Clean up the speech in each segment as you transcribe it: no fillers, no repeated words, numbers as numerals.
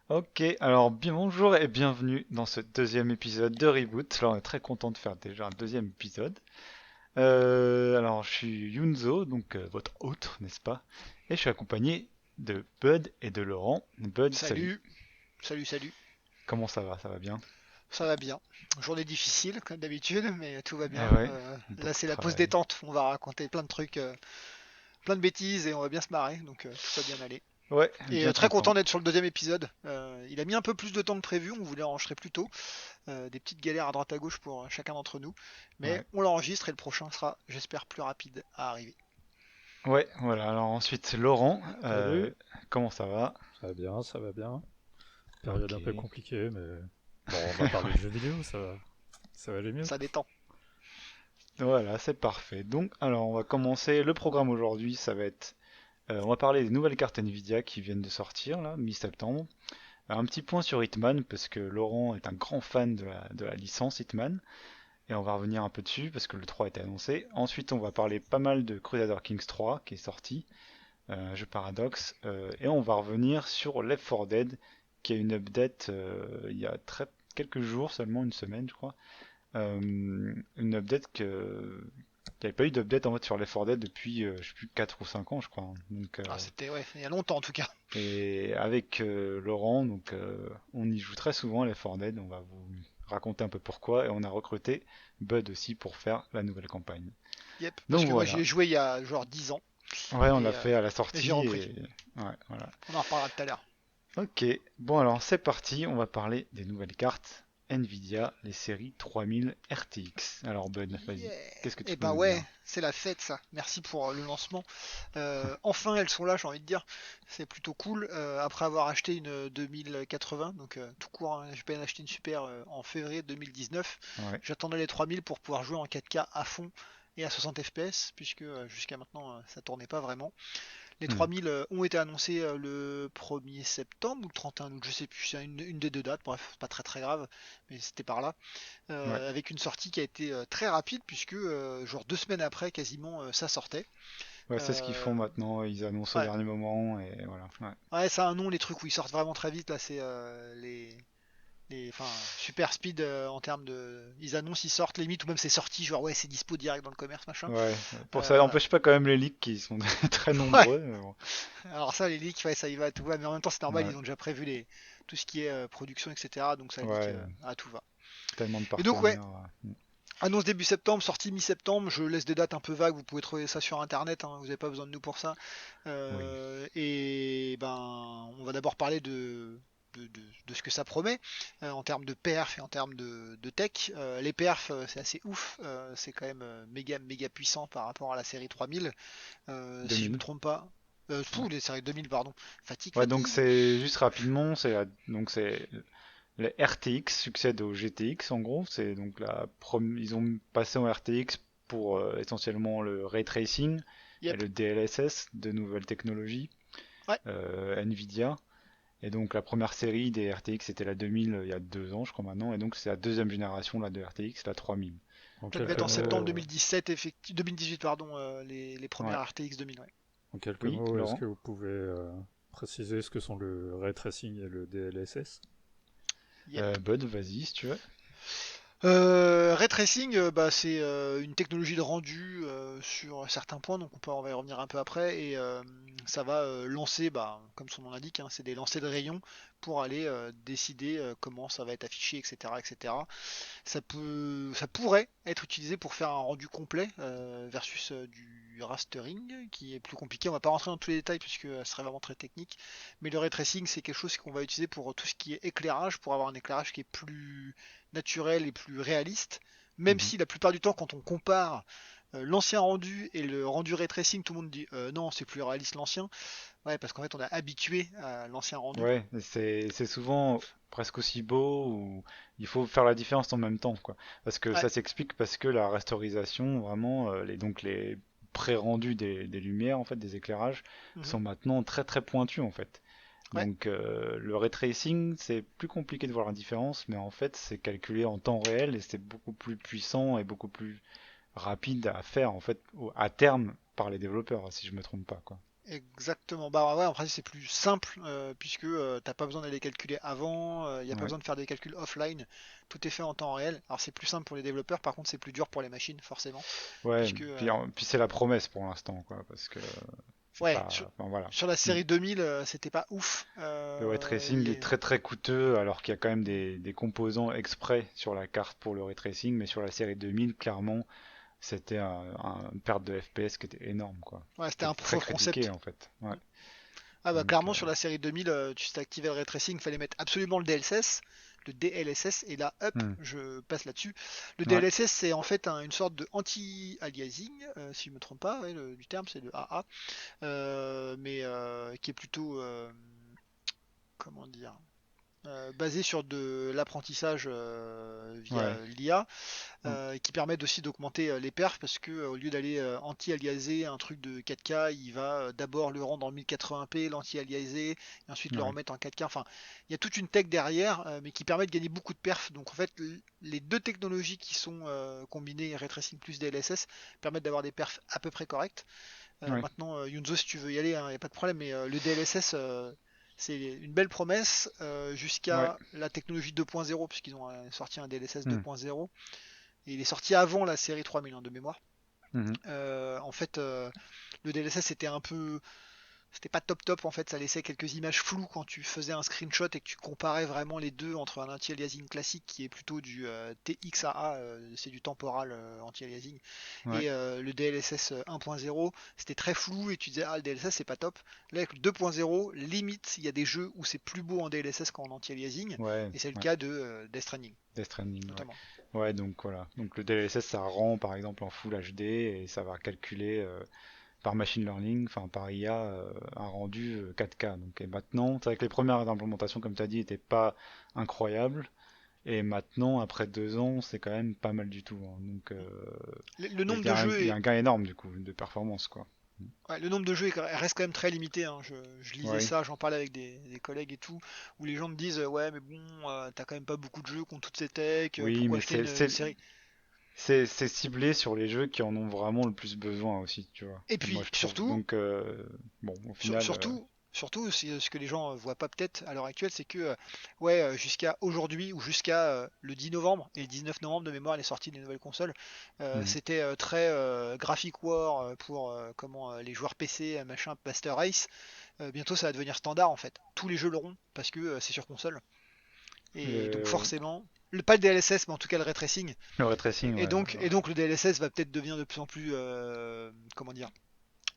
Ok, alors bien bonjour et bienvenue dans ce deuxième épisode de Reboot. Alors on est très content de faire déjà un deuxième épisode. Alors je suis Yunzo, donc votre hôte, n'est-ce pas? Et je suis accompagné de Bud et de Laurent. Bud, salut. Salut, salut. Comment ça va? Ça va bien? Ça va bien. Journée difficile, comme d'habitude, mais tout va Eh bien. ouais, Là, beaucoup de c'est la pause travail. détente. On va raconter plein de trucs, plein de bêtises et on va bien se marrer, donc tout va bien aller. Ouais, Et bien très content. content d'être sur le deuxième épisode. Il a mis un peu plus de temps que prévu, on voulait enregistrer plus tôt. Des petites galères à droite à gauche pour chacun d'entre nous. Mais Ouais. on l'enregistre et le prochain sera, j'espère, plus rapide à arriver. Ouais, voilà. Alors ensuite Laurent, Salut, comment ça va? ça va bien, ça va bien. Période Ok. un peu compliquée, mais bon, on va parler de jeux vidéo, ça va aller mieux. Ça détend. Voilà, c'est parfait. Donc, alors on va commencer. Le programme aujourd'hui, ça va être on va parler des nouvelles cartes Nvidia qui viennent de sortir, là, mi-septembre. Un petit point sur Hitman, parce que Laurent est un grand fan de la licence Hitman, et on va revenir un peu dessus, parce que le 3 a été annoncé. Ensuite, on va parler pas mal de Crusader Kings 3, qui est sorti, un jeu Paradox, et on va revenir sur Left 4 Dead, qui a une update il y a quelques jours, seulement une semaine, je crois. Une update qu'il n'y avait pas eu d'update en mode sur Left 4 Dead depuis, je sais plus, 4 ou 5 ans, je crois, hein. Donc, Ah, c'était, ouais, il y a longtemps en tout cas. et avec Laurent, donc on y joue très souvent à Left 4 Dead. On va vous raconter un peu pourquoi. Et on a recruté Bud aussi pour faire la nouvelle campagne. Yep, parce Donc que moi j'y voilà. ai joué il y a genre 10 ans Ouais, on l'a et, fait à la j'ai sortie repris. et ouais, voilà. On en reparlera tout à l'heure. Ok. Bon alors c'est parti. On va parler des nouvelles cartes Nvidia, les séries 3000 RTX. Alors Bud, vas-y. Yeah. Qu'est-ce que tu Et peux bah nous ouais, dire? c'est la fête ça. Merci pour le lancement. Enfin elles sont là, j'ai envie de dire. C'est plutôt cool. Après avoir acheté une 2080, donc tout court, hein, j'ai pas acheté une super en février 2019. Ouais. J'attendais les 3000 pour pouvoir jouer en 4K à fond et à 60 FPS, puisque jusqu'à maintenant ça tournait pas vraiment. Les Hmm. 3000 ont été annoncés le 1er septembre ou le 31 août, je sais plus, c'est une des deux dates, bref, pas très très grave, mais c'était par là. Ouais. Avec une sortie qui a été très rapide puisque genre 2 semaines après quasiment ça sortait. Ouais, c'est ce qu'ils font Euh, maintenant. Ils annoncent au ouais. dernier moment et voilà. Ouais. Ouais, ça a un nom les trucs où ils sortent vraiment très vite là, c'est enfin super speed en termes de, ils annoncent, ils sortent limite ou même c'est sorti genre ouais c'est dispo direct dans le commerce machin. Ouais, pour ça Euh, n'empêche pas quand même les leaks qui sont très ouais. nombreux. Mais bon. Alors ça les leaks ouais ça y va à tout va mais en même temps c'est normal Ouais, ils ont déjà prévu tout ce qui est production etc donc ça leak ouais, à tout va. tellement de Et donc ouais, partenaires. annonce début septembre, sortie mi-septembre. Je laisse des dates un peu vagues, vous pouvez trouver ça sur internet, hein, vous n'avez pas besoin de nous pour ça. Oui. Et ben, on va d'abord parler de ce que ça promet en termes de perf et en termes de tech. Les perfs, c'est assez ouf, c'est quand même méga puissant par rapport à la série 3000. Si je me 2000. trompe pas, Ouais. les séries 2000, pardon. Ouais, donc Fatigue. c'est juste rapidement, donc c'est les RTX succèdent au GTX en gros. C'est donc ils ont passé en RTX pour essentiellement le ray tracing et Yep. le DLSS de nouvelles technologies Ouais. Nvidia. Et donc la première série des RTX c'était la 2000 il y a 2 ans je crois maintenant, et donc c'est la deuxième génération là, de RTX, la 3000. En Ça devait quelques être en septembre mots, 2017, 2018, pardon, les Ouais. premières RTX 2000. Ouais. en quelques Oui, mots, est-ce Laurent? que vous pouvez préciser ce que sont le ray tracing et le DLSS? Yep. Bud, vas-y si tu veux. Ray tracing, bah, c'est une technologie de rendu sur certains points, donc on va y revenir un peu après, et ça va lancer, bah, comme son nom l'indique, hein, c'est des lancers de rayons pour aller décider comment ça va être affiché, etc., etc. Ça pourrait être utilisé pour faire un rendu complet versus du rastering, qui est plus compliqué. On va pas rentrer dans tous les détails puisque ce serait vraiment très technique, mais le ray tracing c'est quelque chose qu'on va utiliser pour tout ce qui est éclairage, pour avoir un éclairage qui est plus naturel et plus réaliste, même Mhm. si la plupart du temps quand on compare l'ancien rendu et le rendu ray tracing, tout le monde dit non, c'est plus réaliste l'ancien. Ouais, parce qu'en fait on a habitué à l'ancien rendu. Ouais, c'est souvent presque aussi beau, ou il faut faire la différence en même temps, quoi. Parce que Ouais. ça s'explique parce que la restaurisation, vraiment, donc les pré-rendus des lumières, en fait, des éclairages, Mhm. sont maintenant très très pointus, en fait. Ouais. Donc le ray tracing, c'est plus compliqué de voir la différence, mais en fait, c'est calculé en temps réel et c'est beaucoup plus puissant et beaucoup plus rapide à faire, en fait, à terme par les développeurs, si je me trompe pas, quoi. Exactement. Bah ouais, en principe c'est plus simple puisque t'as pas besoin d'aller calculer avant, il n'y a pas Ouais. besoin de faire des calculs offline, tout est fait en temps réel. Alors c'est plus simple pour les développeurs, par contre c'est plus dur pour les machines forcément, Ouais, puisque puis c'est la promesse pour l'instant, quoi, parce que c'est ouais, sur, pas. Enfin, voilà. sur la Mm. série 2000 c'était pas ouf. Le ray tracing est très très coûteux, alors qu'il y a quand même des composants exprès sur la carte pour le ray tracing, mais sur la série 2000, clairement, c'était une perte de FPS qui était énorme, quoi. Ouais, Qui c'était un était proof très of critiqué concept. en fait. Ouais. Ah bah Donc, clairement sur la série 2000, tu t'activais le ray tracing, il fallait mettre absolument le DLSS, et là hop, hmm. je passe là-dessus. Le Ouais, DLSS c'est en fait une sorte de anti-aliasing, si je me trompe pas, ouais, du terme c'est le AA, mais qui est plutôt, comment dire, basé sur de l'apprentissage ouais, via l'IA, hmm. qui permettent aussi d'augmenter les perfs parce que au lieu d'aller anti-aliaser un truc de 4K, il va d'abord le rendre en 1080p, l'anti-aliaser, et ensuite le Ouais, remettre en 4K. Enfin, il y a toute une tech derrière, mais qui permet de gagner beaucoup de perfs. Donc en fait, les deux technologies qui sont combinées, Ray Tracing plus DLSS, permettent d'avoir des perfs à peu près corrects. ouais, Maintenant, Yunzo, si tu veux y aller, il n'y a pas de problème, mais le DLSS, c'est une belle promesse ouais. jusqu'à la technologie 2.0, puisqu'ils ont sorti un DLSS Hmm. 2.0. Et il est sorti avant la série 3000 de mémoire. Mhm. En fait, le DLSS c'était pas top top en fait, ça laissait quelques images floues quand tu faisais un screenshot et que tu comparais vraiment les deux entre un anti-aliasing classique qui est plutôt du TXAA, c'est du temporal anti-aliasing, Ouais, et le DLSS 1.0, c'était très flou et tu disais ah le DLSS c'est pas top. Là avec le 2.0, limite il y a des jeux où c'est plus beau en DLSS qu'en anti-aliasing, ouais, et c'est le ouais. cas de Death Stranding Death Stranding, ouais. notamment. Ouais, donc voilà. Donc le DLSS, ça rend par exemple en Full HD et ça va calculer par machine learning, enfin par IA, un rendu 4K. Donc, et maintenant, c'est vrai que les premières implémentations, comme tu as dit, n'étaient pas incroyables. Et maintenant, après 2 ans, c'est quand même pas mal du tout, hein. Donc, Le il nombre y de a un, jeux il y a est, un gain énorme du coup de performance, quoi. Ouais, le nombre de jeux reste quand même très limité, hein. Je lisais Ouais. ça, j'en parlais avec des collègues et tout, où les gens me disent ouais mais bon, t'as quand même pas beaucoup de jeux qui ont toutes ces techs, Oui, pourquoi mais acheter une série? c'est ciblé sur les jeux qui en ont vraiment le plus besoin aussi, tu vois. Et Moi, puis je trouve. Donc, bon, au final, surtout ce que les gens voient pas peut-être à l'heure actuelle, c'est que ouais jusqu'à aujourd'hui ou jusqu'à le 10 novembre et le 19 novembre de mémoire les sorties des nouvelles consoles, mhm. c'était très graphic war pour les joueurs PC machin Master Race. Bientôt ça va devenir standard en fait. Tous les jeux l'auront parce que c'est sur console. Et donc le, forcément, pas le DLSS, mais en tout cas le ray tracing. le ray tracing, ouais. Et donc le DLSS va peut-être devenir de plus en plus, comment dire,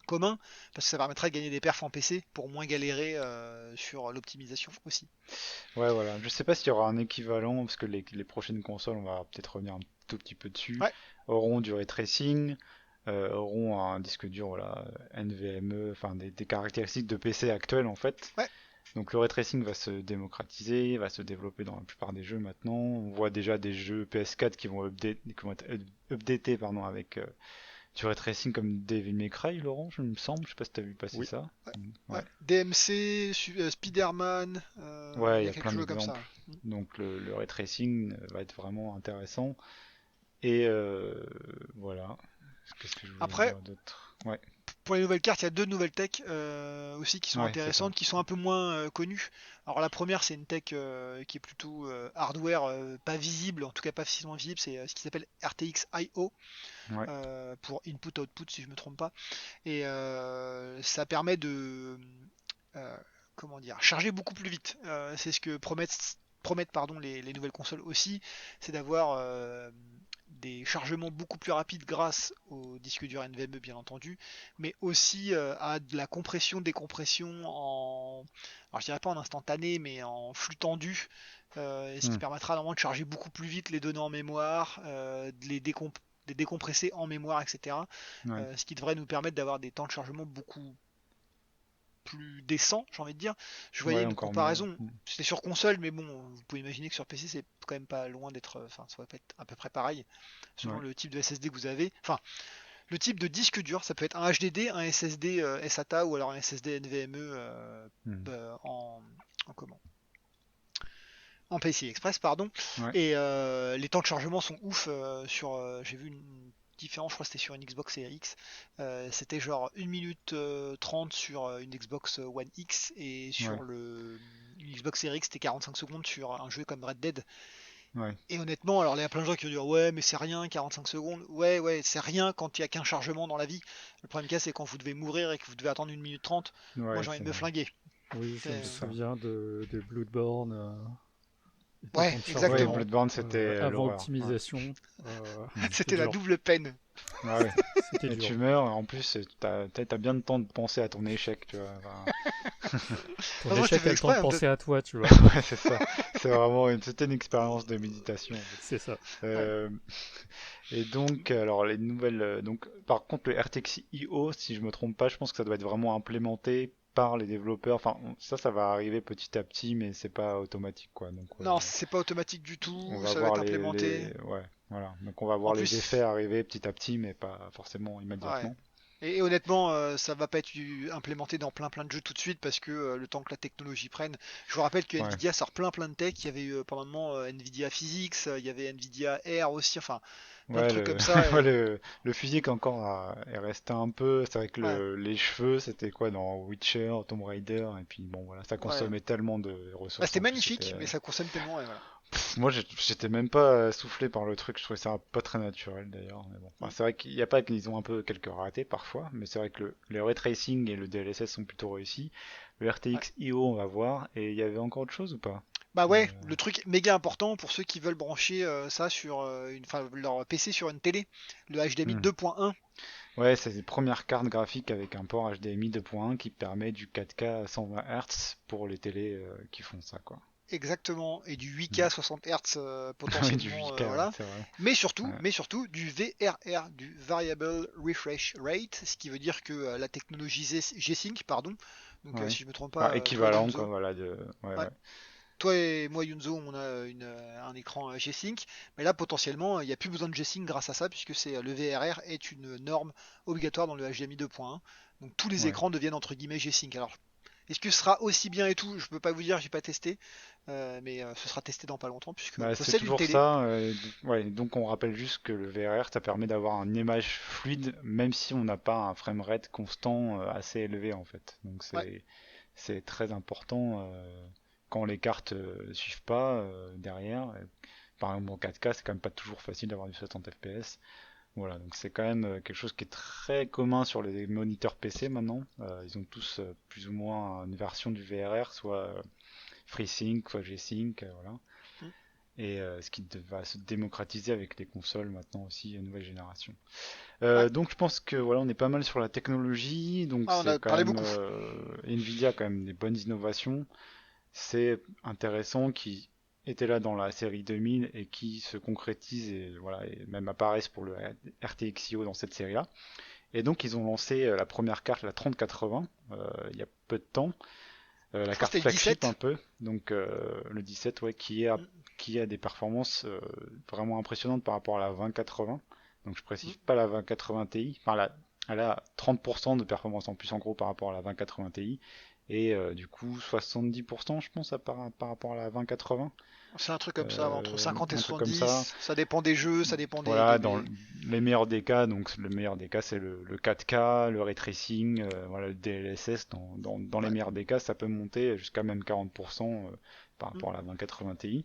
commun, parce que ça permettra de gagner des perfs en PC pour moins galérer sur l'optimisation aussi. Ouais, voilà. Je sais pas s'il y aura un équivalent, parce que les prochaines consoles, on va peut-être revenir un tout petit peu dessus, Ouais, auront du ray tracing, auront un disque dur, voilà, NVMe, enfin des caractéristiques de PC actuels en fait. ouais. Donc le ray tracing va se démocratiser, va se développer dans la plupart des jeux maintenant. On voit déjà des jeux PS4 qui vont être updatés pardon, avec du ray tracing comme Devil May Cry, Laurent, je me semble. Je sais pas si t'as vu passer Oui. ça. Ouais, Ouais, ouais. DMC, Spider-Man, il ouais, il y y a a quelques plein jeux comme d'exemples. ça. Donc le ray tracing va être vraiment intéressant. Et voilà. Qu'est-ce que je voulais Après, dire d'autre? Ouais, pour les nouvelles cartes, il y a deux nouvelles techs aussi qui sont ouais, c'est ça. intéressantes, qui sont un peu moins connues. Alors la première, c'est une tech qui est plutôt hardware pas visible, en tout cas pas facilement visible, c'est ce qui s'appelle RTX IO Ouais. pour input-output si je me trompe pas. Et ça permet de euh, comment dire, charger beaucoup plus vite. C'est ce que promettent pardon, les nouvelles consoles aussi, c'est d'avoir des chargements beaucoup plus rapides grâce au disque dur NVMe bien entendu, mais aussi à de la compression, décompression alors je dirais pas en instantané, mais en flux tendu, ce qui Hmm. permettra normalement de charger beaucoup plus vite les données en mémoire, de les décompresser en mémoire, etc. Ouais. Ce qui devrait nous permettre d'avoir des temps de chargement beaucoup plus décent, j'ai envie de dire. Je voyais Ouais, une encore mieux. comparaison, c'était sur console, mais bon, vous pouvez imaginer que sur PC, c'est quand même pas loin d'être, enfin, ça va pas être à peu près pareil, selon Ouais. le type de SSD que vous avez. Enfin, le type de disque dur, ça peut être un HDD, un SSD SATA ou alors un SSD NVMe Hmm. en, comment PCI Express, pardon. Ouais. Et les temps de chargement sont ouf. J'ai vu une différent, je crois que c'était sur une Xbox Series X. C'était genre 1 minute 30 sur une Xbox One X, et sur Ouais, une Xbox Series X, c'était 45 secondes sur un jeu comme Red Dead. ouais. Et honnêtement, alors il y a plein de gens qui vont dire ouais, mais c'est rien, 45 secondes. Ouais, ouais, c'est rien quand il y a qu'un chargement dans la vie. Le problème c'est quand vous devez mourir et que vous devez attendre 1 minute 30. Moi Ouais, j'ai envie c'est de me flinguer. Oui, je me c'est ça. souviens de Bloodborne, le Ouais, temps de Ouais, chargement, exactement. Bloodborne, c'était avant l'horreur. Ouais. optimisation, c'était C'était la dur. double peine. Ah ouais. C'était Et dur. tu meurs, en plus, t'as bien le temps de penser à ton échec, tu vois. Enfin, Ton Ah, moi c'était échec a fait le temps exprès, de hein, peut-être. penser à toi, tu vois. ouais, c'est ça. C'était une expérience de méditation, en fait. C'est ça. Ouais. Euh, et donc, alors les nouvelles, donc, par contre, le RTX IO, si je me trompe pas, je pense que ça doit être vraiment implémenté par les développeurs. Enfin, ça va arriver petit à petit, mais c'est pas automatique, quoi. Donc, Non, c'est pas automatique du on tout, va ça va voir être implémenté. ouais, voilà. Donc, on va En voir les effets plus, arriver petit à petit, mais pas forcément ouais. immédiatement. Et honnêtement, ça va pas être implémenté dans plein de jeux tout de suite parce que le temps que la technologie prenne. Je vous rappelle que Ouais. Nvidia sort plein de tech. Il y avait eu pendant un moment Nvidia Physics, il y avait Nvidia Air aussi, enfin plein de Ouais, trucs comme ça. ouais, Et le physique encore est resté un peu. C'est vrai que ouais, les cheveux, c'était quoi dans Witcher, Tomb Raider, et puis bon, voilà, ça ouais. consommait tellement de Bah, ressources c'était en plus. C'était, magnifique, mais ça consomme tellement et voilà. moi, j'étais même pas soufflé par le truc. Je trouvais ça pas très naturel d'ailleurs. Mais bon, enfin, Mm. c'est vrai qu'il y a pas qu'ils ont un peu quelques ratés parfois, mais c'est vrai que le ray tracing et le DLSS sont plutôt réussis. Le Ouais. RTX IO, on va voir. Et il y avait encore autre chose ou pas? Bah Euh, ouais, le truc méga important pour ceux qui veulent brancher ça sur enfin, leur PC sur une télé, le HDMI hmm. 2.1. Ouais, c'est une première carte graphique avec un port HDMI 2.1 qui permet du 4K à 120 Hz pour les télés qui font ça, quoi. Exactement, et du Mm. 8K 60 Hz Oui, du potentiellement, 8K, ouais, voilà. c'est vrai. Ouais. Mais surtout du VRR, du Variable Refresh Rate, ce qui veut dire que la technologie G-Sync, pardon, donc Ouais. si je me trompe Enfin, pas, toi équivalent, quoi, Yunzo, voilà, ouais, ouais, ouais. toi et moi Yunzo, on a un écran G-Sync, mais là potentiellement il n'y a plus besoin de G-Sync grâce à ça, puisque le VRR est une norme obligatoire dans le HDMI 2.1, donc tous les Ouais. écrans deviennent entre guillemets G-Sync. Alors est-ce que ce sera aussi bien et tout? Je peux pas vous dire, j'ai pas testé, mais ce sera testé dans pas longtemps puisque on Bah, c'est possède une toujours télé. ça. Ouais, donc on rappelle juste que le VRR, ça permet d'avoir une image fluide, même si on n'a pas un framerate constant assez élevé, en fait. Donc Ouais, c'est très important quand les cartes suivent pas derrière. Par exemple, en 4K, c'est quand même pas toujours facile d'avoir du 60 FPS. Voilà, donc c'est quand même quelque chose qui est très commun sur les moniteurs PC maintenant. Ils ont tous plus ou moins une version du VRR, soit FreeSync, soit G-Sync, voilà. mm. Et ce qui va se démocratiser avec les consoles maintenant aussi, nouvelle génération. Ouais. Donc je pense que voilà, on est pas mal sur la technologie, donc Ah, on c'est a quand parlé même beaucoup. Nvidia a quand même des bonnes innovations. C'est intéressant qui étaient là dans la série 2000 et qui se concrétisent et voilà et même apparaissent pour le RTX IO dans cette série-là. Et donc ils ont lancé la première carte, la 3080, il y a peu de temps, Je la crois que carte c'était le flagship un 17. peu, donc le 17 ouais, Mm, qui a des performances vraiment impressionnantes par rapport à la 2080. Donc je mm. précise pas la 2080 Ti, enfin elle a 30% de performance en plus en gros par rapport à la 2080 Ti et du coup 70% je pense par rapport à la 2080. C'est un truc comme ça, entre 50 et Un truc comme ça. 70. Ça dépend des jeux, ça dépend Voilà, dans les meilleurs des cas, donc le meilleur des cas c'est le 4K, le ray tracing, voilà, le DLSS. Dans les Ouais. meilleurs des cas, ça peut monter jusqu'à même 40% par Mm. rapport à la 2080 Ti.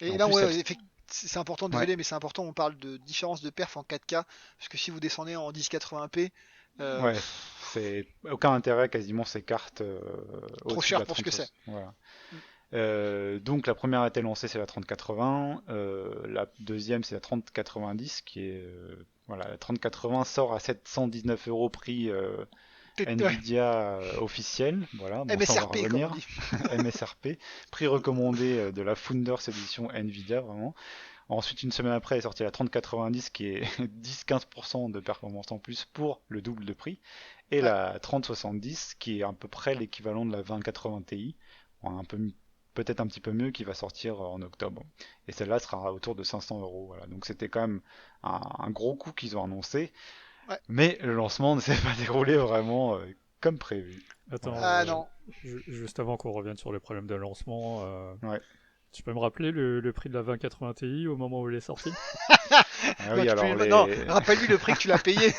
Et Et en là, plus, ouais, cette... c'est important, ouais, désolé, mais c'est important, on parle de différence de perf en 4K, parce que si vous descendez en 1080p, ouais, c'est aucun intérêt quasiment ces cartes trop au-dessus de cher la pour ce que c'est. 3060. Voilà. Mm. Donc la première a été lancée, c'est la 3080. La deuxième, c'est la 3090, qui est voilà, la 3080 sort à 719 euros prix Ouais. Nvidia officiel. Voilà, bon ça on va MSRP, comme on revenir. dit. MSRP, prix recommandé de la Founders Edition Nvidia vraiment. Ensuite une semaine après est sortie la 3090 qui est 10-15% de performance en plus pour le double de prix. Et Ouais. la 3070 qui est à peu près l'équivalent de la 2080 Ti, un peu peut-être un petit peu mieux, qui va sortir en octobre. Et celle-là sera autour de 500 euros. Voilà. Donc c'était quand même un gros coup qu'ils ont annoncé. Ouais. Mais le lancement ne s'est pas déroulé vraiment comme prévu. Attends, Voilà. Ah non. juste avant qu'on revienne sur les problèmes de lancement, Ouais. tu peux me rappeler le prix de la 2080 Ti au moment où elle est sortie? Ah Non, oui, tu peux alors non, les... rappelle-lui le prix que tu l'as payé.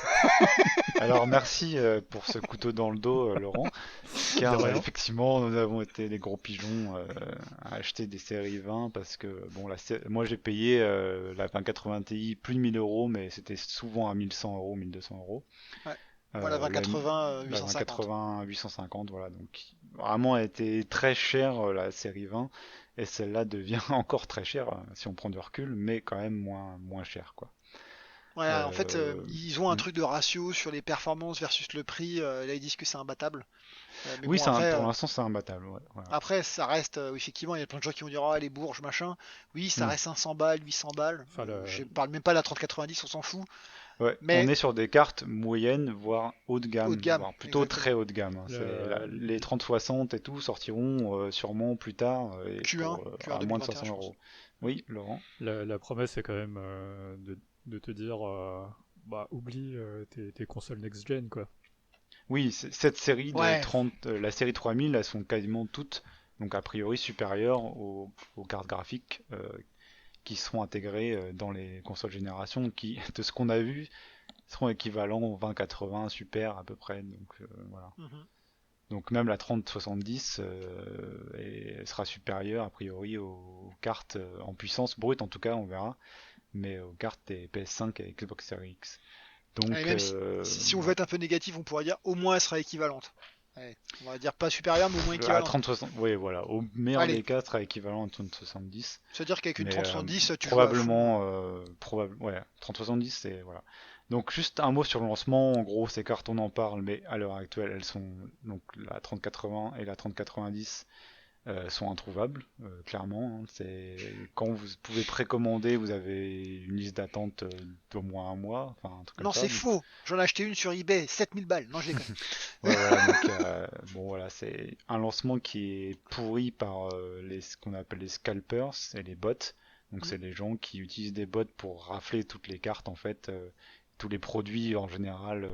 Alors merci pour ce couteau dans le dos, Laurent, De car rien. effectivement, nous avons été des gros pigeons à acheter des séries 20 parce que bon, moi j'ai payé la 2080 Ti plus de 1000 euros, mais c'était souvent à 1100 euros, 1200 euros. Ouais. Moi, la 2080, La 850. 2080 850, voilà, donc vraiment elle était très chère la série 20, et celle-là devient encore très chère si on prend du recul, mais quand même moins chère quoi. Ouais, en fait, Euh, ils ont un hmm. truc de ratio sur les performances versus le prix. Là, ils disent que c'est imbattable. Mais Oui, bon, après, pour l'instant c'est imbattable, ouais, voilà. ça reste, effectivement, il y a plein de gens qui vont dire, ah, les bourges, machin. Oui, ça Hmm. reste 500 balles, 800 balles. Enfin, Je parle même pas de la 3090, on s'en fout. Ouais, on Mais est sur des cartes moyennes, voire haut de haut de gamme, gamme, voire plutôt très exactement. haut de gamme, hein. Les le- 3060 et tout sortiront sûrement plus tard et Q1, pour Q1 à moins de 2021, 500 je pense. euros. Oui, Laurent? la promesse est quand même de te dire bah, oublie tes consoles next-gen, quoi. Oui, cette série de Ouais, 30, la série 3000, elles sont quasiment toutes, donc a priori supérieures aux cartes graphiques qui seront intégrées dans les consoles génération, qui, de ce qu'on a vu, seront équivalents au 2080 Super à peu près. Donc voilà. mhm. Donc même la 3070 sera supérieure a priori aux cartes en puissance brute, en tout cas on verra, mais aux cartes des PS5 et Xbox Series X. Et Donc même si on veut voilà. être un peu négatif, on pourrait dire au moins elle sera équivalente. Ouais, on va dire pas supérieure, mais au moins À équivalente. 3060, oui voilà, au meilleur Allez, des cas, ce sera équivalent à 3070, c'est-à-dire qu'avec une mais 3070, tu joues à fond. probablement, ouais, 3070 c'est voilà. Donc juste un mot sur le lancement, en gros ces cartes on en parle, mais à l'heure actuelle elles sont donc la 3080 et la 3090 sont introuvables, clairement, hein. C'est quand vous pouvez précommander, vous avez une liste d'attente d'au moins un mois, enfin un truc comme Non, ça. c'est Donc faux. J'en ai acheté une sur eBay, 7000 balles. Non, je déconne. ouais, voilà, donc bon voilà, c'est un lancement qui est pourri par ce qu'on appelle les scalpers et les bots. Donc Hmm. c'est les gens qui utilisent des bots pour rafler toutes les cartes en fait, tous les produits en général.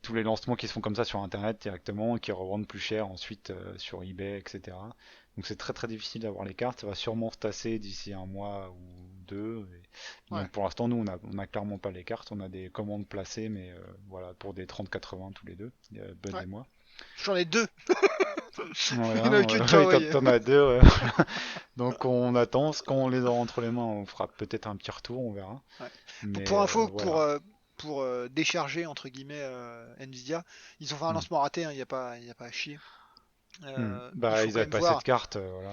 Tous les lancements qui se font comme ça sur internet directement et qui revendent plus cher ensuite sur eBay, etc. Donc c'est très très difficile d'avoir les cartes, ça va sûrement se tasser d'ici un mois ou deux. Ouais. Donc pour l'instant nous on a clairement pas les cartes, on a des commandes placées mais voilà pour des 30-80 tous les deux, Bud Ouais. et moi. J'en ai deux. Il Voilà, n'y en a qu'une qui a oui, envoyé. t'en as deux, ouais. Donc on attend, quand on les aura entre les mains, on fera peut-être un petit retour, on verra. Ouais. Mais Pour info, voilà. pour décharger entre guillemets Nvidia, ils ont fait un Hmm. lancement raté. Il y a pas à chier. Hmm. Il Bah faut ils quand avaient même pas cette voir. carte, voilà.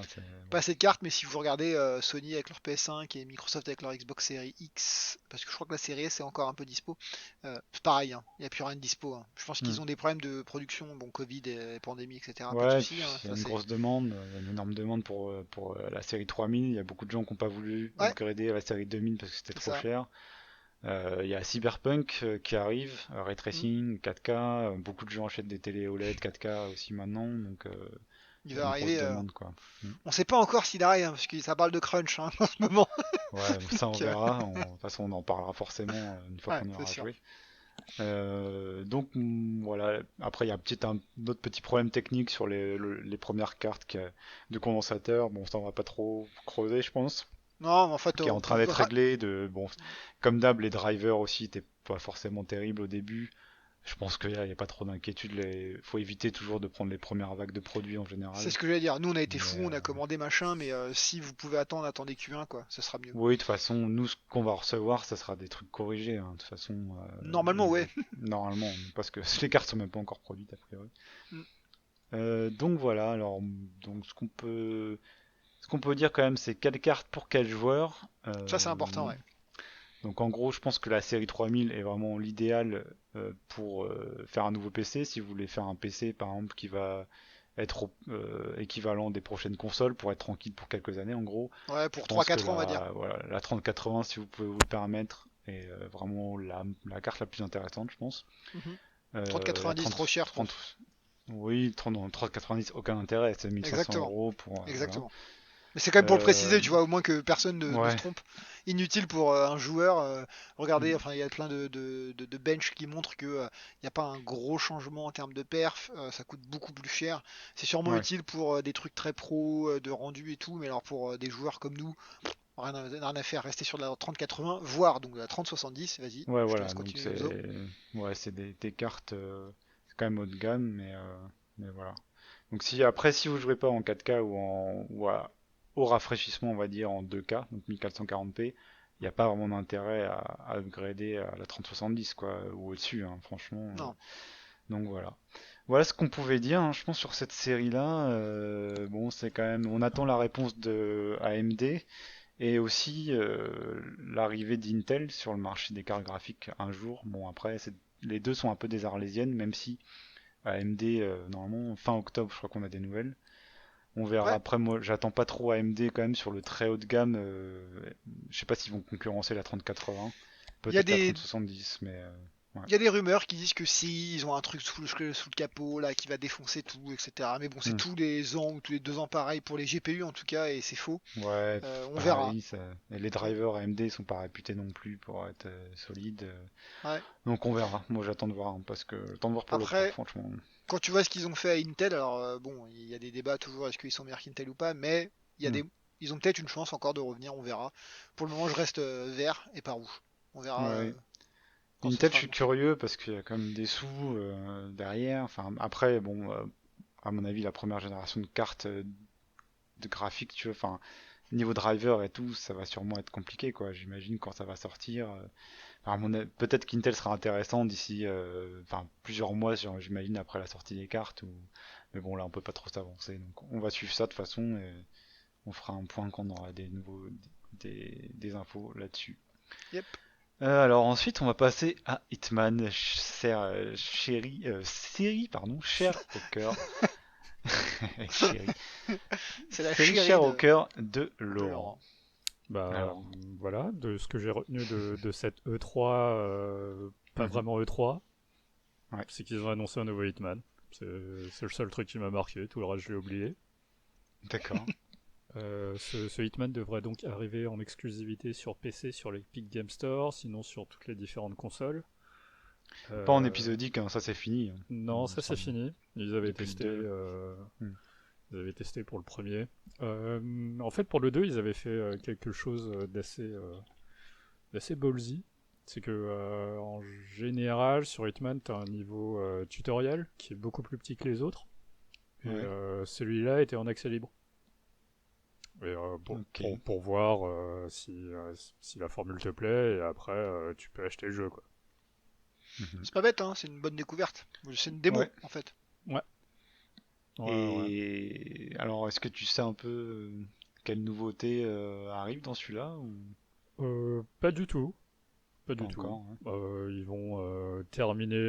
Pas assez de cartes, mais si vous regardez Sony avec leur PS5 et Microsoft avec leur Xbox Series X, parce que je crois que la série S est encore un peu dispo, c'est pareil, hein, il n'y a plus rien de dispo, hein. Je pense Hmm. qu'ils ont des problèmes de production, bon, Covid et pandémie, etc. Pas de Ouais, soucis, puis hein, il y a ça une c'est. grosse demande, il y a une énorme demande pour la série 3000. Il y a beaucoup de gens qui n'ont pas voulu Ouais, upgrader à la série 2000 parce que c'était c'est trop ça. cher. Il y a Cyberpunk qui arrive, Ray Mm. Tracing, 4K. Beaucoup de gens achètent des télé OLED 4K aussi maintenant, donc Il il y a va une grosse arriver. demande quoi. Hmm. On sait pas encore s'il arrive, hein, parce que ça parle de crunch hein, en ce moment. Ouais, ça on Donc, verra. De toute façon, on en parlera forcément une fois ouais, qu'on y c'est aura sûr. joué. Donc voilà. Après, il y a un autre petit problème technique sur les premières cartes de condensateur. Bon, ça on va pas trop creuser, je pense. Non, mais en fait, Qui est en train d'être réglé. Bon, comme d'hab, les drivers aussi n'étaient pas forcément terribles au début. Je pense qu'il n'y a pas trop d'inquiétude. Il faut éviter toujours de prendre les premières vagues de produits en c'est général. ce que j'allais dire. Nous, on a été Mais fous, on a commandé machin, mais si vous pouvez attendre, attendez Q1, quoi, ça sera mieux. oui, de toute façon, nous, ce qu'on va recevoir, ça sera des trucs corrigés, hein. De toute façon, Normalement, ouais. normalement, parce que les cartes sont même pas encore produites a priori. Mm. Donc voilà. Alors, donc ce qu'on peut dire quand même, c'est quelle carte pour quel joueur. Ça, c'est important, ouais. Donc en gros, je pense que la série 3000 est vraiment l'idéal pour faire un nouveau PC. Si vous voulez faire un PC, par exemple, qui va être équivalent des prochaines consoles pour être tranquille pour quelques années, en gros. Ouais, Je pour pense que 3-4 ans, on va dire. voilà, la 3080, si vous pouvez vous le permettre, est vraiment la carte la plus intéressante, je pense. Mhm. La 30-90, trop cher, je 30, pense. oui, 30, non, 3090, aucun intérêt, c'est 1500 Exactement. euros pour. Voilà. Exactement. Mais c'est quand même pour le Euh, préciser, tu vois, au moins que personne ne se ouais. trompe. Inutile pour un joueur. Regardez, Mm. enfin, il y a plein de bench qui montrent que il n'y a pas un gros changement en termes de perf. Ça coûte beaucoup plus cher. C'est sûrement Ouais. utile pour des trucs très pro, de rendu et tout. Mais alors pour des joueurs comme nous, rien à faire, rester sur la 3080, voire donc la 3070. Vas-y, Ouais, je te voilà, laisse donc continuer, c'est Enzo. ouais, c'est des cartes c'est quand même haut de gamme, mais voilà. Donc si vous jouez pas en 4K au rafraîchissement, on va dire en 2K, donc 1440p, il n'y a pas vraiment d'intérêt à upgrader à la 3070 quoi, ou au-dessus, hein, franchement. Non. Donc voilà. Voilà ce qu'on pouvait dire, hein, je pense sur cette série-là. Bon, c'est quand même, on attend la réponse de AMD. Et aussi l'arrivée d'Intel sur le marché des cartes graphiques un jour. Bon après, les deux sont un peu des arlésiennes, même si AMD, normalement, fin octobre, je crois qu'on a des nouvelles. On verra Ouais. après, moi j'attends pas trop AMD quand même sur le très haut de gamme. Je sais pas s'ils vont concurrencer la 3080, Il y a peut-être la des 3070, mais ouais. Il y a des rumeurs qui disent que si, ils ont un truc sous le capot là qui va défoncer tout, etc. Mais bon, c'est Hmm. tous les ans ou tous les 2 ans pareil pour les GPU en tout cas, et c'est faux. Ouais, On verra. pareil, et les drivers AMD sont pas réputés non plus pour être solides. Ouais. Donc on verra. Moi j'attends de voir, hein, parce que j'attends de voir pour le prix, Après, franchement. quand tu vois ce qu'ils ont fait à Intel, alors bon, il y a des débats toujours, est-ce qu'ils sont meilleurs qu'Intel ou pas, mais il y a Hmm. des, ils ont peut-être une chance encore de revenir, on verra. Pour le moment, je reste vert et pas rouge. On verra Ouais. quand ce Intel, je sera suis annoncé. curieux parce qu'il y a quand même des sous derrière. Enfin, après, bon, à mon avis, la première génération de cartes de graphiques, tu vois, enfin, niveau driver et tout, ça va sûrement être compliqué, quoi. J'imagine quand ça va sortir. Enfin, peut-être qu'Intel sera intéressant d'ici, enfin, plusieurs mois, j'imagine, après la sortie des cartes. Mais bon, là, on peut pas trop s'avancer. Donc, on va suivre ça de toute façon et on fera un point quand on aura des infos là-dessus. Yep. Alors ensuite, on va passer à Hitman, série, pardon, chère au cœur, chérie, C'est la série chérie chère au cœur de de Laurent. Laurent. Bah Alors, voilà, de ce que j'ai retenu de cette E3, pas mhm, vraiment E3, ouais, c'est qu'ils ont annoncé un nouveau Hitman. C'est le seul truc qui m'a marqué, tout le reste je l'ai oublié. d'accord. Ce Hitman devrait donc arriver en exclusivité sur PC, sur l'Epic Game Store, sinon sur toutes les différentes consoles. Pas en Euh, épisodique, hein, ça c'est fini, hein, il non, me ça c'est semble, fini. depuis le 2. Hmm. Ils avaient testé pour le premier. En fait, pour le 2, ils avaient fait quelque chose d'assez ballsy. C'est que en général, sur Hitman, tu as un niveau tutoriel qui est beaucoup plus petit que les autres. Et Ouais, celui-là était en accès libre. Et, ok. pour voir si la formule te plaît, et après, tu peux acheter le jeu, quoi. Mhm. C'est pas bête, hein, c'est une bonne découverte. C'est une Ouais. démo en fait. Ouais, ouais, ouais. Et alors, est-ce que tu sais un peu quelle nouveauté arrive dans celui-là ou Pas du tout. Pas pas du tout. encore, hein. Ils vont terminer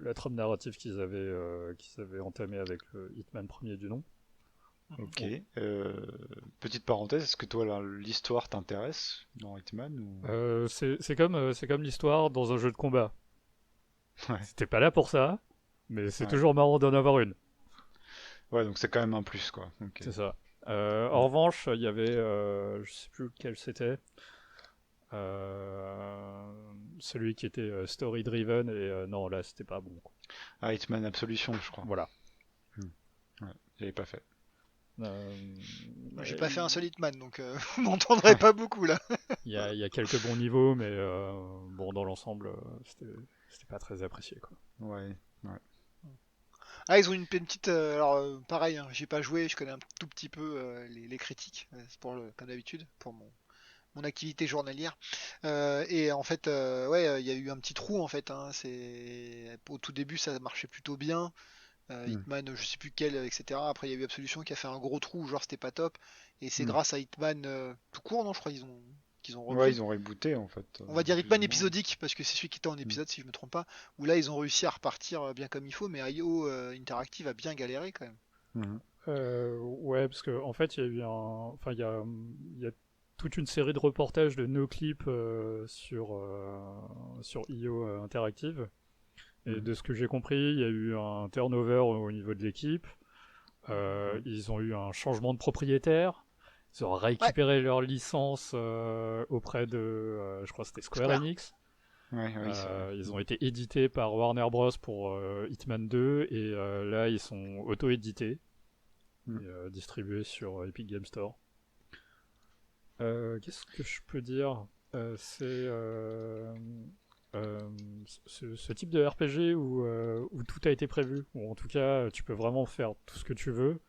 la trame narrative qu'ils avaient entamée avec le Hitman premier du nom. Ok. Bon. Petite parenthèse, est-ce que toi l'histoire t'intéresse dans Hitman ou... C'est comme l'histoire dans un jeu de combat. Ouais, C'était pas là pour ça, mais c'est ouais. toujours marrant d'en avoir une. Ouais, donc c'est quand même un plus quoi. Ok. C'est ça. En Ouais. revanche, il y avait, je sais plus lequel c'était, euh, celui qui était story driven et non là c'était pas bon, quoi. Ah, Hitman Absolution, je crois. Voilà. Hmm. Ouais, j'avais pas fait. Euh, Moi, j'ai pas fait un Il seul Hitman, donc vous m'entendrez pas beaucoup là. il y a quelques bons niveaux, mais bon dans l'ensemble c'était pas très apprécié, quoi. Ouais, ouais. Ah, ils ont une petite. Alors, pareil, hein, j'ai pas joué, je connais un tout petit peu les critiques, c'est pour comme d'habitude, pour mon activité journalière. Et en fait, ouais, il y a eu un petit trou en fait. Hein, au tout début, ça marchait plutôt bien. Hmm. Hitman, je sais plus quel, etc. Après, il y a eu Absolution qui a fait un gros trou, genre c'était pas top. Et c'est Hmm. grâce à Hitman tout court, non, je crois qu'ils ont Ouais, repris. ils ont rebooté en fait, On va dire plus Hitman ou moins. épisodique parce que c'est celui qui était en Hmm. épisode si je me trompe pas, où là ils ont réussi à repartir bien comme il faut, mais IO Interactive a bien galéré quand même. Mhm. Ouais, parce que en fait, il y a eu enfin, il y a toute une série de reportages de no clips sur IO Interactive. Et Mhm. de ce que j'ai compris, il y a eu un turnover au niveau de l'équipe. Ouais. Ils ont eu un changement de propriétaire. Ils ont Ouais, récupéré leur licence auprès de, je crois que c'était Square Square. Enix. Ouais, oui, c'est vrai. Ils ont été édités par Warner Bros pour Hitman 2 et là ils sont auto-édités Hmm. et distribués sur Epic Game Store. Qu'est-ce que je peux dire? C'est euh, ce type de RPG où tout a été prévu, ou en tout cas tu peux vraiment faire tout ce que tu veux.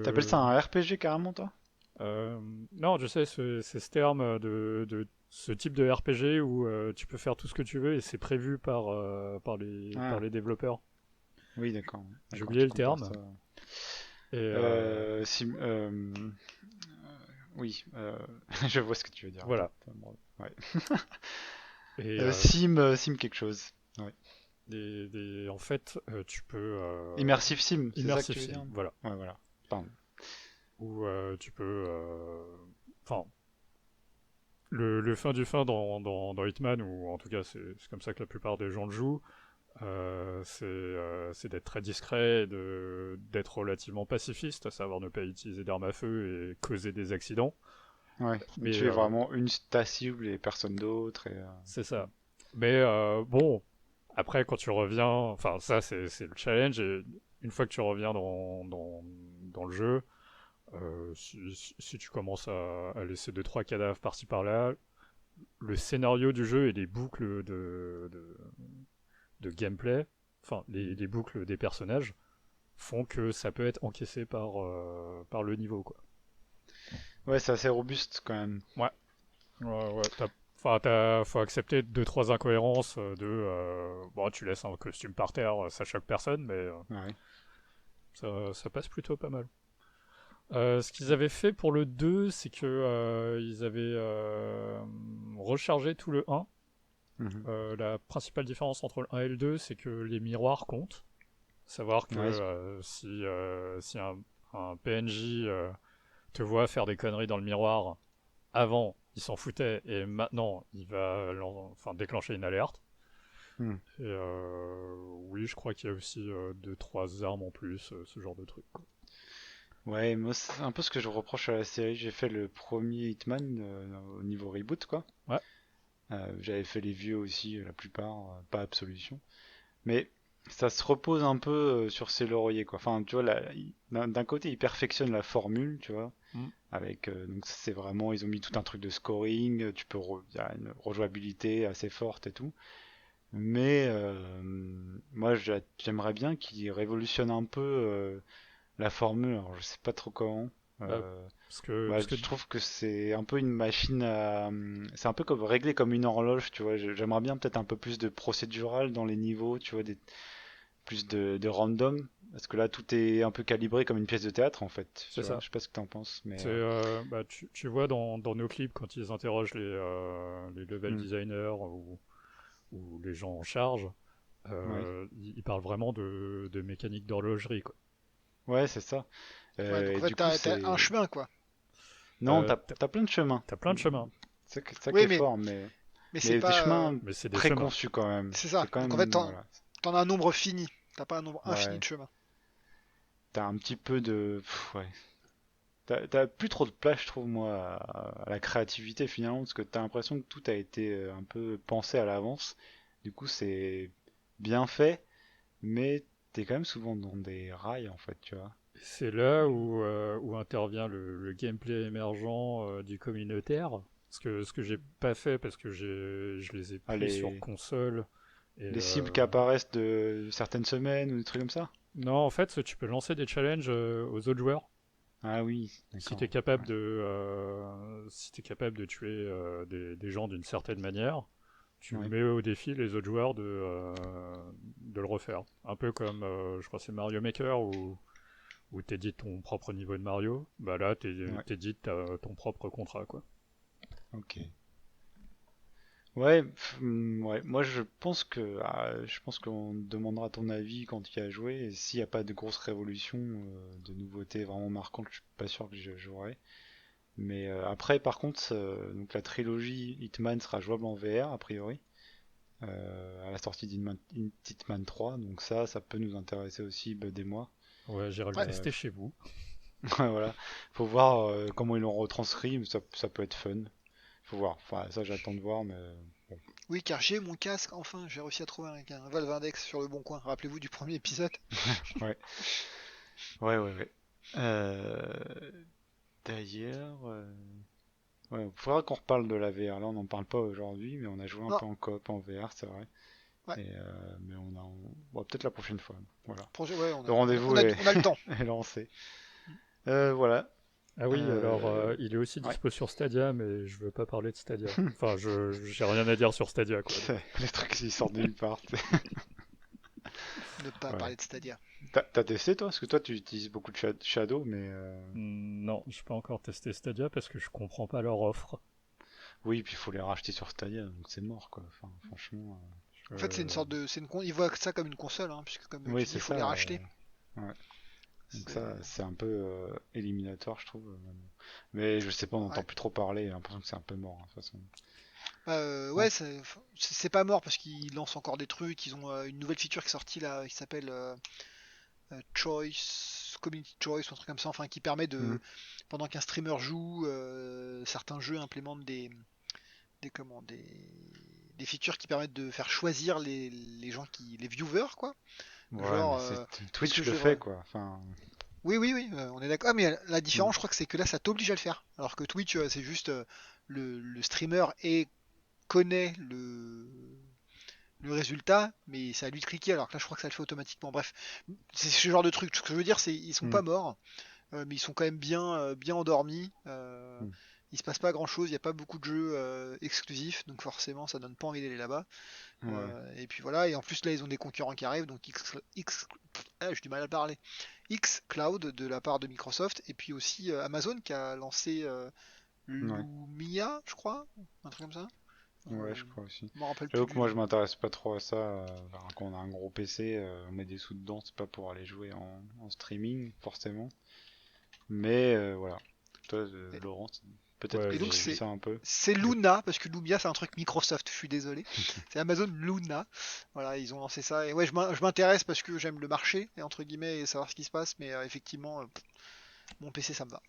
T'appelles Le, ça un RPG carrément, toi? euh, non, je sais, c'est ce terme de ce type de RPG où tu peux faire tout ce que tu veux et c'est prévu par Ah, les développeurs. oui, d'accord. J'ai D'accord, oublié tu le compares terme. ça. Et Sim, oui, je vois ce que tu veux dire. voilà. Ouais. Et, Sim quelque chose. Ouais. en fait, tu peux. Immersive Sim, c'est ça que tu Immersive veux Sim, dire? voilà. Ouais, voilà. Pardon. Où tu peux. Enfin, le fin du fin dans Hitman, ou en tout cas c'est comme ça que la plupart des gens le jouent, c'est d'être très discret, d'être relativement pacifiste, à savoir ne pas utiliser d'armes à feu et causer des accidents. Ouais. Mais Tu es vraiment ta cible et personne d'autre. c'est ça. Mais bon, après quand tu reviens, enfin ça c'est le challenge, et une fois que tu reviens dans le jeu, si tu commences à laisser deux trois cadavres par-ci par-là, le scénario du jeu et les boucles de gameplay, enfin les boucles des personnages, font que ça peut être encaissé par le niveau, quoi. Ouais, c'est assez robuste quand même. Ouais, ouais. Enfin, faut accepter deux trois incohérences bon, tu laisses un costume par terre, ça choque personne, mais Ouais. ça passe plutôt pas mal. Ce qu'ils avaient fait pour le 2, c'est que ils avaient rechargé tout le 1. Mhm. La principale différence entre le 1 et le 2, c'est que les miroirs comptent. Savoir que Ouais. si un PNJ te voit faire des conneries dans le miroir, avant il s'en foutait et maintenant il va enfin, déclencher une alerte. Hmm. Et oui, je crois qu'il y a aussi deux trois armes en plus, ce genre de truc, quoi. Ouais, moi c'est un peu ce que je reproche à la série. J'ai fait le premier Hitman au niveau reboot, quoi. Ouais, J'avais fait les vieux aussi, la plupart, pas Absolution. Mais ça se repose un peu sur ses lauriers, quoi. Enfin, tu vois, d'un côté, ils perfectionnent la formule, tu vois, mm, avec donc c'est vraiment, ils ont mis tout un truc de scoring, il y a une rejouabilité assez forte et tout. Mais moi, j'aimerais bien qu'ils révolutionnent un peu la formule. Alors, je sais pas trop comment. bah, Euh, parce que je trouve que c'est un peu une machine à, c'est un peu comme réglé comme une horloge, tu vois. J'aimerais bien peut-être un peu plus de procédural dans les niveaux, tu vois, plus de random, parce que là tout est un peu calibré comme une pièce de théâtre en fait, c'est tu vois. ça. Je sais pas ce que t'en penses, mais C'est bah, tu vois dans nos clips quand ils interrogent les level hmm, designers ou les gens en charge, ouais, ils parlent vraiment de mécanique d'horlogerie, quoi. ouais, c'est ça. Ouais, donc Et en fait, du coup, t'as un c'est chemin, quoi. non, T'as t'as plein de chemins. t'as plein de chemins, C'est ça qui Oui, est fort, mais c'est mais des pas. chemins mais c'est des chemins. préconçus quand même. C'est C'est ça. quand Donc en fait, même voilà. t'en as un nombre fini. T'as pas un nombre infini Ouais, de chemins. t'as un petit peu de ouais. T'as plus trop de place, je trouve, moi, à la créativité finalement, parce que t'as l'impression que tout a été un peu pensé à l'avance. Du coup, c'est bien fait, mais t'es quand même souvent dans des rails, en fait, tu vois. C'est là où intervient le gameplay émergent du communautaire. Ce que j'ai pas fait parce que je les ai Ah, pris sur console. Et les cibles qui apparaissent de certaines semaines ou des trucs comme ça? non, en fait, tu peux lancer des challenges aux autres joueurs. Ah oui, Si d'accord. tu es capable si t'es capable de tuer des gens d'une certaine manière, tu Ouais. mets au défi les autres joueurs de le refaire. Un peu comme, je crois, que c'est Mario Maker où t'édites ton propre niveau de Mario. Bah là, Ouais, t'édites ton propre contrat, quoi. ok. Ouais, ouais. Moi je pense qu'on demandera ton avis quand il y a joué. Et s'il n'y a pas de grosse révolution, de nouveautés vraiment marquantes, je suis pas sûr que je jouerai. Mais après, par contre, donc la trilogie Hitman sera jouable en VR a priori à la sortie d'Hitman 3. Donc ça peut nous intéresser aussi, des mois. Ouais, j'irai le Ouais. tester chez vous. Voilà, faut voir comment ils l'ont retranscrit. Mais ça peut être fun. Faut voir. Enfin, ça j'attends de voir, mais bon. Oui, car j'ai mon casque, enfin, j'ai réussi à trouver un Valve Index sur le bon coin. Rappelez-vous du premier épisode. Ouais, ouais. Euh, D'ailleurs, Ouais, faudra qu'on reparle de la VR. Là, on n'en parle pas aujourd'hui, mais on a joué un Non, peu en coop en VR, c'est vrai. ouais. Mais bon, peut-être la prochaine fois. Voilà. Ouais, Le rendez-vous on a le temps. est lancé. Voilà. Ah oui, alors il est aussi Ouais. dispo sur Stadia, mais je veux pas parler de Stadia. Enfin, j'ai rien à dire sur Stadia, quoi. Les trucs qui sortent de nulle part. Ne pas Ouais. parler de Stadia. T'as testé toi? Parce que toi tu utilises beaucoup de Shadow, mais Non, je peux encore tester Stadia parce que je comprends pas leur offre. oui, puis il faut les racheter sur Stadia, donc c'est mort quoi. Enfin, franchement. En fait, c'est une Euh, sorte de, ils voient ça comme une console, hein, puisque comme Oui, tu dis, c'est il faut les ça. racheter. Ouais. Donc ça, C'est, c'est un peu éliminatoire, je trouve. Maintenant. Mais je sais pas, on n'entend ouais. plus trop parler. J'ai l'impression que c'est un peu mort, hein, de toute façon. Ouais, Ouais. c'est pas mort parce qu'ils lancent encore des trucs. Ils ont une nouvelle feature qui est sortie là, qui s'appelle Choice, Community Choice, ou un truc comme ça, enfin, qui permet Mhm. de, pendant qu'un streamer joue, certains jeux implémentent comment, des features qui permettent de faire choisir les gens les viewers, quoi. Ouais, Genre, mais c'est est-ce que Twitch je le devrais. fait quoi. Enfin. Oui, oui, oui, on est d'accord. Ah, mais la Mhm. différence, je crois que c'est que là, ça t'oblige à le faire. Alors que Twitch, c'est juste le streamer connaît le résultat, mais c'est à lui de cliquer. Alors que là, je crois que ça le fait automatiquement. Bref, c'est ce genre de truc. Ce que je veux dire, c'est ils sont Mhm. pas morts, mais ils sont quand même bien endormis. Mhm. Il se passe pas grand chose. Il n'y a pas beaucoup de jeux exclusifs, donc forcément, ça donne pas envie d'aller là-bas. Ouais. Et puis voilà. Et en plus, là, ils ont des concurrents qui arrivent, donc j'ai du mal à parler. Xcloud de la part de Microsoft, et puis aussi Amazon qui a lancé Ouais. Lumia, je crois, un truc comme ça. Ouais, je crois aussi. Je me rappelle plus J'avoue que du moi je nom. m'intéresse pas trop à ça. Quand on a un gros PC, on met des sous dedans, c'est pas pour aller jouer en streaming forcément. Mais voilà. Toi, Et, Laurent, peut-être ouais, que et donc tu suis c'est ça un peu. c'est je- Luna, parce que Lumia c'est un truc Microsoft, je suis désolé. C'est Amazon Luna. Voilà, ils ont lancé ça. Et ouais, je m'intéresse parce que j'aime le marché, et entre guillemets, et savoir ce qui se passe, mais effectivement, mon PC ça me va.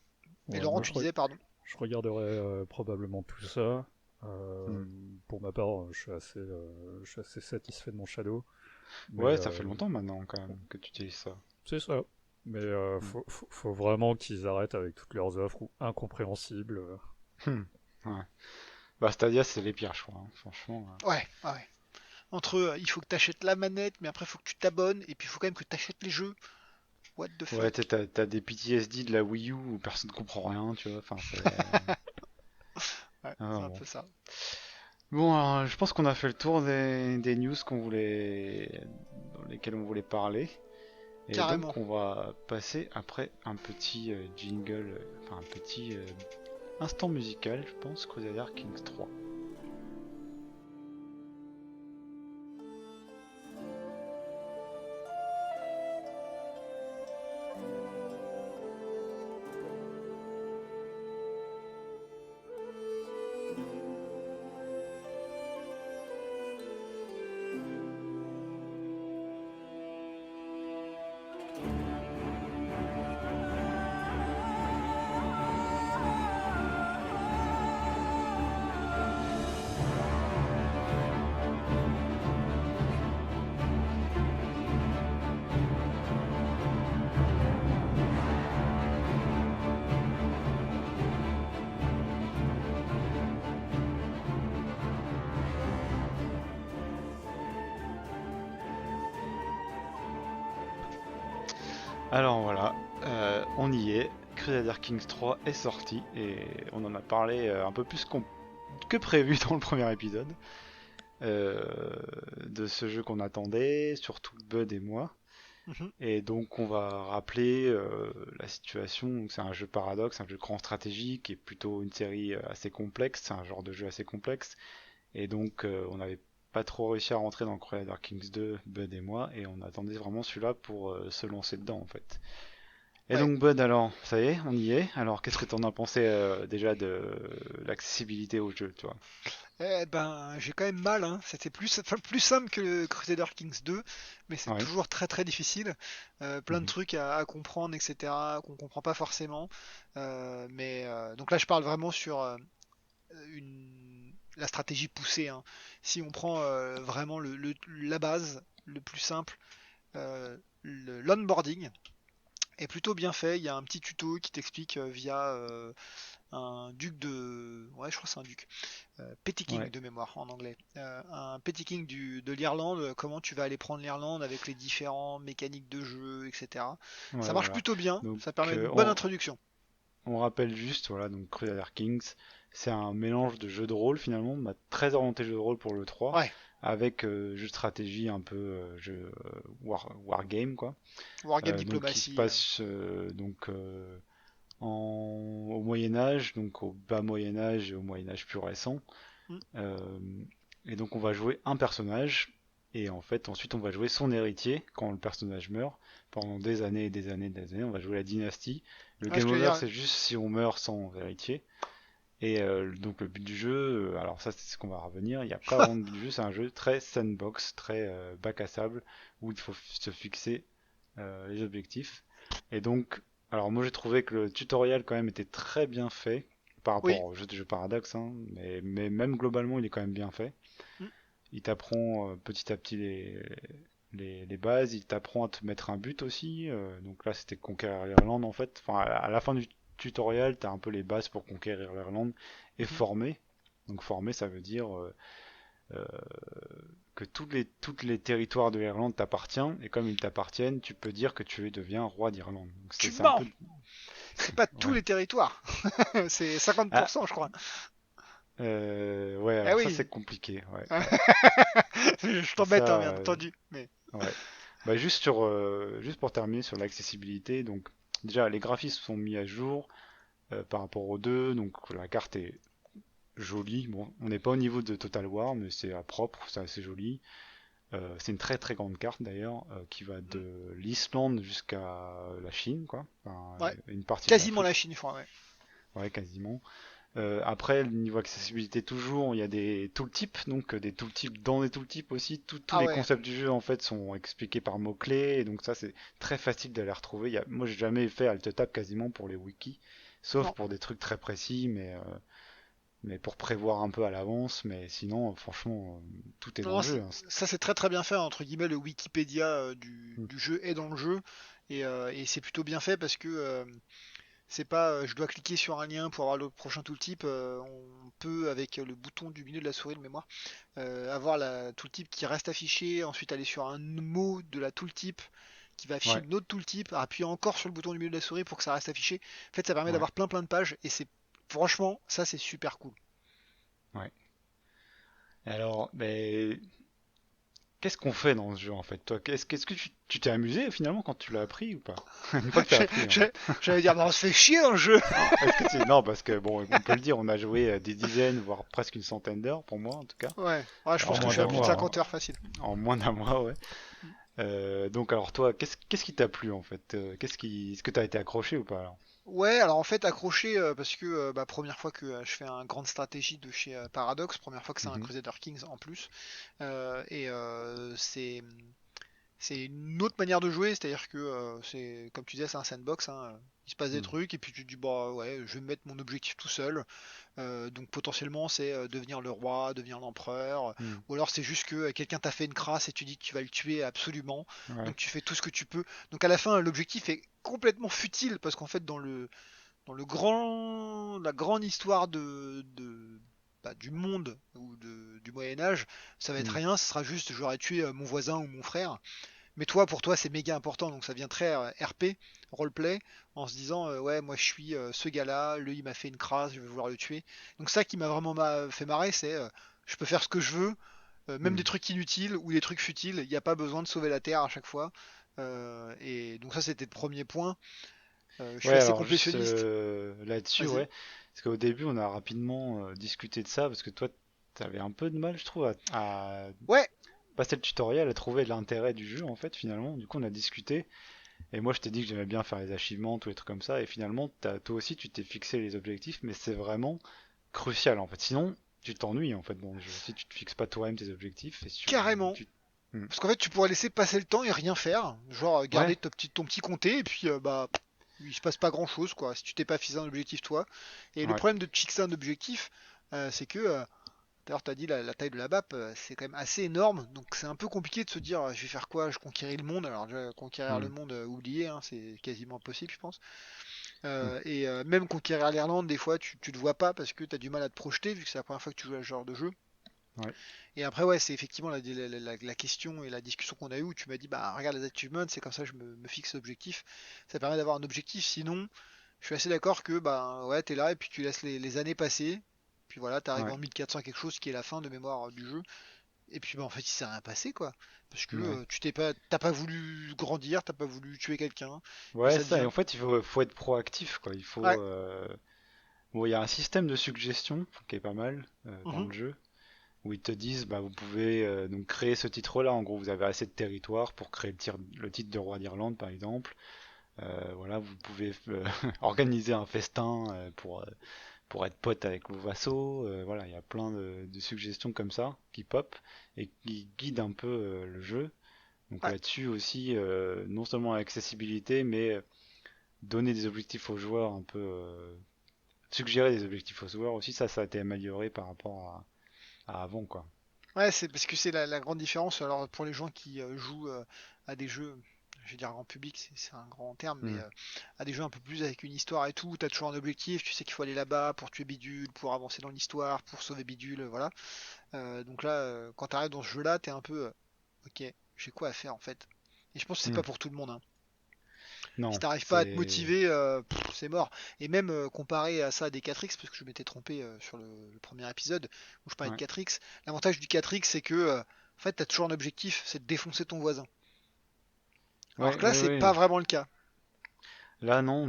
Et ouais, Laurent, moi tu disais, pardon. je regarderai probablement tout ça. Hmm. Pour ma part, je suis assez satisfait de mon Shadow, mais Ouais, ça fait longtemps maintenant quand même que tu utilises ça. c'est ça. Mais Hmm. faut vraiment qu'ils arrêtent avec toutes leurs offres ou incompréhensibles. Hmm. Ouais. Bah Stadia c'est les pires choix, hein, franchement. Ouais, ouais. Entre il faut que tu achètes la manette, mais après il faut que tu t'abonnes, et puis il faut quand même que tu achètes les jeux. What the Ouais, fuck? t'as des PTSD de la Wii U où personne comprend rien, tu vois. Enfin, c'est. Ouais, Ah, c'est un bon. peu ça. Bon, alors, je pense qu'on a fait le tour des news dans lesquelles on voulait parler. Et Carrément. donc, on va passer après un petit jingle, enfin un petit instant musical, je pense, Crusader Kings 3. Alors voilà, on y est. Crusader Kings 3 est sorti et on en a parlé un peu plus que prévu dans le premier épisode euh, de ce jeu qu'on attendait, surtout Bud et moi. Mhm. Et donc on va rappeler la situation. C'est un jeu paradoxe, un jeu grand stratégique et plutôt une série assez complexe. C'est un genre de jeu assez complexe. Et donc on n'avait pas trop réussi à rentrer dans Crusader Kings 2, Bud et moi, et on attendait vraiment celui-là pour se lancer dedans en fait. Et Ouais. donc Bud, alors, ça y est, on y est. Alors, qu'est-ce que t'en as pensé déjà de l'accessibilité au jeu, tu vois? Eh ben, j'ai quand même mal, hein. C'était plus simple que le Crusader Kings 2, mais c'est Oui. toujours très très difficile. Plein de Mhm. trucs à comprendre, etc., qu'on comprend pas forcément. Donc là, je parle vraiment sur la stratégie poussée, hein. Si on prend vraiment la base, le plus simple, l'onboarding, est plutôt bien fait. Il y a un petit tuto qui t'explique via un duc de... Ouais, je crois que c'est un duc. Petty King Ouais, de mémoire en anglais. Un Petty King de l'Irlande, comment tu vas aller prendre l'Irlande avec les différentes mécaniques de jeu, etc. ouais, Ça marche voilà. plutôt bien, Donc, ça permet une bonne on, introduction. on rappelle juste, voilà, donc Crusader Kings, c'est un mélange de jeu de rôle finalement, bah, très orienté jeu de rôle pour le 3, Ouais, avec jeu de stratégie un peu jeu wargame quoi. Wargame Donc qui se Diplomatie. passe au Moyen Âge, donc au bas Moyen Âge et au Moyen Âge plus récent. Hmm. Euh, et donc on va jouer un personnage, et en fait ensuite on va jouer son héritier quand le personnage meurt. Pendant des années et des années et des années, on va jouer la dynastie. Le Ouais, ce game que je veux over dire, c'est juste si on meurt sans héritier. Et donc le but du jeu, alors ça c'est ce qu'on va revenir, il n'y a pas vraiment de but du jeu, c'est un jeu très sandbox, très bac à sable, où il faut se fixer les objectifs. Et donc, alors moi j'ai trouvé que le tutoriel quand même était très bien fait, par rapport oui. au jeu de jeu Paradox, hein, mais même globalement il est quand même bien fait. Hmm. Il t'apprend petit à petit les bases, il t'apprend à te mettre un but aussi. Donc là, c'était conquérir l'Irlande en fait. Enfin, à la fin du tutoriel, tu as un peu les bases pour conquérir l'Irlande et Mhm. former. Donc former, ça veut dire euh, que tous les territoires de l'Irlande t'appartiennent, et comme ils t'appartiennent, tu peux dire que tu deviens roi d'Irlande. Donc Tu c'est un mens! peu... C'est pas tous Ouais. les territoires. C'est Ah, 50%, je crois. ouais, Eh alors ça oui. c'est compliqué. Ouais, ouais. Je Et t'embête, hein, ça, bien entendu. Mais ouais. Bah, juste pour terminer sur l'accessibilité, donc déjà les graphismes sont mis à jour par rapport aux deux, donc la carte est jolie. Bon, on n'est pas au niveau de Total War, mais c'est propre, c'est assez joli. C'est une très très grande carte d'ailleurs, qui va mm, de l'Islande jusqu'à la Chine, quoi. Enfin, ouais, une partie de quasiment la l'Afrique, Chine, je crois. Ouais. ouais, quasiment. Après, le niveau accessibilité, toujours, il y a des tooltips, donc des tooltips dans des tooltips aussi. Tous Ah les ouais. concepts du jeu, en fait, sont expliqués par mots-clés, et donc ça, c'est très facile de les retrouver. Moi, j'ai jamais fait alt-tab quasiment pour les wikis, sauf Non. pour des trucs très précis, mais pour prévoir un peu à l'avance. Mais sinon, franchement, tout est dans Non, le jeu, hein. ça c'est très très bien fait, entre guillemets, le Wikipédia Mm. du jeu est dans le jeu, et c'est plutôt bien fait parce que c'est pas je dois cliquer sur un lien pour avoir le prochain tooltip, on peut avec le bouton du milieu de la souris de mémoire avoir la tooltip qui reste affichée, ensuite aller sur un mot de la tooltip qui va afficher Ouais, une autre tooltip, appuyer encore sur le bouton du milieu de la souris pour que ça reste affiché. En fait, ça permet ouais, d'avoir plein plein de pages et c'est franchement ça c'est super cool. ouais. Alors, mais qu'est-ce qu'on fait dans ce jeu en fait? Toi, qu'est-ce que tu t'es amusé finalement quand tu l'as appris ou pas? Une fois que t'as appris, hein. J'allais dire, mais on se fait chier dans le jeu. Est-ce que tu... Non, parce que bon, on peut le dire, on a joué des dizaines, voire presque une centaine d'heures, pour moi en tout cas, Ouais, ouais, je En pense que en, je moins suis à d'un plus de mois, hein. 50 heures facile. en moins d'un mois, ouais. Donc alors toi, qu'est-ce qui t'a plu en fait? Est-ce que t'as été accroché ou pas alors? Ouais, alors en fait accroché parce que bah, première fois que je fais un grande stratégie de chez Paradox, première fois que c'est un Mhm. Crusader Kings en plus, et c'est une autre manière de jouer, c'est-à-dire que c'est comme tu disais, c'est un sandbox, hein, il se passe des Mhm. trucs et puis tu te dis bah ouais, je vais mettre mon objectif tout seul. Donc potentiellement c'est devenir le roi, devenir l'empereur, Mhm. ou alors c'est juste que quelqu'un t'a fait une crasse et tu dis que tu vas le tuer absolument, Ouais, donc tu fais tout ce que tu peux. Donc à la fin l'objectif est complètement futile parce qu'en fait la grande histoire bah, du monde ou du Moyen Âge, ça va être mhm. rien, ce sera juste j'aurais tué mon voisin ou mon frère. Mais toi, pour toi, c'est méga important, donc ça vient très RP, roleplay, en se disant ouais, moi je suis ce gars-là, lui il m'a fait une crasse, je vais vouloir le tuer. Donc ça qui m'a vraiment fait marrer, c'est je peux faire ce que je veux, même des Mhm. trucs inutiles ou des trucs futiles, il n'y a pas besoin de sauver la Terre à chaque fois. Et donc ça c'était le premier point. Je suis Ouais, assez alors juste complétionniste. là-dessus, Vas-y. ouais. Parce qu'au début, on a rapidement discuté de ça, parce que toi, t'avais un peu de mal, je trouve, à Ouais, passer le tutoriel, à trouver l'intérêt du jeu, en fait, finalement. Du coup, on a discuté. Et moi, je t'ai dit que j'aimais bien faire les achievements, tous les trucs comme ça. Et finalement, toi aussi, tu t'es fixé les objectifs, mais c'est vraiment crucial, en fait. Sinon, tu t'ennuies, en fait, dans le jeu. Si tu te fixes pas toi-même tes objectifs, et si carrément. Hmm. Parce qu'en fait, tu pourrais laisser passer le temps et rien faire, genre Ouais, garder ton petit comté et puis bah il se passe pas grand chose quoi si tu t'es pas fixé un objectif toi. Et le ouais, problème de te fixer un objectif, c'est que D'ailleurs, tu as dit la taille de la map, c'est quand même assez énorme, donc c'est un peu compliqué de se dire je vais faire quoi, je conquéris le monde. Alors, déjà, conquérir le Hmm. monde, oublié, hein, c'est quasiment impossible, je pense. Hmm. Même conquérir l'Irlande, des fois, tu te vois pas parce que tu as du mal à te projeter, vu que c'est la première fois que tu joues à ce genre de jeu. Ouais. Et après, ouais, c'est effectivement la question et la discussion qu'on a eue où tu m'as dit, bah regarde les achievements, c'est comme ça que je me fixe l'objectif. Ça permet d'avoir un objectif, sinon, je suis assez d'accord que, bah ouais, t'es là et puis tu laisses les années passer. Puis voilà, t'arrives Ouais. en 1400 quelque chose qui est la fin de mémoire du jeu. Et puis bah en fait il s'est rien passé quoi. Parce que Ouais. t'as pas voulu grandir, t'as pas voulu tuer quelqu'un. Et Ouais, ça ça. Et devient. en fait, faut être proactif, quoi. Il faut. Ouais. Bon, il y a un système de suggestion qui est pas mal dans Mhm. le jeu, où ils te disent, bah, vous pouvez donc créer ce titre-là. En gros, vous avez assez de territoire pour créer le titre de roi d'Irlande, par exemple. Voilà, vous pouvez organiser un festin pour être pote avec vos vassaux. Voilà, il y a plein de suggestions comme ça qui pop et qui guident un peu le jeu. Donc Ouais. là-dessus aussi, non seulement l'accessibilité, mais donner des objectifs aux joueurs un peu, suggérer des objectifs aux joueurs aussi, ça a été amélioré par rapport à avant, quoi. Ouais, c'est parce que c'est la grande différence. Alors pour les gens qui jouent à des jeux, je vais dire grand public, c'est un grand terme, mais Hmm. à des jeux un peu plus avec une histoire et tout, t'as toujours un objectif, tu sais qu'il faut aller là-bas pour tuer Bidule, pour avancer dans l'histoire, pour sauver Bidule, voilà. Donc là, quand t'arrives dans ce jeu-là, t'es un peu, ok, j'ai quoi à faire en fait. Et je pense que c'est Hmm. pas pour tout le monde, hein. Si Non, t'arrives pas à te c'est. motiver, c'est mort. Et même comparé à ça à des 4X, parce que je m'étais trompé sur le premier épisode où je parlais de Ouais. 4X, l'avantage du 4X c'est que en fait t'as toujours un objectif, c'est de défoncer ton voisin. Alors Ouais, que là ouais, c'est ouais. pas vraiment le cas. Là, non,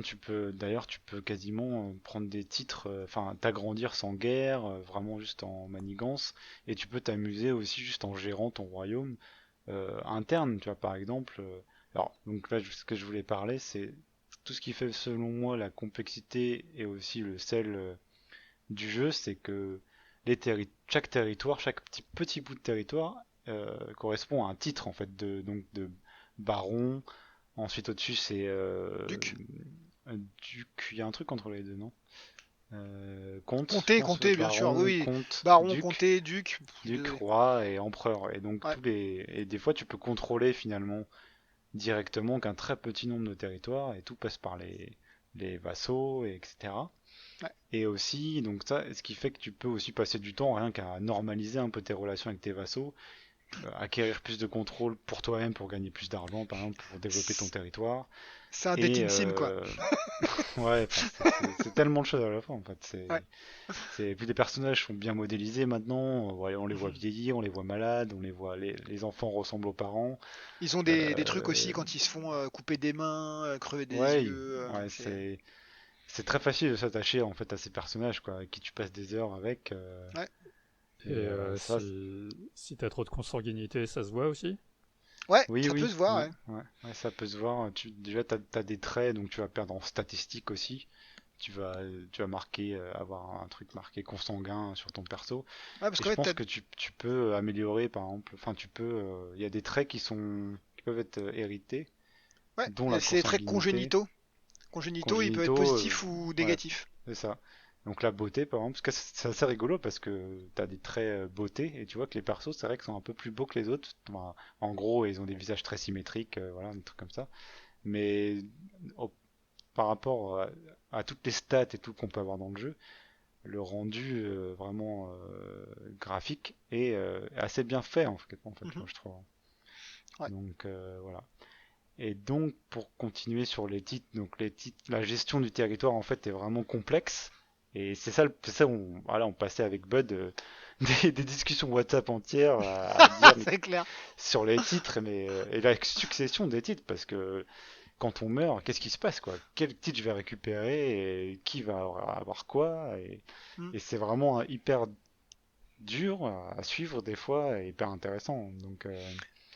d'ailleurs, tu peux quasiment prendre des titres, enfin, t'agrandir sans guerre, vraiment juste en manigance, et tu peux t'amuser aussi juste en gérant ton royaume interne, tu vois, par exemple. Alors, donc là, ce que je voulais parler, c'est tout ce qui fait, selon moi, la complexité et aussi le sel du jeu, c'est que chaque territoire, chaque petit bout de territoire correspond à un titre, en fait, donc de baron. Ensuite, au-dessus, c'est Duc, duc. Il y a un truc entre les deux, non? Comte, je comté, pense. comté bien sûr, oui, Baron, oui. comte, Baron, duc, comté, duc, je suis duc, désolé. roi et empereur. Et donc Ouais, et des fois, tu peux contrôler finalement directement qu'un très petit nombre de territoires et tout passe par les vassaux, et etc. ouais. Et aussi, donc ça, ce qui fait que tu peux aussi passer du temps rien qu'à normaliser un peu tes relations avec tes vassaux, acquérir plus de contrôle pour toi-même pour gagner plus d'argent, par exemple, pour développer ton C'est territoire. c'est un Et dating sim quoi. ouais, enfin, c'est tellement de choses à la fois en fait. Ouais. Puis les personnages sont bien modélisés maintenant. On les voit Mhm. vieillir, on les voit malades, les enfants ressemblent aux parents. Ils ont des trucs aussi Euh, quand ils se font couper des mains, crever des ouais, yeux. ouais, C'est c'est très facile de s'attacher en fait à ces personnages quoi, avec qui tu passes des heures avec. ouais. Et Et ça, si t'as trop de consanguinité, ça se voit aussi? Ouais, oui, ça peut oui, se voir, oui, ouais. ouais, ouais, ça peut se voir. Déjà, t'as des traits, donc tu vas perdre en statistiques aussi. Tu vas marquer, avoir un truc marqué consanguin sur ton perso. Ouais, parce Et qu'en je fait, pense que tu peux améliorer, par exemple, enfin, il y a des traits qui peuvent être hérités, ouais, dont la c'est des traits consanguinité, congénitaux. Congénitaux, ils peuvent être congénitaux, positifs ou ouais, négatifs. c'est ça. Donc la beauté, par exemple, parce que c'est assez rigolo parce que t'as des traits beauté et tu vois que les persos, c'est vrai qu'ils sont un peu plus beaux que les autres. Enfin, en gros, ils ont des visages très symétriques, voilà, des trucs comme ça. Mais au- par rapport à toutes les stats et tout qu'on peut avoir dans le jeu, le rendu vraiment graphique est assez bien fait en fait, Mhm. moi je trouve. Ouais. Donc voilà. Et donc pour continuer sur les titres, donc les titres, la gestion du territoire en fait est vraiment complexe. Et c'est ça où voilà, on passait avec Bud des discussions WhatsApp entières à dire mais C'est clair. sur les titres et la succession des titres parce que quand on meurt, qu'est-ce qui se passe quoi? Quel titre je vais récupérer et qui va avoir quoi Mm. et c'est vraiment hyper dur à suivre des fois et hyper intéressant. Donc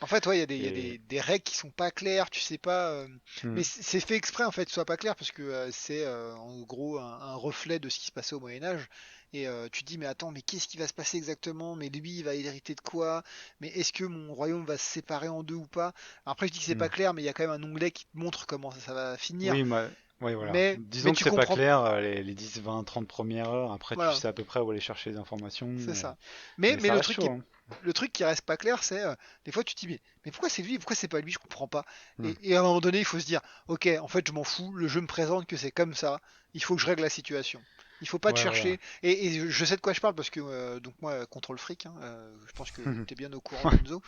En fait, ouais, il y a et des règles qui sont pas claires, tu sais pas. hmm, Mais c'est fait exprès en fait, que ce soit pas clair parce que c'est en gros un reflet de ce qui se passait au Moyen Âge. Et tu te dis, mais attends, mais qu'est-ce qui va se passer exactement? Mais lui, il va hériter de quoi? Mais est-ce que mon royaume va se séparer en deux ou pas? Alors après, je dis que c'est hmm. pas clair, mais il y a quand même un onglet qui te montre comment ça va finir. Oui, Ouais, voilà. mais Disons que tu c'est pas comprends. clair les 10, 20, 30 premières heures. Après, tu Voilà, sais à peu près où aller chercher les informations. c'est Mais, ça. mais Mais ça reste chaud, hein. le truc qui reste pas clair, c'est des fois tu te dis mais pourquoi c'est lui, pourquoi c'est pas lui, je comprends pas. Hmm. Et à un moment donné, il faut se dire, ok, en fait je m'en fous, le jeu me présente que c'est comme ça, il faut que je règle la situation. Il faut pas te Ouais, voilà. chercher. Et je sais de quoi je parle parce que donc moi contrôle fric, hein, je pense que tu es bien au courant Enzo.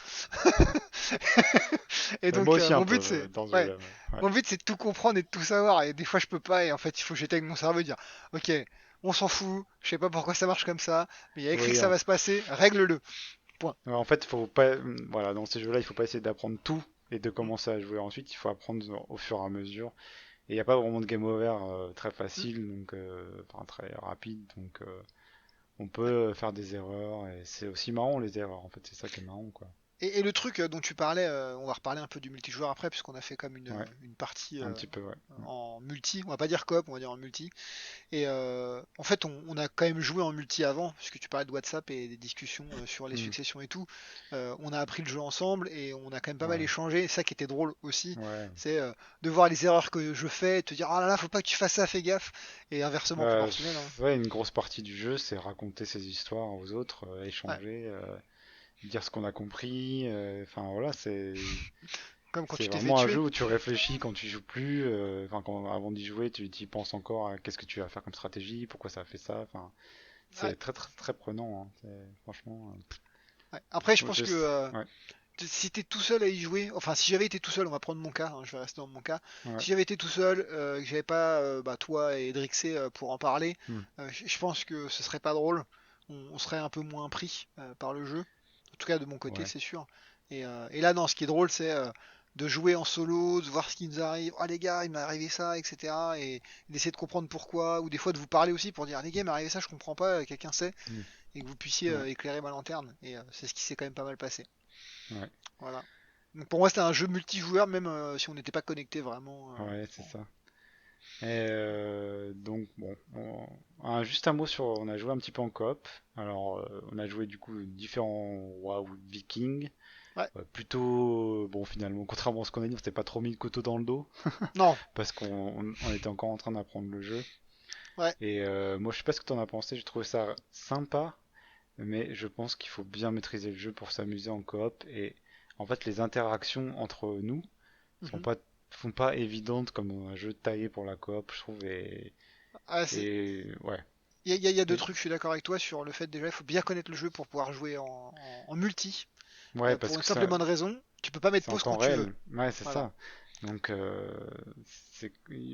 Et Ouais, moi donc aussi un mon peu but c'est dans ce ouais, jeu-là. Ouais. mon but c'est de tout comprendre et de tout savoir. Et des fois je peux pas et en fait il faut que j'éteigne mon cerveau et dire, ok, on s'en fout, je sais pas pourquoi ça marche comme ça, mais il y a écrit que Oui, ça va se passer, règle-le. Point. ouais, en fait, faut pas, voilà, dans ces jeux-là, il faut pas essayer d'apprendre tout et de Mm, commencer à jouer ensuite. Il faut apprendre au fur et à mesure. Et il n'y a pas vraiment de game over très mm. facile, donc enfin très rapide. Donc on Ouais. peut faire des erreurs et c'est aussi marrant les erreurs. En fait, c'est ça qui est marrant, quoi. Et le truc dont tu parlais, on va reparler un peu du multijoueur après, puisqu'on a fait comme Ouais, une partie un petit peu, ouais. en multi. On va pas dire coop, on va dire en multi. Et en fait, on a quand même joué en multi avant, puisque tu parlais de WhatsApp et des discussions sur les Hmm, successions et tout. On a appris le jeu ensemble et on a quand même pas mal ouais, échangé. Et ça qui était drôle aussi, ouais. c'est de voir les erreurs que je fais et te dire, ah là là, faut pas que tu fasses ça, fais gaffe. Et inversement, pour Arsenal, hein. Ouais, une grosse partie du jeu, c'est raconter ses histoires aux autres, Ouais. échanger, dire ce qu'on a compris. Enfin voilà, Comme quand c'est tu t'es fait vraiment un tuer. jeu où tu réfléchis quand tu joues plus. Enfin, avant d'y jouer, tu y penses encore à qu'est-ce que tu vas faire comme stratégie, pourquoi ça a fait ça. Enfin, Ouais. c'est très très très prenant, hein. Franchement, Ouais. Après, je pense je, que ouais, si t'es tout seul à y jouer, enfin si j'avais été tout seul, on va prendre mon cas, hein, je vais rester dans mon cas. ouais, Si j'avais été tout seul, que j'avais pas toi et Drixé pour en parler, hmm, je pense que ce serait pas drôle. On serait un peu moins pris par le jeu. En tout cas de mon côté, ouais, c'est sûr. Et là, non, ce qui est drôle, c'est de jouer en solo, de voir ce qui nous arrive. Ah les gars, il m'est arrivé ça, etc. Et d'essayer de comprendre pourquoi, ou des fois de vous parler aussi pour dire les gars, il m'est arrivé ça, je comprends pas, quelqu'un sait, hmm, et que vous puissiez ouais, éclairer ma lanterne. Et c'est ce qui s'est quand même pas mal passé. ouais, Voilà. Donc pour moi, c'était un jeu multijoueur, même si on n'était pas connecté vraiment. ouais, c'est ça. Et donc bon, juste un mot sur, on a joué un petit peu en coop. Alors, on a joué du coup différents rois ou vikings. Ouais. Plutôt, bon finalement, contrairement à ce qu'on a dit, on s'était pas trop mis le couteau dans le dos Non. parce qu'on était encore en train d'apprendre le jeu. Ouais. Et moi, je sais pas ce que t'en as pensé. J'ai trouvé ça sympa, mais je pense qu'il faut bien maîtriser le jeu pour s'amuser en coop. Et en fait, les interactions entre nous sont Mhm. pas évidentes comme un jeu taillé pour la coop, je trouve. Ah, Et ouais. il y a deux Et- trucs. Je suis d'accord avec toi sur le fait déjà, il faut bien connaître le jeu pour pouvoir jouer en multi. ouais, Pour parce une que simple et ça, bonne raison, tu peux pas mettre c'est en pause temps quand tu veux. réel. Ouais, c'est Voilà. ça. Donc, c'est,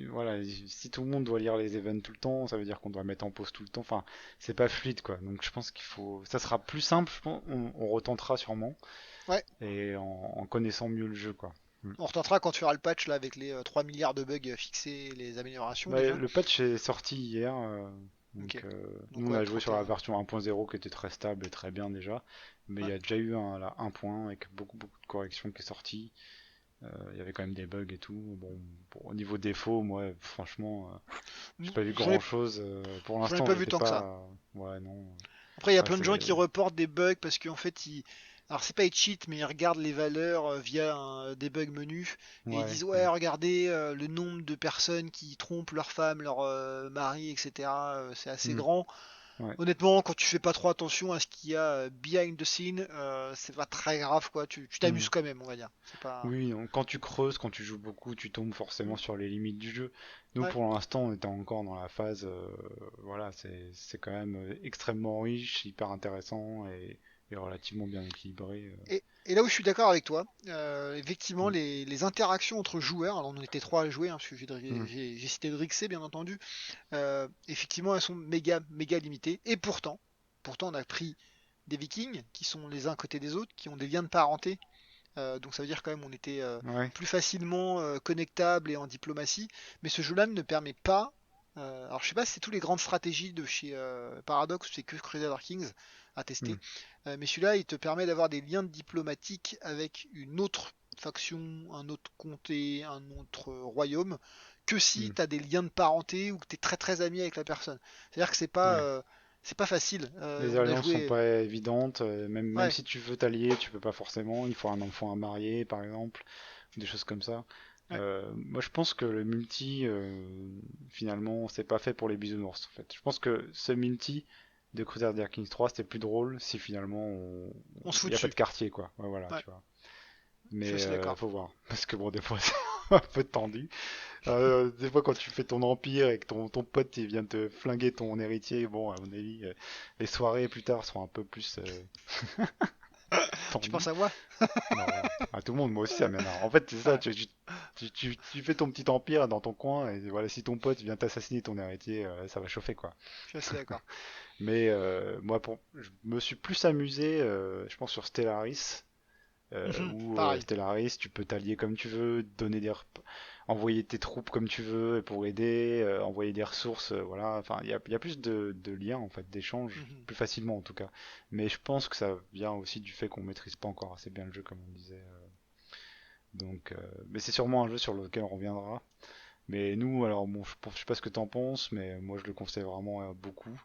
voilà, si tout le monde doit lire les events tout le temps, ça veut dire qu'on doit mettre en pause tout le temps. Enfin, c'est pas fluide, quoi. Donc, je pense qu'il faut, ça sera plus simple, je pense. On retentera sûrement Ouais. et en connaissant mieux le jeu, quoi. Mm. On retentera quand tu auras le patch là avec les 3 milliards de bugs fixés, et les améliorations Bah, déjà. le patch est sorti hier, Ok. donc nous Donc on ouais, a joué sur la 31. version 1.0 qui était très stable et très bien déjà, mais il Ouais. y a déjà eu un point avec beaucoup beaucoup de corrections qui est sorti. Il y avait quand même des bugs et tout. Bon, au niveau défaut, moi franchement, j'ai pas vu J'en grand ai, chose. Pour j'en ai l'instant, pas vu j'étais tant que ça. pas. Ouais, non. Après, il y a Ah, plein de gens qui c'est. reportent des bugs parce qu'en fait, alors c'est pas ils cheat, mais ils regardent les valeurs via des bugs menus et ils Ouais. disent ouais, regardez le nombre de personnes qui trompent leur femme, leur mari, etc. C'est assez Hmm, grand. ouais. Honnêtement, quand tu fais pas trop attention à ce qu'il y a behind the scene, c'est pas très grave quoi. Tu Hmm. t'amuses quand même, on va dire. C'est pas. Oui, donc, quand tu creuses, quand tu joues beaucoup, tu tombes forcément sur les limites du jeu. Nous, Ouais. pour l'instant, on était encore dans la phase, voilà, c'est quand même extrêmement riche, hyper intéressant et relativement bien équilibré. Et là où je suis d'accord avec toi, effectivement, Mm. les interactions entre joueurs, alors on était trois à jouer, hein, parce que Mm. j'ai cité Drixé bien entendu, effectivement elles sont méga limitées. Et pourtant on a pris des Vikings qui sont les uns à côté des autres, qui ont des liens de parenté. Donc ça veut dire quand même on était Ouais. plus facilement connectable et en diplomatie. Mais ce jeu-là ne permet pas. Alors je sais pas si c'est tous les grandes stratégies de chez Paradox ou c'est que Crusader Kings à tester. Mm. Mais celui-là il te permet d'avoir des liens diplomatiques avec une autre faction, un autre comté, un autre royaume, que si Mm. tu as des liens de parenté ou que tu es très très ami avec la personne. C'est-à-dire que Ouais. c'est pas facile. Les On a alliances sont joué. pas évidentes, même Ouais, si tu veux t'allier, tu peux pas forcément. Il faut un enfant à marier, par exemple, des choses comme ça. Ouais. Moi, je pense que le multi, finalement, c'est pas fait pour les bisounours, en fait. Je pense que ce multi de Crusader Kings 3, c'était plus drôle si finalement On se il fout n'y a pas de dessus. quartier, quoi. Ouais, voilà, Ouais, tu vois. je suis Mais assez d'accord. faut voir, parce que bon, des fois, c'est un peu tendu. Des fois, quand tu fais ton empire et que ton pote il vient te flinguer ton héritier, bon, à mon avis, les soirées plus tard seront un peu plus Tu tendues. penses à moi? Non, à tout le monde, moi aussi ça m'énerve. En fait, c'est ça, Ouais, tu fais ton petit empire dans ton coin, et voilà, si ton pote vient t'assassiner ton héritier, ça va chauffer, quoi. je suis assez d'accord. Mais moi, je me suis plus amusé, je pense, sur Stellaris, où Pareil. Stellaris, tu peux t'allier comme tu veux, envoyer tes troupes comme tu veux pour aider, envoyer des ressources, voilà. Enfin, il y a plus de liens, en fait, d'échanges, Mhm. plus facilement en tout cas. Mais je pense que ça vient aussi du fait qu'on maîtrise pas encore assez bien le jeu, comme on disait. Donc, mais c'est sûrement un jeu sur lequel on reviendra. Mais nous, alors bon, je sais pas ce que t'en penses, mais moi je le conseille vraiment beaucoup.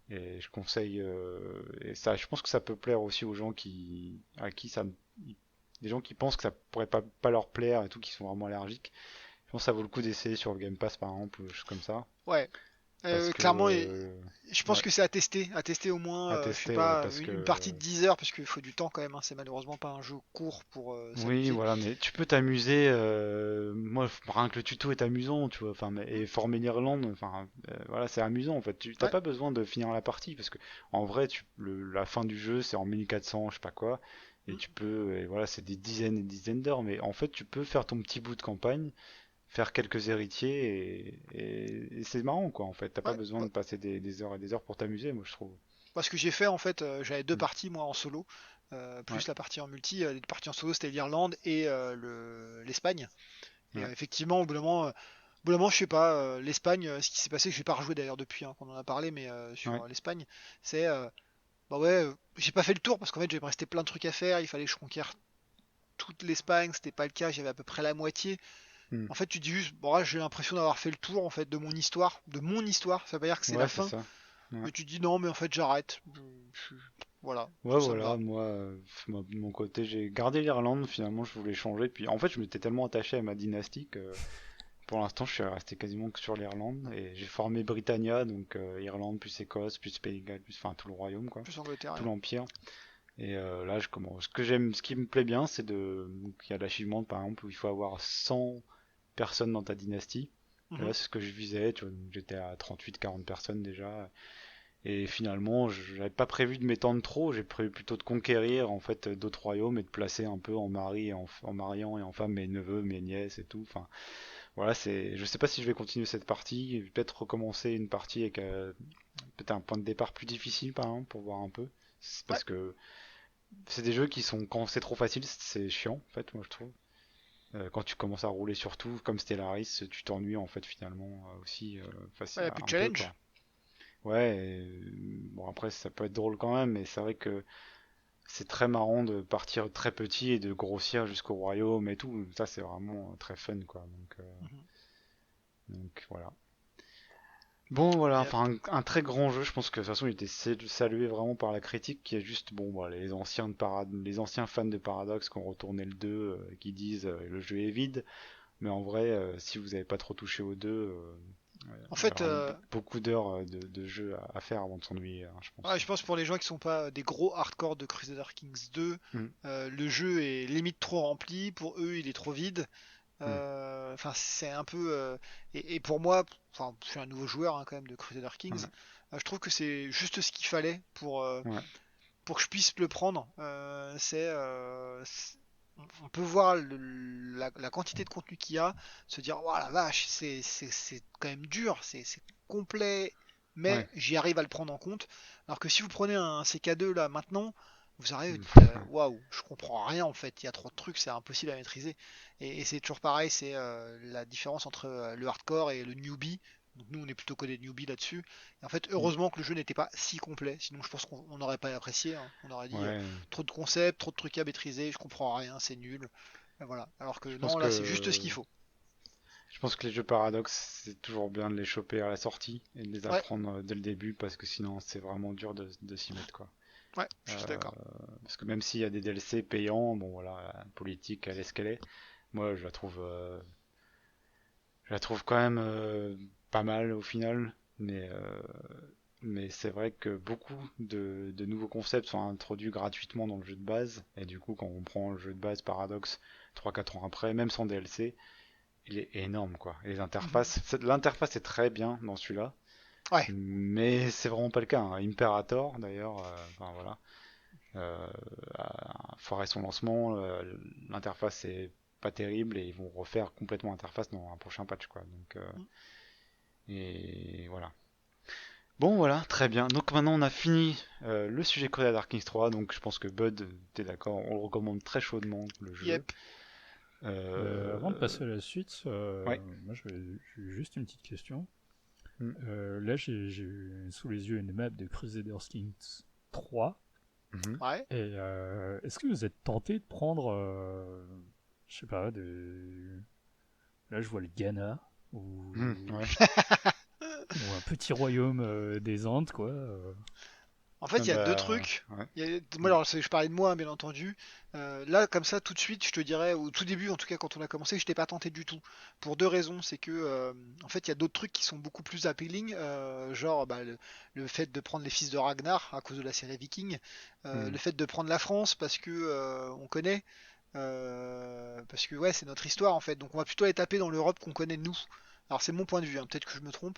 Et je conseille, et ça, je pense que ça peut plaire aussi aux gens à qui des gens qui pensent que ça pourrait pas leur plaire et tout, qui sont vraiment allergiques. Je pense que ça vaut le coup d'essayer sur le Game Pass par exemple, ou des choses comme ça. Ouais. Parce que, Clairement, je pense ouais, que c'est à tester au moins, à je sais tester, ouais, pas, parce une partie que de 10 heures, parce qu'il faut du temps quand même, hein. C'est malheureusement pas un jeu court pour oui, s'amuser. voilà, mais tu peux t'amuser. Moi, rien que le tuto est amusant, tu vois. Enfin, Mm. et former l'Irlande, enfin, voilà, c'est amusant en fait. Tu t'as Ouais. pas besoin de finir la partie parce que en vrai, la fin du jeu, c'est en 1400, je sais pas quoi, et Mm. tu peux, et voilà, c'est des dizaines et des dizaines d'heures. Mais en fait, tu peux faire ton petit bout de campagne, faire quelques héritiers, et c'est marrant quoi. En fait, t'as pas Ouais. besoin de passer des heures et des heures pour t'amuser, moi je trouve. Ce que j'ai fait en fait, j'avais deux Mm. parties moi en solo, Ouais, plus la partie en multi. Les deux parties en solo c'était l'Irlande et l'Espagne. Et ouais, effectivement, au bout d'un moment, je sais pas, l'Espagne, ce qui s'est passé, que j'ai pas rejoué d'ailleurs depuis hein, qu'on en a parlé, mais ouais, sur l'Espagne, c'est bah ouais, j'ai pas fait le tour parce qu'en fait, il me restait plein de trucs à faire. Il fallait que je conquière toute l'Espagne, c'était pas le cas, j'avais à peu près la moitié. mm. En fait, tu dis juste, bon, là, j'ai l'impression d'avoir fait le tour en fait de mon histoire, Ça veut pas dire que c'est la Ouais, c'est fin, ça. Ouais. mais tu dis non, mais en fait, j'arrête. Voilà, Ouais, ça me voilà, va. moi, de mon côté, j'ai gardé l'Irlande, finalement, je voulais changer. Puis, en fait, je m'étais tellement attaché à ma dynastie que, pour l'instant, je suis resté quasiment que sur l'Irlande. Et j'ai formé Britannia, donc Irlande, plus Écosse, plus Pays de Galles, plus, enfin, tout le royaume, quoi, Plus Angleterre, tout ouais. l'Empire. Et là, je commence. Ce que j'aime, ce qui me plaît bien, c'est donc, il y a l'achievement, par exemple, où il faut avoir 100 personnes dans ta dynastie. Et Mhm. là, c'est ce que je visais, tu vois, donc j'étais à 38-40 personnes déjà. Et finalement, je n'avais pas prévu de m'étendre trop, j'ai prévu plutôt de conquérir en fait d'autres royaumes et de placer un peu en mari, en mariant et en femme mes neveux, mes nièces et tout. Enfin, voilà, je sais pas si je vais continuer cette partie, peut-être recommencer une partie avec peut-être un point de départ plus difficile par exemple pour voir un peu. C'est Ouais. parce que c'est des jeux qui sont quand c'est trop facile, c'est chiant en fait, moi je trouve. Quand tu commences à rouler sur tout, comme Stellaris, tu t'ennuies en fait finalement aussi Ouais, y a plus de un peu challenge. quoi. Ouais, bon après ça peut être drôle quand même, mais c'est vrai que c'est très marrant de partir très petit et de grossir jusqu'au royaume et tout. Ça c'est vraiment très fun quoi. Mhm. Donc voilà. Bon voilà, Yep. enfin un très grand jeu. Je pense que de toute façon il était salué vraiment par la critique, qui est juste bon voilà, les anciens fans de Paradox qui ont retourné le 2, qui disent le jeu est vide. Mais en vrai, si vous n'avez pas trop touché au 2, ouais, En il y a fait, vraiment beaucoup d'heures de jeu à faire avant de s'ennuyer, hein, je ouais, pense. je pense pour les gens qui sont pas des gros hardcore de Crusader Kings 2, Mm, le jeu est limite trop rempli. Pour eux, il est trop vide. mm, Enfin, c'est un peu. Et pour moi, enfin, je suis un nouveau joueur hein, quand même de Crusader Kings. ouais, Je trouve que c'est juste ce qu'il fallait ouais, pour que je puisse le prendre. On peut voir la quantité de contenu qu'il y a, se dire, oh la vache, c'est quand même dur, c'est complet, mais ouais. j'y arrive à le prendre en compte. Alors que si vous prenez un CK2 là maintenant, vous arrivez, vous dites, Mm. waouh, je comprends rien en fait, il y a trop de trucs, c'est impossible à maîtriser. Et c'est toujours pareil, c'est la différence entre le hardcore et le newbie. Donc nous, on est plutôt codé newbie là-dessus. Et en fait, Mm. heureusement que le jeu n'était pas si complet, sinon je pense qu'on n'aurait pas apprécié, hein. On aurait dit Ouais, trop de concepts, trop de trucs à maîtriser, je comprends rien, c'est nul. Et voilà. Alors que je pense non, là, c'est juste ce que qu'il faut. je pense que les jeux paradoxes, c'est toujours bien de les choper à la sortie et de les Ouais, apprendre dès le début parce que sinon c'est vraiment dur de s'y mettre quoi. ouais, je suis Euh, d'accord. Parce que même s'il y a des DLC payants, bon voilà, la politique elle est ce qu'elle est. moi je la trouve quand même pas mal au final, mais c'est vrai que beaucoup de nouveaux concepts sont introduits gratuitement dans le jeu de base, et du coup, quand on prend le jeu de base Paradox 3-4 ans après, même sans DLC, il est énorme quoi. Et les Mhm. interfaces, l'interface est très bien dans celui-là, Ouais. mais c'est vraiment pas le cas, hein. Imperator d'ailleurs, enfin voilà, euh, a foiré son lancement, l'interface est pas terrible et ils vont refaire complètement l'interface dans un prochain patch quoi. Donc et voilà. Bon voilà, très bien. Donc maintenant on a fini le sujet Coda Dark Kings 3, donc je pense que Bud, t'es d'accord, on le recommande très chaudement le jeu. Yep. Avant de Euh, passer à la suite, ouais. moi j'ai juste une petite question. Mm. Là j'ai sous les yeux une map de Crusaders Kings 3. Mhm. Ouais. Et est-ce que vous êtes tenté de prendre, je sais pas, là je vois le Ghana Ouais. ou un petit royaume des Andes, quoi. En fait, Ah il y a deux bah, trucs. ouais. Moi, Mm. alors, je parlais de moi, hein, bien entendu. Là, comme ça, tout de suite, je te dirais, au tout début, en tout cas, quand on a commencé, je t'ai pas tenté du tout. Pour deux raisons. C'est que, en fait, il y a d'autres trucs qui sont beaucoup plus appealing, genre bah, le fait de prendre les fils de Ragnar à cause de la série Viking, le Mm. fait de prendre la France parce que on connaît, parce que ouais, c'est notre histoire en fait. Donc, on va plutôt aller taper dans l'Europe qu'on connaît nous. Alors, c'est mon point de vue, hein, peut-être que je me trompe.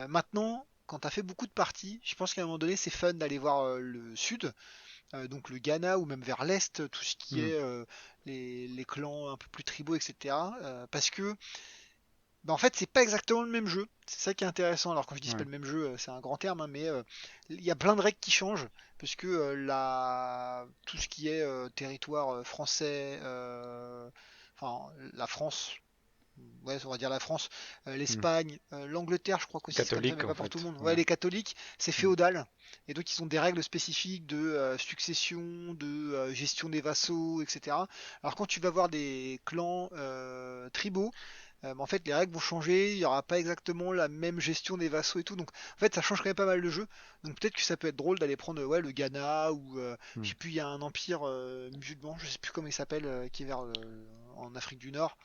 Maintenant, quand tu as fait beaucoup de parties, je pense qu'à un moment donné, c'est fun d'aller voir le sud, donc le Ghana ou même vers l'est, tout ce qui Mm. est les clans un peu plus tribaux, etc. Parce que, bah, en fait, c'est pas exactement le même jeu. C'est ça qui est intéressant. Alors, quand je dis c'est pas Ouais. le même jeu, c'est un grand terme, hein, mais il y a plein de règles qui changent. Parce que tout ce qui est territoire français, enfin, la France, ouais, on va dire la France, Mm. l'Espagne, l'Angleterre, je crois qu'aussi c'est comme ça, mais Catholique en pas pour tout le fait. monde. Ouais, Ouais. les catholiques, c'est Mm. féodal, et donc ils ont des règles spécifiques de succession, de gestion des vassaux, etc. Alors quand tu vas voir des clans tribaux, en fait les règles vont changer, il n'y aura pas exactement la même gestion des vassaux et tout, donc en fait ça change quand même pas mal le jeu. Donc peut-être que ça peut être drôle d'aller prendre ouais, le Ghana ou je Mm. sais plus, il y a un empire musulman, je sais plus comment il s'appelle, qui est vers en Afrique du Nord.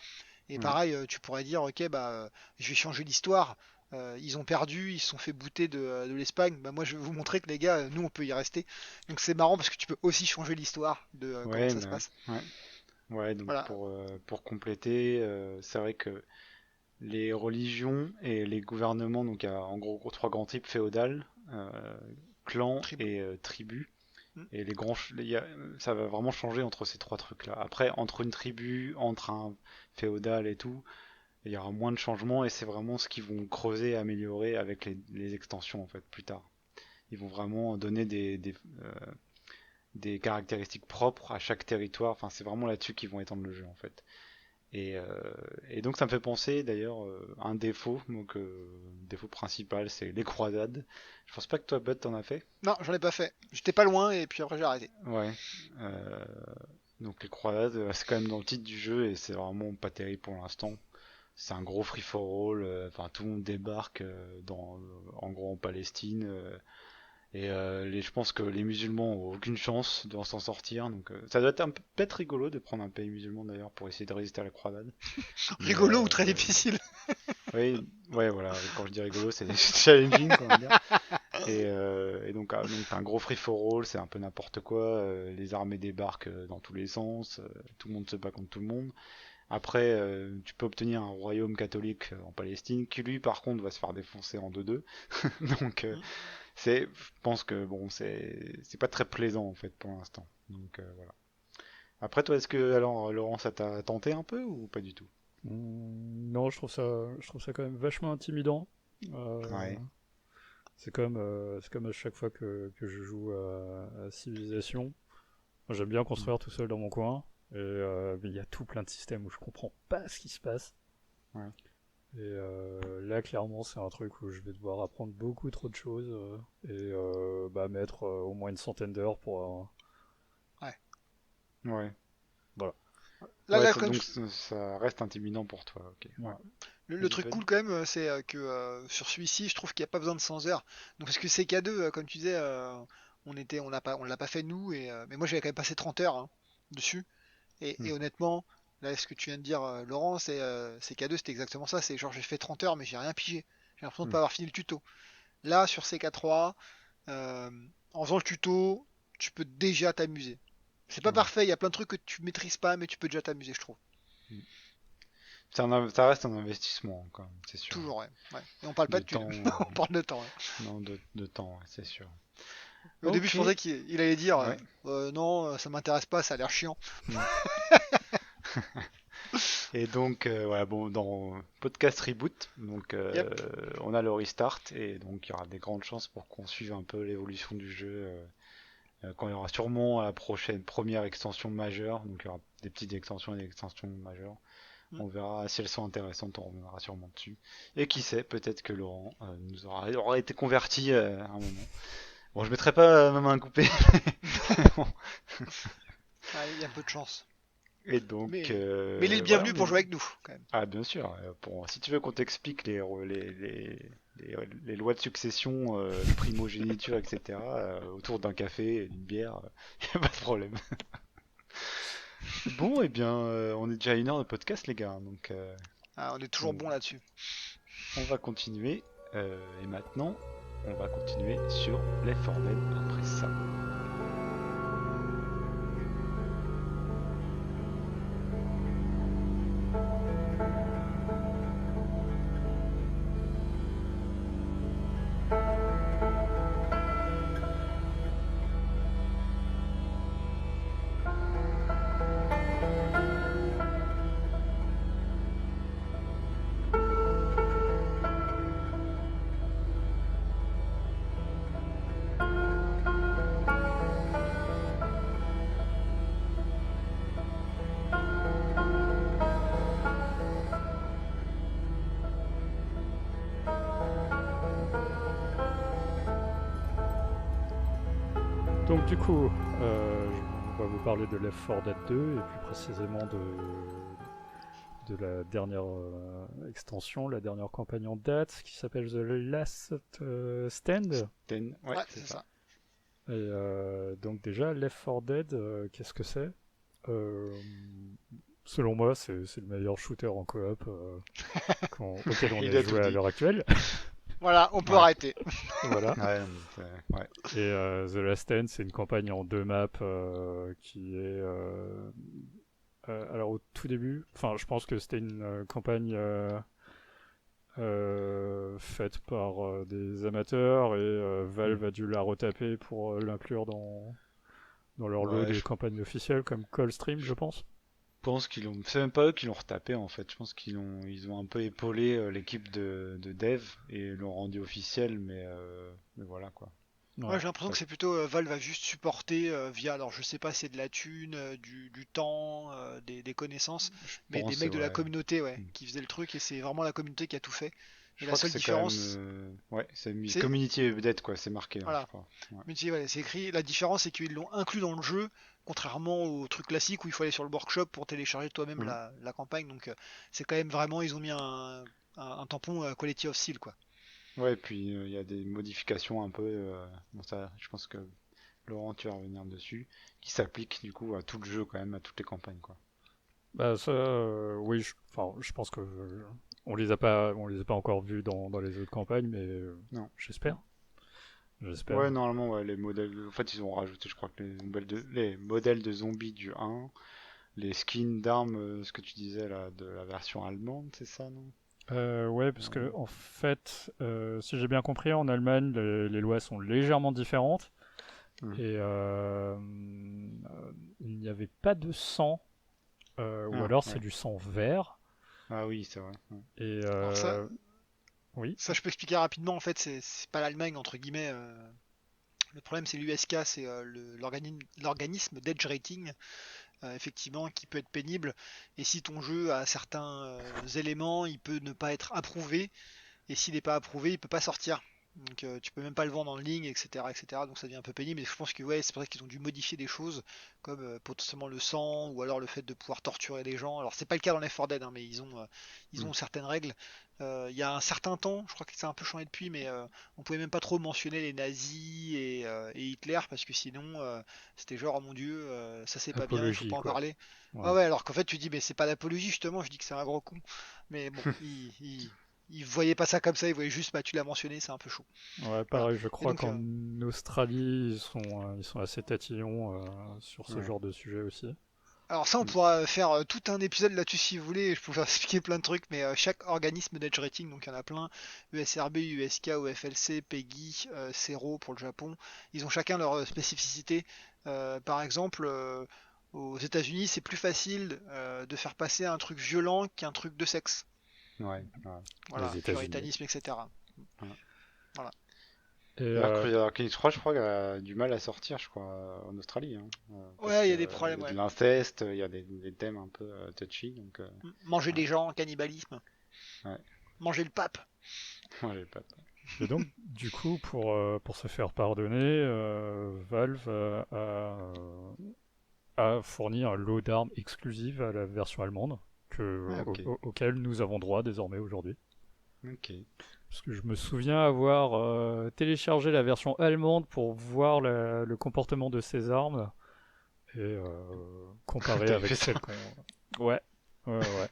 Et Ouais. pareil, tu pourrais dire, ok, bah, je vais changer l'histoire. Ils ont perdu, ils se sont fait bouter de l'Espagne. Bah, moi, je vais vous montrer que les gars, nous, on peut y rester. Donc c'est marrant parce que tu peux aussi changer l'histoire de comment Ouais, ça se bah, passe. ouais. Ouais, donc Voilà. pour compléter, c'est vrai que les religions et les gouvernements, donc il y a en gros trois grands types féodal, clans Tribou. et tribus. Hmm. Et ça va vraiment changer entre ces trois trucs-là. Après, entre une tribu, entre un féodal et tout, il y aura moins de changements et c'est vraiment ce qu'ils vont creuser et améliorer avec les extensions en fait plus tard. Ils vont vraiment donner des caractéristiques propres à chaque territoire. Enfin, c'est vraiment là-dessus qu'ils vont étendre le jeu en fait. Et, euh, et donc ça me fait penser d'ailleurs un défaut, donc défaut principal, c'est les croisades. Je pense pas que toi, Bud, t'en as fait. Non, j'en ai pas fait. J'étais pas loin et puis après j'ai arrêté. Ouais. Euh, donc les croisades, c'est quand même dans le titre du jeu et c'est vraiment pas terrible pour l'instant. C'est un gros free for all. Enfin, tout le monde débarque en gros en Palestine. Je pense que les musulmans ont aucune chance de s'en sortir. Donc ça doit être peut-être rigolo de prendre un pays musulman d'ailleurs pour essayer de résister à la croisade. Mais Rigolo ou très difficile. oui, ouais, voilà. Quand je dis rigolo, c'est challenging, on va dire. Donc un gros free for all, c'est un peu n'importe quoi. Les armées débarquent dans tous les sens. Tout le monde se bat contre tout le monde. Après, tu peux obtenir un royaume catholique en Palestine, qui lui, par contre, va se faire défoncer en 2-2. Donc, Hmm. je pense que bon, c'est pas très plaisant en fait pour l'instant. Donc voilà. Après, toi, est-ce que alors, Laurent, ça t'a tenté un peu ou pas du tout? Non, je trouve ça quand même vachement intimidant. Euh, Ouais. c'est comme à chaque fois que je joue à Civilization. Moi, j'aime bien Mm. construire tout seul dans mon coin. Et mais il y a tout plein de systèmes où je comprends pas ce qui se passe. Ouais. Et là, clairement, c'est un truc où je vais devoir apprendre beaucoup trop de choses bah, mettre au moins une centaine d'heures pour. Ouais. Ouais. Voilà. Là, Ouais, là, quand même, donc ça reste intimidant pour toi. Ok. Ouais. Ouais. le Vas-y, truc Bud. cool quand même, c'est que sur celui-ci, je trouve qu'il n'y a pas besoin de 100 heures. Donc, parce que CK2, comme tu disais, on l'a pas fait nous, mais moi j'avais quand même passé 30 heures hein, dessus. Et Mm. honnêtement, Là, ce que tu viens de dire, Laurent, c'est K2, c'était exactement ça. C'est genre, j'ai fait 30 heures, mais j'ai rien pigé. J'ai l'impression de Hmm. pas avoir fini le tuto. Là, sur CK3, euh, en faisant le tuto, tu peux déjà t'amuser. C'est pas Ouais. parfait, il y a plein de trucs que tu maîtrises pas, mais tu peux déjà t'amuser, je trouve. Ça reste un investissement quand même, c'est sûr. Toujours, ouais. Ouais. Et on parle pas De de thunes, temps, on parle de temps. Ouais. non, de temps, ouais, c'est sûr. Au début, je Ok, pensais qu'il allait dire ouais. non, ça m'intéresse pas, ça a l'air chiant. Hmm. Et donc, voilà, bon, dans podcast Reboot, donc Yep. on a le restart et donc il y aura des grandes chances pour qu'on suive un peu l'évolution du jeu quand il y aura sûrement la prochaine première extension majeure. Donc il y aura des petites extensions et des extensions majeures. Mm. On verra si elles sont intéressantes, on reviendra sûrement dessus. Et qui sait, peut-être que Laurent aura été converti à un moment. Bon, je mettrai pas ma main coupée. Bon. Ah, il y a un peu de chance. Et donc, Mais il est le voilà, bienvenu pour jouer avec nous, quand même. Ah, bien sûr. Si tu veux qu'on t'explique les lois de succession, primogéniture, etc., autour d'un café et d'une bière, y a pas de problème. Bon, eh bien, on est déjà à 1 heure de podcast, les gars. Donc, Ah, on est toujours on, bon là-dessus. on va continuer. Et maintenant, on va continuer sur Left 4 Dead après ça. Donc du coup, on va vous parler de Left 4 Dead 2 et plus précisément de la dernière extension, la dernière campagne en date qui s'appelle The Last Stand. Ouais, Ouais, c'est c'est ça. ça. Et donc déjà, Left 4 Dead, qu'est-ce que c'est? Euh, Selon moi, c'est le meilleur shooter en coop auquel on Il ait a tout joué à dit. l'heure actuelle. Voilà, on peut Ouais. arrêter. Voilà. Ouais, ouais. Et The Last Stand, c'est une campagne en 2 maps qui est... alors au tout début, enfin je pense que c'était une campagne faite par des amateurs et Valve a dû la retaper pour l'inclure dans leur lot Ouais, de je campagnes officielles comme Coldstream, je pense. pense qu'ils l'ont. C'est même pas eux qui l'ont retapé en fait. Je pense ils ont un peu épaulé l'équipe de dev et l'ont rendu officiel, mais voilà quoi. Ouais, Ouais. j'ai l'impression Ça- que c'est plutôt Valve va juste supporter via, alors je sais pas, c'est de la thune, du temps, des connaissances, je mais des pense, mecs de la ouais. communauté, ouais, Hmm. qui faisaient le truc et c'est vraiment la communauté qui a tout fait. Et Je la crois que seule c'est quand même. différence, Ouais, c'est mis c'est, Community Update quoi, c'est marqué, hein, je voilà, crois. Ouais. mais tu sais, ouais, c'est écrit, la différence c'est qu'ils l'ont inclus dans le jeu, contrairement au truc classique où il faut aller sur le workshop pour télécharger toi-même Mhm. la campagne, donc c'est quand même vraiment, ils ont mis un tampon Quality of Seal, quoi. Ouais, et puis il y a des modifications un peu. Bon, ça, je pense que Laurent, tu vas revenir dessus, qui s'appliquent du coup à tout le jeu quand même, à toutes les campagnes quoi. Bah ça, oui, enfin, je pense que on les a pas encore vus dans les autres campagnes, mais Non. j'espère. J'espère. Ouais, normalement, ouais, les modèles. En fait, ils ont rajouté, je crois que les modèles de zombies du 1, les skins d'armes, ce que tu disais là, de la version allemande, c'est ça, non? Ouais, parce Euh, que en fait, si j'ai bien compris, en Allemagne, les lois sont légèrement différentes hmm. et il n'y avait pas de sang, ou Ah, alors c'est ouais. du sang vert. Ah oui, c'est vrai. Ouais. Et Alors ça, oui, ça je peux expliquer rapidement, en fait, c'est pas l'Allemagne, entre guillemets, le problème, c'est l'USK, c'est l'organisme d'edge rating, effectivement, qui peut être pénible. Et si ton jeu a certains éléments, il peut ne pas être approuvé. Et s'il n'est pas approuvé, il peut pas sortir. Donc tu peux même pas le vendre en ligne, etc., etc. Donc ça devient un peu pénible. Et je pense que ouais, c'est pour ça qu'ils ont dû modifier des choses, comme potentiellement le sang, ou alors le fait de pouvoir torturer les gens. Alors c'est pas le cas dans Left 4 Dead, hein, mais ils ont Hmm. certaines règles. Il y a un certain temps, je crois que ça a un peu changé depuis, mais on pouvait même pas trop mentionner les nazis et Hitler parce que sinon c'était genre oh mon Dieu, ça c'est pas bien, il faut Apologie, pas en quoi. parler. Ouais Ouais. ouais, alors qu'en fait tu dis mais c'est pas l'apologie justement, je dis que c'est un gros con. Mais bon, il voyait pas ça comme ça, il voyait juste bah tu l'as mentionné, c'est un peu chaud. Ouais, Voilà. pareil, je Et crois donc qu'en Australie, ils sont assez tatillons sur ce Ouais. genre de sujet aussi. alors ça, on Mm. pourra faire tout un épisode là-dessus si vous voulez. Je pourrais expliquer plein de trucs, mais chaque organisme d'edge rating, donc il y en a plein, USRB, USK, OFLC, PEGI, CERO pour le Japon, ils ont chacun leur spécificité. Par exemple, aux États-Unis, c'est plus facile de faire passer un truc violent qu'un truc de sexe. Ouais, ouais. Voilà, Les États-Unis. puritanisme, etc. Ouais. Voilà. Et D'ailleurs, Crusader Kings 3, je crois qu'elle a du mal à sortir, je crois, en Australie. Hein. Parce Ouais, il que y a des il y problèmes, a de ouais. l'inceste, il y a des thèmes un peu touchy, donc Manger ouais, des gens, cannibalisme, ouais. manger le pape. Ouais, j'ai pas. Et donc, du coup, pour se faire pardonner, Valve a fourni un lot d'armes exclusive à la version allemande Ah, ok, auquel nous avons droit désormais aujourd'hui. ok. Parce que je me souviens avoir téléchargé la version allemande pour voir le comportement de ces armes et comparer T'avais fait avec ça? celles qu'on... Ouais, ouais, ouais.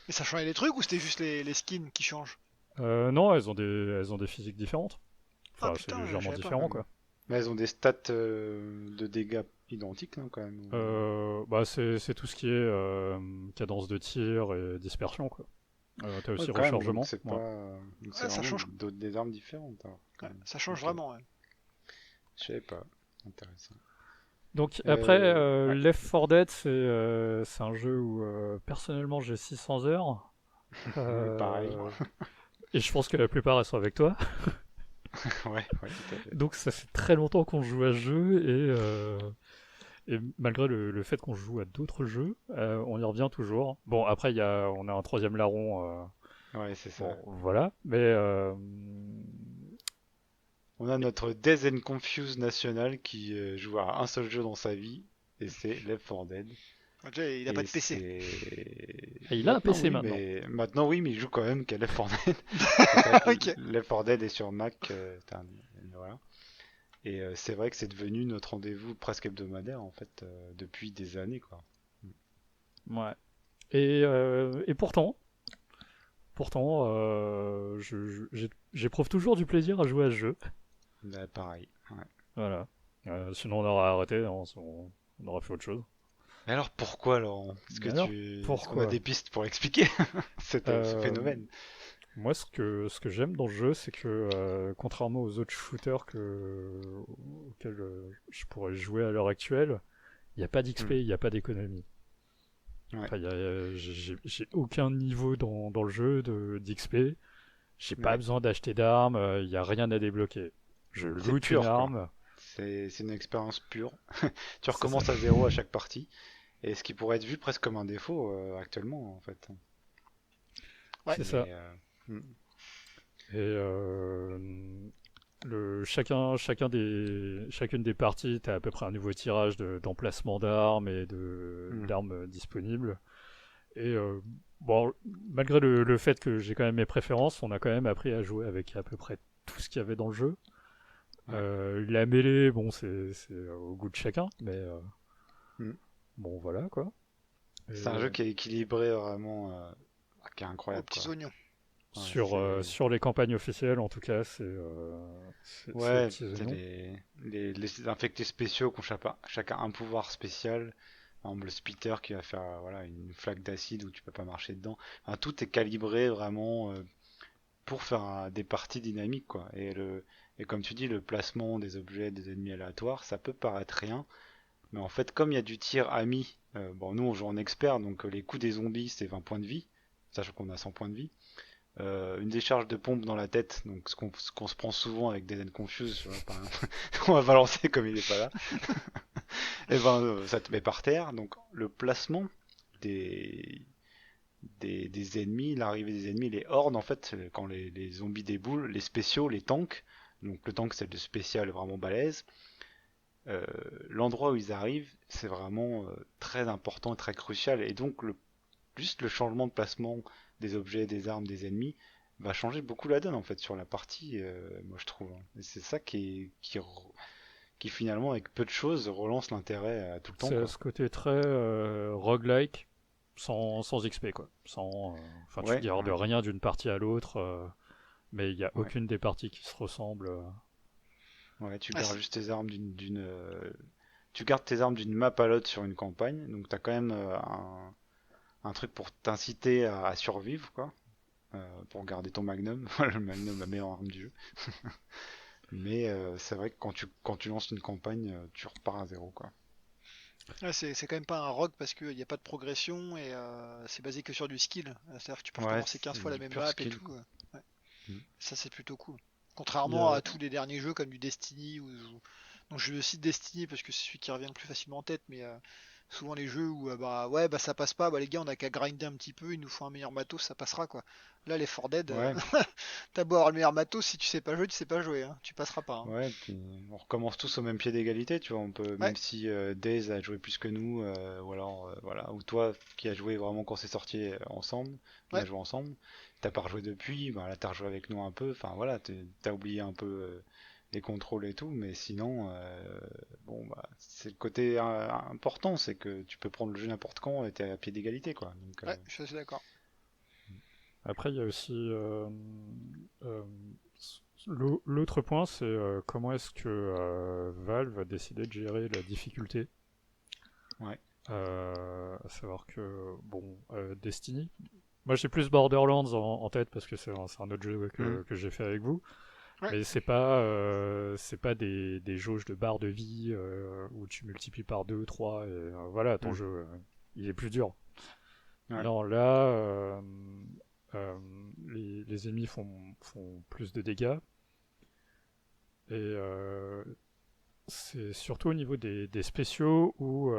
Et ça changeait les trucs ou c'était juste les skins qui changent? Non, elles ont des physiques différentes. Ah Enfin, c'est putain, je légèrement savais pas. différent, quoi. Mais elles ont des stats de dégâts identiques, non, quand même. Bah, c'est tout ce qui est cadence de tir et dispersion, quoi. T'as Ouais, aussi quand même, donc rechargement. c'est Ouais. pas. Donc c'est Ouais, ça vraiment change. des armes différentes, alors, quand Ouais, même. ça change Ok, vraiment. Ouais. je savais pas. Intéressant. Donc après, Ouais, Left 4 Dead, c'est un jeu où personnellement j'ai 600 heures. pareil. Euh, et je pense que la plupart elles sont avec toi. Ouais, ouais, tout à fait. Donc ça fait très longtemps qu'on joue à ce jeu et malgré le fait qu'on joue à d'autres jeux, on y revient toujours. Bon, après, on a un troisième larron. Ouais, c'est ça. Bon, voilà. Mais On a notre Days and Confused national qui joue à un seul jeu dans sa vie, et c'est Left 4 Dead. Déjà, il a pas Et de PC. c'est. il a un PC maintenant. Maintenant oui, mais il joue quand même qu'à Left 4 Dead. Et c'est vrai que Ok. Left 4 Dead est sur Mac, voilà. Et c'est vrai que c'est devenu notre rendez-vous presque hebdomadaire en fait depuis des années quoi. Ouais. Et pourtant, j'éprouve toujours du plaisir à jouer à ce jeu. Là, pareil. Ouais. Voilà. Sinon, on aurait arrêté, hein, on aurait fait autre chose. Mais alors pourquoi Laurent? Mais alors, Est-ce qu'on a pourquoi des pistes pour expliquer ce Euh, phénomène? Moi, ce que j'aime dans le jeu, c'est que contrairement aux autres shooters auxquels je pourrais jouer à l'heure actuelle, il n'y a pas d'XP, Hmm. il n'y a pas d'économie. Ouais. Enfin, j'ai aucun niveau dans le jeu d'XP. J'ai pas Ouais. besoin d'acheter d'armes, il n'y a rien à débloquer. Je C'est loot une pur quoi. arme, C'est une expérience pure. Tu c'est ça. recommences à zéro à chaque partie. Et ce qui pourrait être vu presque comme un défaut actuellement en fait. Ouais. C'est ça. Mais hmm. Et chacune des parties, tu as à peu près un nouveau tirage d'emplacement d'armes et Hmm. d'armes disponibles. Et bon, malgré le fait que j'ai quand même mes préférences, on a quand même appris à jouer avec à peu près tout ce qu'il y avait dans le jeu. Ouais. La mêlée, bon, c'est au goût de chacun, mais Hmm. bon, voilà quoi. Et, C'est un jeu qui est équilibré vraiment, qui est Aux incroyable quoi. petits oignons. Ouais, c'est sur les campagnes officielles, en tout cas, c'est aux ouais, petits c'est oignons. les infectés spéciaux qui ont chacun un pouvoir spécial. Par exemple, le spitter qui va faire voilà une flaque d'acide où tu peux pas marcher dedans. Enfin, tout est calibré vraiment pour faire des parties dynamiques quoi. Et comme tu dis, le placement des objets, des ennemis aléatoires, ça peut paraître rien, mais en fait, comme il y a du tir ami, bon, nous on joue en expert, donc les coups des zombies c'est 20 points de vie, sachant qu'on a 100 points de vie. Une décharge de pompe dans la tête, donc ce qu'on se prend souvent avec des Confuse, tu vois, par exemple. On va balancer comme il est pas là. Et ben ça te met par terre, donc le placement des, des ennemis, l'arrivée des ennemis, les hordes en fait, quand les zombies déboulent, les spéciaux, les tanks, donc le tank c'est le spécial vraiment balèze, euh, l'endroit où ils arrivent, c'est vraiment très important et très crucial. Et donc, juste le changement de placement des objets, des armes, des ennemis, va changer beaucoup la donne en fait sur la partie, moi je trouve, hein. Et c'est ça qui finalement, avec peu de choses, relance l'intérêt tout le temps, C'est quoi. ce côté très roguelike, sans XP, quoi. Enfin, tu Ouais, gardes ouais, rien d'une partie à l'autre, mais il n'y a ouais. aucune des parties qui se ressemblent. Ouais, tu Ah, gardes juste tes armes tu gardes tes armes d'une map à l'autre sur une campagne, donc t'as quand même un truc pour t'inciter à survivre, quoi. Pour garder ton magnum, le magnum, la meilleure arme du jeu. Mais c'est vrai que quand tu lances une campagne, tu repars à zéro, quoi. c'est quand même pas un rogue parce qu'il n'y a pas de progression et c'est basé que sur du skill. C'est-à-dire que tu peux Ouais, recommencer 15 c'est fois la du même pur map et skill, tout. quoi. Ouais. Mm. Ça, c'est plutôt cool. Il y Contrairement a- à tous les derniers jeux comme du Destiny donc je cite Destiny parce que c'est celui qui revient le plus facilement en tête, mais souvent les jeux où bah ouais bah ça passe pas, bah les gars on a qu'à grinder un petit peu, il nous faut un meilleur matos, ça passera quoi. Là les 4 Dead, Ouais, t'as beau avoir le meilleur matos, si tu sais pas jouer, tu sais pas jouer, hein. Tu passeras pas, hein. ouais, puis on recommence tous au même pied d'égalité, tu vois. On peut, Ouais, même si Days a joué plus que nous, ou alors, voilà, ou toi qui as joué vraiment quand c'est sorti ensemble, on a ouais. joué ensemble, t'as pas rejoué depuis, bah là t'as rejoué avec nous un peu, enfin voilà, t'as oublié un peu les contrôles et tout, mais sinon, bon, bah, c'est le côté important, c'est que tu peux prendre le jeu n'importe quand et t'es à pied d'égalité, quoi. Donc, Ouais, je suis assez d'accord. Après, il y a aussi euh, l'autre point, c'est comment est-ce que Valve a décidé de gérer la difficulté. ouais. À savoir que, bon, Destiny, moi j'ai plus Borderlands en tête parce que c'est un autre jeu Mm. que j'ai fait avec vous, Ouais. mais c'est pas des jauges de barres de vie où tu multiplies par 2 3 et voilà, ton Mm. jeu il est plus dur. Ouais. Non, là, euh, les ennemis font plus de dégâts et c'est surtout au niveau des spéciaux où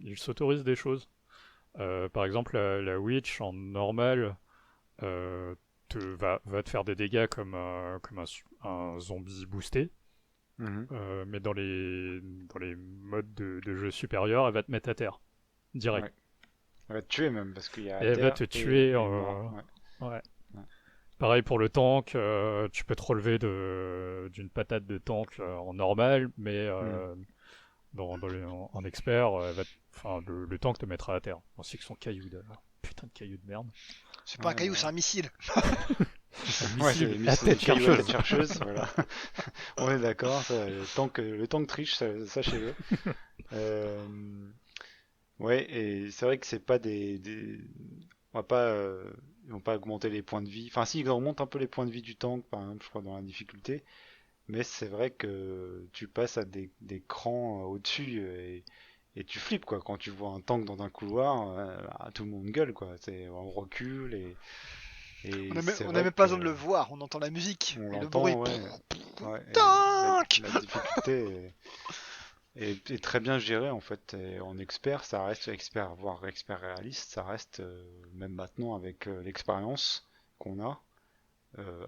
ils s'autorisent des choses. Par exemple, la Witch en normal euh, va te faire des dégâts comme un zombie boosté. Mhm. Mais dans les modes de jeu supérieurs, elle va te mettre à terre, direct. Ouais. Elle va te tuer même, parce qu'il y a Et à elle va terre te et, tuer. et mort. Ouais. Ouais. Ouais. Pareil pour le tank, tu peux te relever d'une patate de tank en normal, mais Mm. en expert, enfin, le tank te mettra à terre. Ainsi que son caillou de... Putain de caillou de merde. C'est pas un Ouais, caillou, bah c'est un ouais. missile. Un Ouais, c'est missile à c'est le tête caillou à tête chercheuse. chercheuse, voilà. On est d'accord, le tank triche, sachez-le. Euh, ouais, et c'est vrai que c'est pas on va pas, ils vont pas augmenter les points de vie. Enfin, si, ils augmentent un peu les points de vie du tank, par exemple, je crois, dans la difficulté. Mais c'est vrai que tu passes à des crans au-dessus et tu flippes, quoi. Quand tu vois un tank dans un couloir, tout le monde gueule, quoi. On recule et c'est On a vrai même pas besoin que de le voir, on entend la musique on et le bruit. l'entend, ouais. Ouais, et Tank. la difficulté est très bien gérée en fait. Et en expert, ça reste expert, voire expert réaliste, ça reste même maintenant avec l'expérience qu'on a,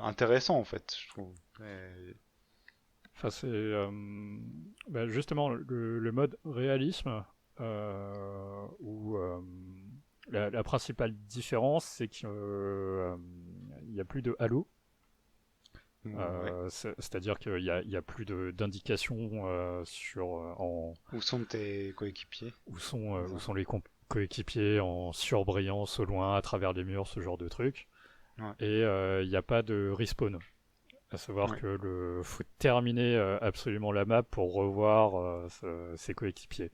intéressant en fait, je trouve. Enfin, c'est justement le mode réalisme où la principale différence, c'est qu'il n'y a plus de halo. Ouais. C'est-à-dire qu'il y a plus d'indications Où sont tes coéquipiers? où Voilà. sont les coéquipiers en surbrillance au loin à travers les murs, ce genre de truc. Ouais. Et il n'y a pas de respawn. À savoir Ouais. que faut terminer absolument la map pour revoir ses coéquipiers.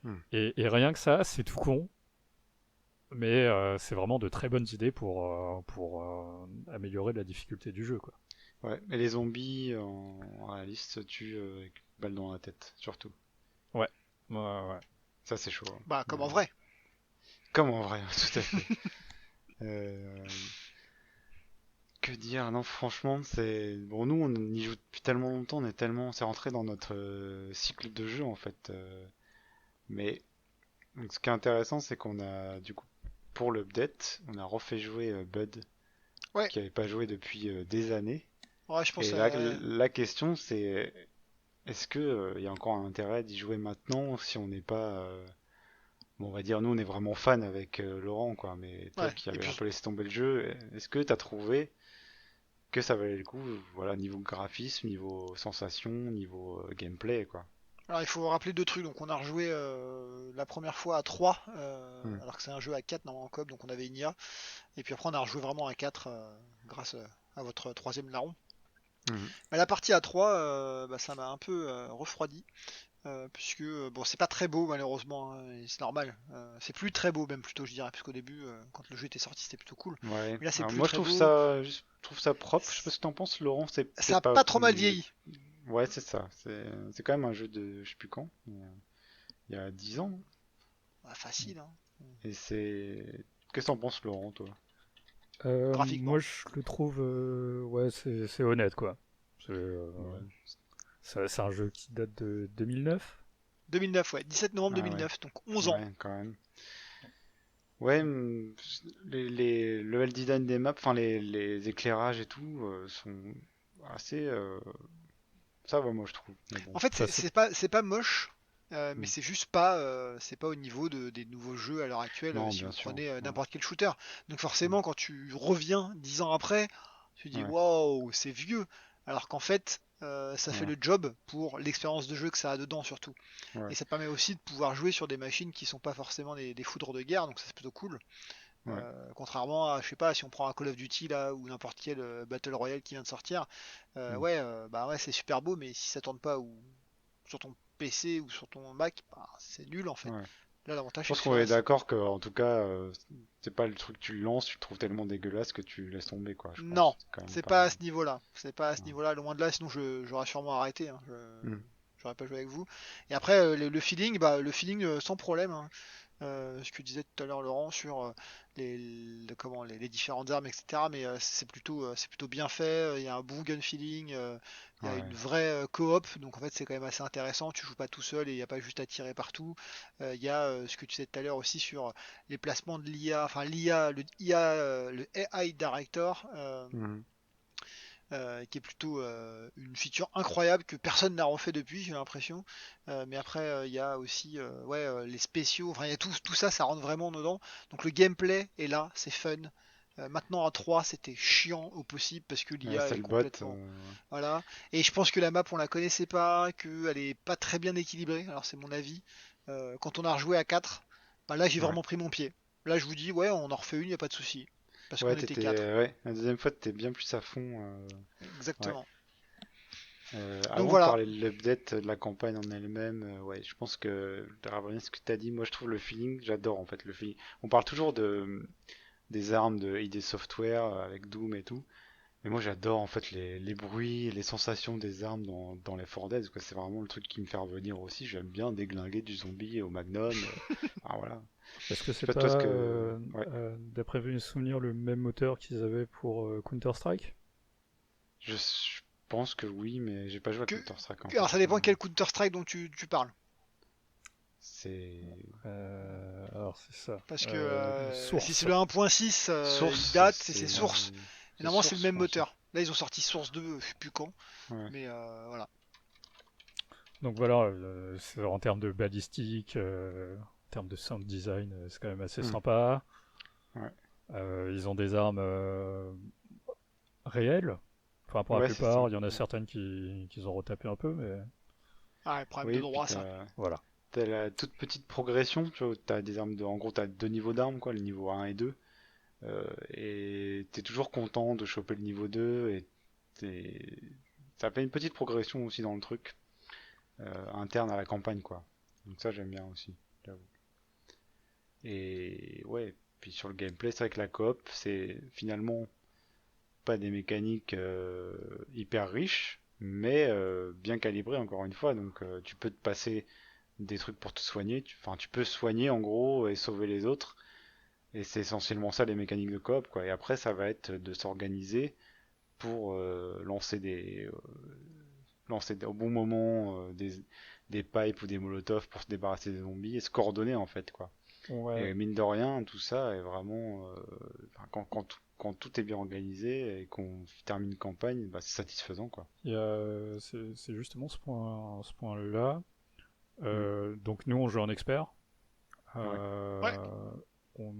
Hmm. Et rien que ça, c'est tout con, mais c'est vraiment de très bonnes idées pour améliorer la difficulté du jeu, quoi. Ouais. Et les zombies en réaliste se tuent avec une balle dans la tête, surtout. Ouais, ouais, ouais. Ça c'est chaud, hein. Bah comme en vrai. Comme en vrai, tout à fait. Euh, Que dire? Non, franchement, c'est bon. Nous, on y joue depuis tellement longtemps, c'est rentré dans notre cycle de jeu en fait. Mais donc, ce qui est intéressant, c'est qu'on a du coup pour l'update, on a refait jouer Bud, Ouais, qui avait pas joué depuis des années. ouais, je pense Et là, la question, c'est est-ce que il y a encore un intérêt d'y jouer maintenant si on n'est pas bon, on va dire, nous, on est vraiment fan avec Laurent, quoi. Mais toi Ouais, qui et avais un puis peu laissé tomber le jeu, est-ce que t'as trouvé que ça valait le coup, voilà, niveau graphisme, niveau sensation, niveau gameplay, quoi. alors il faut rappeler deux trucs. Donc on a rejoué la première fois à 3, Hmm. alors que c'est un jeu à 4 normalement en coop, donc on avait une IA. Et puis après on a rejoué vraiment à 4 grâce à votre troisième larron. Mhm. Mais la partie à 3, bah, ça m'a un peu refroidi. Puisque bon, c'est pas très beau malheureusement, hein, et c'est normal. C'est plus très beau même plutôt, je dirais, parce qu'au début, quand le jeu était sorti, c'était plutôt cool. Ouais. Mais là, c'est Alors plus moi, je très trouve beau. ça, je trouve ça propre. Je sais pas ce que t'en penses, Laurent. C'est Ça a peut-être pas. pas trop mal vieilli. Ouais, c'est ça. C'est quand même un jeu de, je sais plus quand, mais, il y a 10 ans. Ah, facile, hein, Et c'est. Qu'est-ce que t'en penses, Laurent, toi? Moi, graphiquement. je le trouve, ouais, c'est honnête, quoi. Ouais. C'est un jeu qui date de 2009. 2009, ouais, 17 novembre Ah ouais. 2009, donc 11 ans. Ouais, quand même. Ouais, les level design des maps, enfin les éclairages et tout, sont assez. Ça va, moi, je trouve. Mais En bon. fait, Ça, c'est c'est pas moche, mais Hmm. c'est pas au niveau des nouveaux jeux à l'heure actuelle. Non, Si bien vous sûr. prenez Ouais. n'importe quel shooter, donc Hmm. forcément, quand tu reviens 10 ans après, tu te dis Ouais. waouh, c'est vieux. Alors qu'en fait, ça fait Voilà. le job pour l'expérience de jeu que ça a dedans surtout. Ouais. Et ça te permet aussi de pouvoir jouer sur des machines qui sont pas forcément des foudres de guerre, donc ça c'est plutôt cool. Ouais. Contrairement à, je sais pas, si on prend un Call of Duty là ou n'importe quel Battle Royale qui vient de sortir, Hmm. ouais, bah ouais, c'est super beau, mais si ça tourne pas ou sur ton PC ou sur ton Mac, bah, c'est nul en fait. Ouais. Là, Je l'avantage c'est pense que qu'on sur est S, d'accord que, en tout cas, c'est pas le truc, tu le lances, tu le trouves tellement dégueulasse que tu laisses tomber, quoi, je non, pense. C'est quand même c'est pas. pas à ce niveau-là. C'est pas à ce Ouais. niveau-là, loin de là, sinon j'aurais sûrement arrêté, hein. Hmm. J'aurais pas joué avec vous. Et après, le feeling, bah, le feeling sans problème, hein. Ce que disait tout à l'heure Laurent sur comment, les différentes armes, etc. Mais c'est plutôt bien fait. Il y a un bon gun feeling. Il y a une Ouais. vraie coop. Donc en fait, c'est quand même assez intéressant. Tu joues pas tout seul et il n'y a pas juste à tirer partout. Il y a ce que tu disais tout à l'heure aussi sur les placements de l'IA. Enfin, l'IA, le AI Director. Hmm. Qui est plutôt une feature incroyable que personne n'a refait depuis, j'ai l'impression. Mais après, il y a aussi ouais, les spéciaux, enfin, il y a tout ça, ça rentre vraiment dedans. Donc le gameplay est là, c'est fun. Maintenant à 3 c'était chiant au possible parce que Ouais, l'IA c'est est le bot. complètement. Voilà. Et je pense que la map, on la connaissait pas, qu'elle est pas très bien équilibrée. Alors c'est mon avis. Quand on a rejoué à 4, bah là j'ai Ouais. vraiment pris mon pied. Là je vous dis, ouais, on en refait une, il n'y a pas de souci. Parce Ouais, qu'on était 4. ouais, la deuxième fois, t'étais bien plus à fond. Ouais. Exactement. Donc Avant de voilà. parler de l'update de la campagne en elle-même, ouais, je pense que de revenir à ce que tu as dit, moi je trouve le feeling, j'adore en fait le feeling. On parle toujours des armes de ID Software avec Doom et tout, mais moi j'adore en fait les bruits, les sensations des armes dans les 4 quoi. C'est vraiment le truc qui me fait revenir aussi. J'aime bien déglinguer du zombie au Magnum. Ah voilà. Est-ce que Je sais c'est pas pas, toi ce que. Ouais. d'après mes souvenirs, le même moteur qu'ils avaient pour Counter-Strike? Je pense que oui, mais j'ai pas joué à Que, Counter-Strike en alors ça fait. dépend quel Counter-Strike dont tu parles. C'est. Alors c'est ça. Parce que si Source. c'est le 1.6, il Source, date, c'est c'est. Source. Et C'est normalement c'est le Source, je même pense. moteur. Là ils ont sorti Source 2, je sais plus quand. Ouais. Mais voilà. Donc voilà, en termes de balistique, en termes de sound design, c'est quand même assez Hmm. sympa. Ouais. Ils ont des armes réelles. Enfin, pour la Ouais, c'est ça. plupart, il y en a certaines qui ont retapé un peu, mais Ah, problème de Oui, puis droit ça. voilà. t'as la toute petite progression, tu vois, où t'as des armes en gros, t'as deux niveaux d'armes, quoi, le niveau 1 et 2. Et t'es toujours content de choper le niveau 2 et t'es- ça fait une petite progression aussi dans le truc, interne à la campagne, quoi. Donc ça, j'aime bien aussi, j'avoue. Et ouais, puis sur le gameplay, c'est vrai que la coop, c'est finalement pas des mécaniques hyper riches, mais bien calibrées encore une fois. Donc tu peux te passer des trucs pour te soigner. Enfin, tu peux soigner en gros et sauver les autres. Et c'est essentiellement ça les mécaniques de coop, quoi. Et après, ça va être de s'organiser pour lancer au bon moment des pipes ou des molotovs pour se débarrasser des zombies et se coordonner en fait, quoi. Ouais, Et mine de rien, tout ça est vraiment. Enfin, quand tout est bien organisé et qu'on termine une campagne, bah, c'est satisfaisant, quoi. c'est justement ce point-là. Mm. Donc nous, on joue en expert. Ouais. on-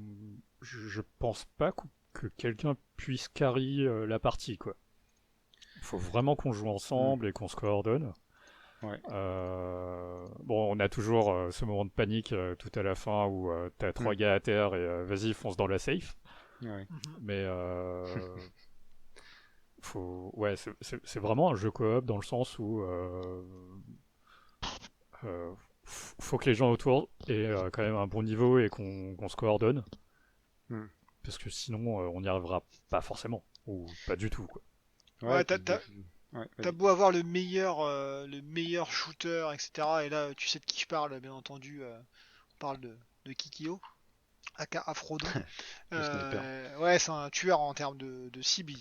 je pense pas que quelqu'un puisse carry la partie, quoi. Il faut vraiment qu'on joue ensemble et qu'on se coordonne. Ouais. Bon, on a toujours ce moment de panique tout à la fin où t'as 3 gars à terre et vas-y, fonce dans la safe. Ouais. Mais ouais, c'est vraiment un jeu coop dans le sens où faut que les gens autour aient quand même un bon niveau et qu'on se coordonne. Mm. Parce que sinon, on n'y arrivera pas forcément. Ou pas du tout, quoi. Ouais, puis t'as vas-y. beau avoir le meilleur shooter, etc. Et là, tu sais de qui je parle, bien entendu. On parle de Kikyo, aka Afrodon. Le sniper. Ouais, c'est un tueur en termes de cible.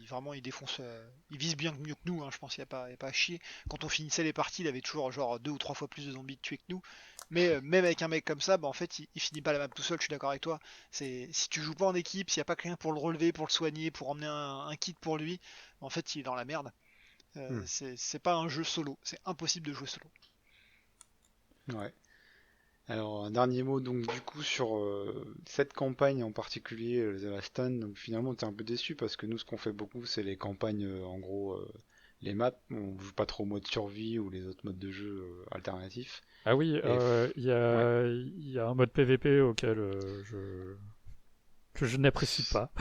Vraiment, il défonce. Il vise bien mieux que nous. Hein, je pense qu'il n'y a pas à chier. Quand on finissait les parties, il avait toujours genre 2 ou 3 fois plus de zombies tués que nous. Mais même avec un mec comme ça, bah, en fait, il finit pas la map tout seul. Je suis d'accord avec toi. Si tu joues pas en équipe, s'il n'y a pas quelqu'un pour le relever, pour le soigner, pour emmener un kit pour lui, en fait, il est dans la merde. Mm. C'est pas un jeu solo. C'est impossible de jouer solo. Ouais. Alors, un dernier mot donc du coup sur cette campagne en particulier, The Last Stand. Donc finalement, t'es un peu déçu parce que nous, ce qu'on fait beaucoup, c'est les campagnes, en gros, les maps. On joue pas trop au mode survie ou les autres modes de jeu alternatifs. Ah oui, Et ouais, il y a un mode PVP auquel que je n'apprécie pas.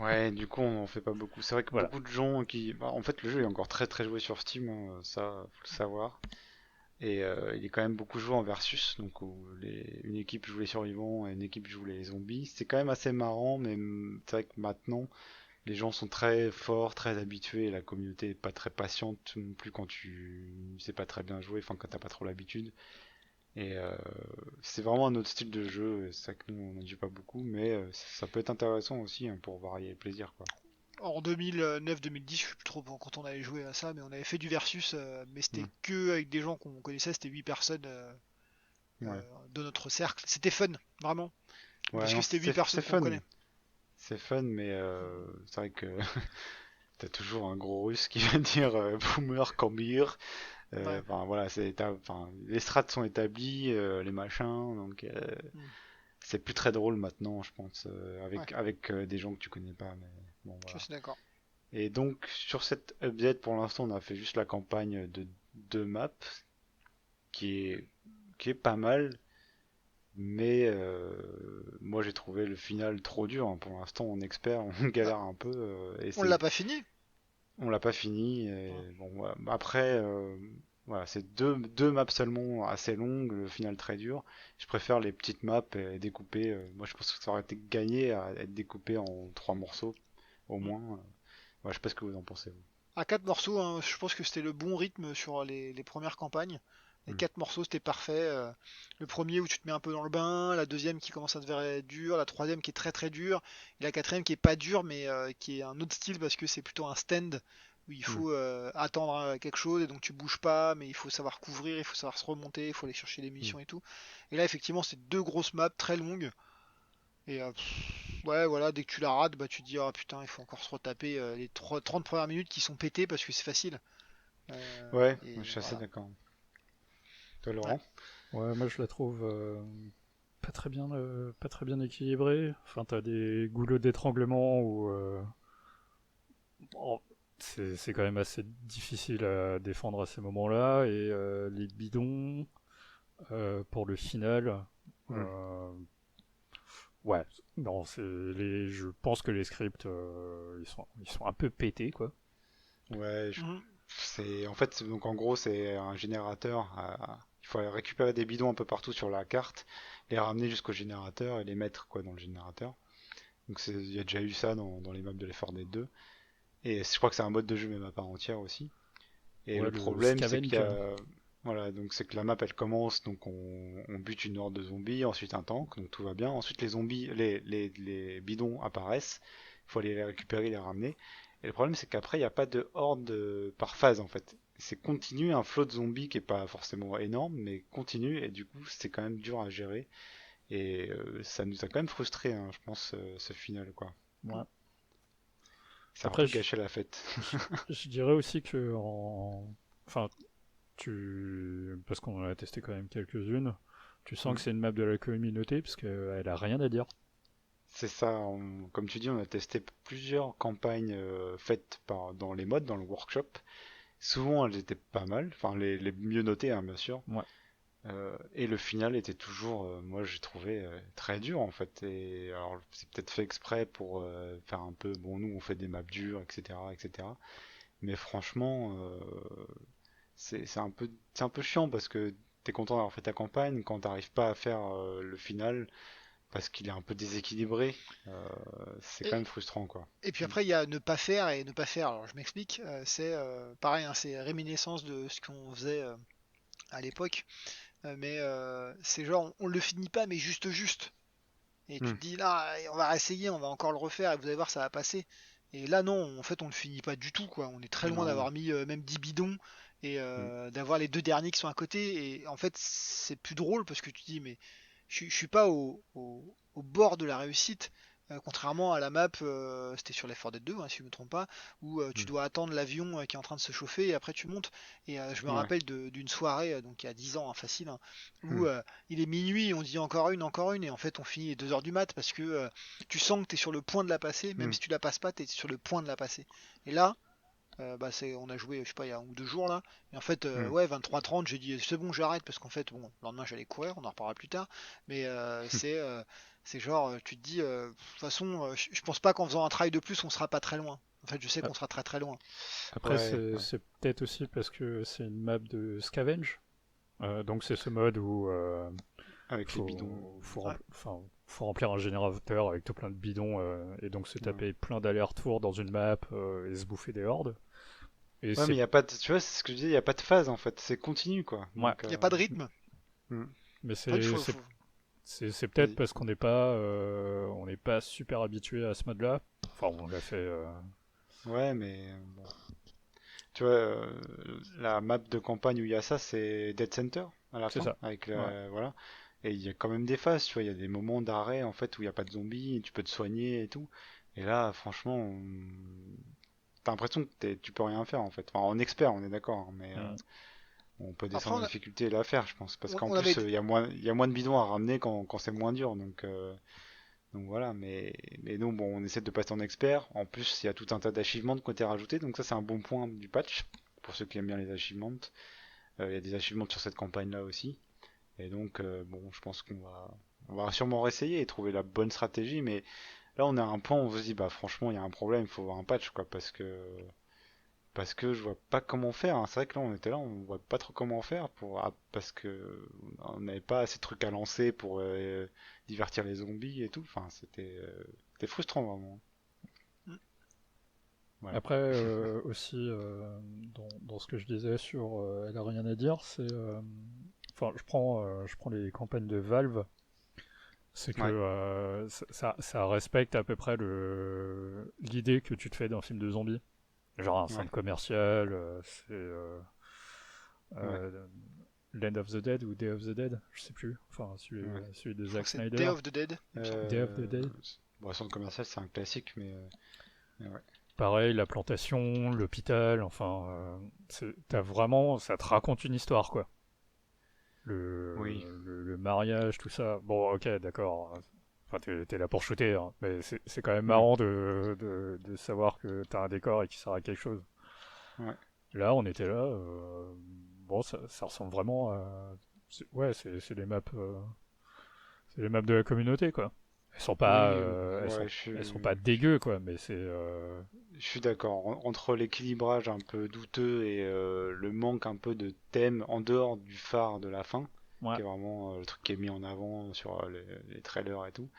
ouais, du coup, on en fait pas beaucoup. C'est vrai que Voilà. beaucoup de gens qui, bah, en fait, le jeu est encore très très joué sur Steam, hein, ça, faut le savoir. Et il est quand même beaucoup joué en versus, donc où une équipe joue les survivants et une équipe joue les zombies. C'est quand même assez marrant, mais c'est vrai que maintenant, les gens sont très forts, très habitués, et la communauté est pas très patiente non plus quand tu sais pas très bien jouer, enfin quand t'as pas trop l'habitude. Et c'est vraiment un autre style de jeu, et c'est ça que nous on n'en joue pas beaucoup, mais ça peut être intéressant aussi hein, pour varier le plaisir, quoi. En 2009-2010, je sais plus trop quand on avait joué à ça, mais on avait fait du versus, mais c'était Hmm. que avec des gens qu'on connaissait, c'était 8 personnes Ouais, de notre cercle. C'était fun, vraiment, ouais, parce que non, c'était 8 personnes c'est qu'on fun. connaît. C'est fun, mais c'est vrai que t'as toujours un gros russe qui va dire boomer, combir. Ouais. Enfin voilà, enfin, les strats sont établis, les machins, donc Hmm. c'est plus très drôle maintenant, je pense, Ouais, avec des gens que tu connais pas, mais bon je voilà. suis d'accord. Et donc sur cette update, pour l'instant, on a fait juste la campagne de 2 maps, qui est qui est pas mal, mais moi j'ai trouvé le final trop dur, hein. Pour l'instant, on expert, on Bah, galère un peu, et on c'est l'a pas fini. on l'a pas fini. Ouais. Et bon, voilà. Après, voilà, c'est deux maps seulement assez longues, le final très dur. Je préfère les petites maps découpées. Moi, je pense que ça aurait été gagné à être découpé en 3 morceaux, au Hmm. moins. Ouais, je sais pas ce que vous en pensez, vous. À 4 morceaux, hein, je pense que c'était le bon rythme sur les premières campagnes. Les Hmm. 4 morceaux, c'était parfait. Le premier où tu te mets un peu dans le bain, la deuxième qui commence à devenir dure, la troisième qui est très très dure, et la quatrième qui est pas dure, mais qui est un autre style parce que c'est plutôt un stand où il Hmm. faut attendre quelque chose et donc tu bouges pas, mais il faut savoir couvrir, il faut savoir se remonter, il faut aller chercher les Hmm. munitions et tout. Et là, effectivement, c'est 2 grosses maps très longues. Et ouais, voilà, dès que tu la rates, bah tu te dis, ah putain, il faut encore se retaper les 30 premières minutes qui sont pétées parce que c'est facile. Ouais, je Et suis assez voilà. d'accord. Toi, Ouais. Laurent? Ouais, moi je la trouve pas très bien équilibrée. Enfin, t'as des goulots d'étranglement où bon, c'est quand même assez difficile à défendre à ces moments-là. Et les bidons pour le final. Hmm. euh, ouais, non, je pense que les scripts ils sont un peu pétés quoi. Ouais, Mhm. en fait, donc en gros, c'est un générateur. Il faut aller récupérer des bidons un peu partout sur la carte, les ramener jusqu'au générateur et les mettre quoi dans le générateur. Donc il y a déjà eu ça dans les maps de l'Effort Dead 2. Et je crois que c'est un mode de jeu même à part entière aussi. Et Ouais, le le problème, c'est qu'il y scavenge. a, voilà, donc c'est que la map elle commence, donc on bute une horde de zombies, ensuite un tank, donc tout va bien. Ensuite les zombies, les bidons apparaissent, il faut aller les récupérer, les ramener. Et le problème, c'est qu'après il n'y a pas de horde par phase en fait. C'est continu, un flot de zombies qui est pas forcément énorme, mais continu, et du coup c'est quand même dur à gérer. Et ça nous a quand même frustré, hein, je pense, ce final quoi. Ouais. Ça a un Après, peu gâché la fête. je dirais aussi que enfin, parce qu'on en a testé quand même quelques-unes, Tu sens Mm. que c'est une map de la communauté parce qu'elle a rien à dire. C'est ça, comme tu dis, on a testé plusieurs campagnes faites dans les mods, dans le workshop. Souvent, elles étaient pas mal, enfin les mieux notées, hein, bien sûr. Ouais. Et le final était toujours, moi j'ai trouvé très dur en fait. Et alors c'est peut-être fait exprès pour faire un peu, bon nous on fait des maps dures, etc., etc. Mais franchement, c'est un peu chiant parce que t'es content d'avoir fait ta campagne quand t'arrives pas à faire le final parce qu'il est un peu déséquilibré. C'est quand Et, même frustrant quoi. et puis Mm. après, il y a ne pas faire et ne pas faire. Alors, je m'explique. C'est pareil, hein, c'est réminiscence de ce qu'on faisait à l'époque. Mais c'est genre, on le finit pas, mais juste. Et tu Mm. te dis, là, on va réessayer, on va encore le refaire, et vous allez voir, ça va passer. Et là, non, en fait, on le finit pas du tout, quoi. On est très loin Non. d'avoir mis même 10 bidons et Mm. d'avoir les deux derniers qui sont à côté. Et en fait, c'est plus drôle parce que tu te dis, mais je suis pas au bord de la réussite. Contrairement à la map, c'était sur l'effort des 2, hein, si je me trompe pas, où tu Mm. dois attendre l'avion qui est en train de se chauffer et après tu montes. Et je me Ouais. rappelle d'une soirée, donc il y a 10 ans, hein, facile, hein, où Mm. il est minuit, on dit encore une, et en fait on finit 2 heures du mat parce que tu sens que tu es sur le point de la passer, même Mm. si tu la passes pas, tu es sur le point de la passer. Et là, on a joué, je sais pas, il y a 1 ou 2 jours là, et en fait, Mm. ouais, 23h30, j'ai dit c'est bon, j'arrête parce qu'en fait, bon, le lendemain j'allais courir, on en reparlera plus tard, mais c'est genre, tu te dis, de toute façon, je pense pas qu'en faisant un trail de plus, on sera pas très loin. En fait, je sais A- qu'on sera très très loin. Après, Ouais, c'est ouais. c'est peut-être aussi parce que c'est une map de scavenge. Donc c'est ce mode où Avec les bidons. faut, Ouais. enfin, faut remplir un générateur avec tout plein de bidons et donc se Ouais. taper plein d'allers-retours dans une map et se bouffer des hordes. Et Ouais, mais c'est il y a pas de, tu vois, c'est ce que je dis, il y a pas de phase en fait, c'est continu quoi. ouais, Donc, Il n'y a pas de rythme. mm. mais En fait, c'est peut-être Vas-y. parce on n'est pas super habitué à ce mode-là. Enfin, on l'a fait. Ouais, mais bon. Tu vois, la map de campagne où il y a ça, c'est Dead Center à la C'est fin, ça. avec Ouais. voilà. Et il y a quand même des phases, tu vois, il y a des moments d'arrêt en fait où il n'y a pas de zombies, et tu peux te soigner et tout. Et là, franchement, t'as l'impression que tu peux rien faire en fait. Enfin, en expert, on est d'accord, hein, mais Mm. on peut après, descendre la difficulté et la faire, je pense, parce qu'en on plus, avait, il y a moins de bidons à ramener quand c'est moins dur, donc voilà. Mais nous, bon, on essaie de passer en expert. En plus, il y a tout un tas d'achievements qui ont été rajoutés, donc ça, c'est un bon point du patch pour ceux qui aiment bien les achievements. Il y a des achievements sur cette campagne-là aussi. Et donc, bon, je pense on va sûrement réessayer et trouver la bonne stratégie. Mais là, on est à un point où on se dit, bah, franchement, il y a un problème, il faut avoir un patch, quoi, parce que je vois pas comment faire, hein. C'est vrai que là, on était là, on voit pas trop comment faire parce que on n'avait pas assez de trucs à lancer pour divertir les zombies et tout. Enfin, c'était frustrant, vraiment. Voilà. Après, aussi, dans ce que je disais sur Elle a rien à dire, enfin, je prends les campagnes de Valve, c'est que Ouais, ça respecte à peu près l'idée que tu te fais d'un film de zombies. Genre un ouais, centre commercial, c'est ouais, euh, Land of the Dead ou Day of the Dead, je sais plus. Enfin, ouais. celui de je crois Zack que c'est Day Snyder. of the Dead, il me semble. Day of the Dead. Bon, centre commercial, c'est un classique, mais ouais. Pareil, la plantation, l'hôpital, enfin, t'as vraiment, ça te raconte une histoire, quoi. Oui. Le mariage, tout ça. Bon, ok, d'accord. Enfin, t'es là pour shooter, hein, mais c'est quand même Mm. marrant de savoir que t'as un décor et qui sert à quelque chose. Ouais. Là, on était là. Bon, ça ressemble vraiment à. Ouais, c'est les maps de la communauté, quoi. Elles sont pas, Oui, ouais, elles sont pas dégueu, quoi, mais c'est. je suis d'accord. Entre l'équilibrage un peu douteux et le manque un peu de thème en dehors du phare de la fin, Ouais. qui est vraiment le truc qui est mis en avant sur les trailers et tout.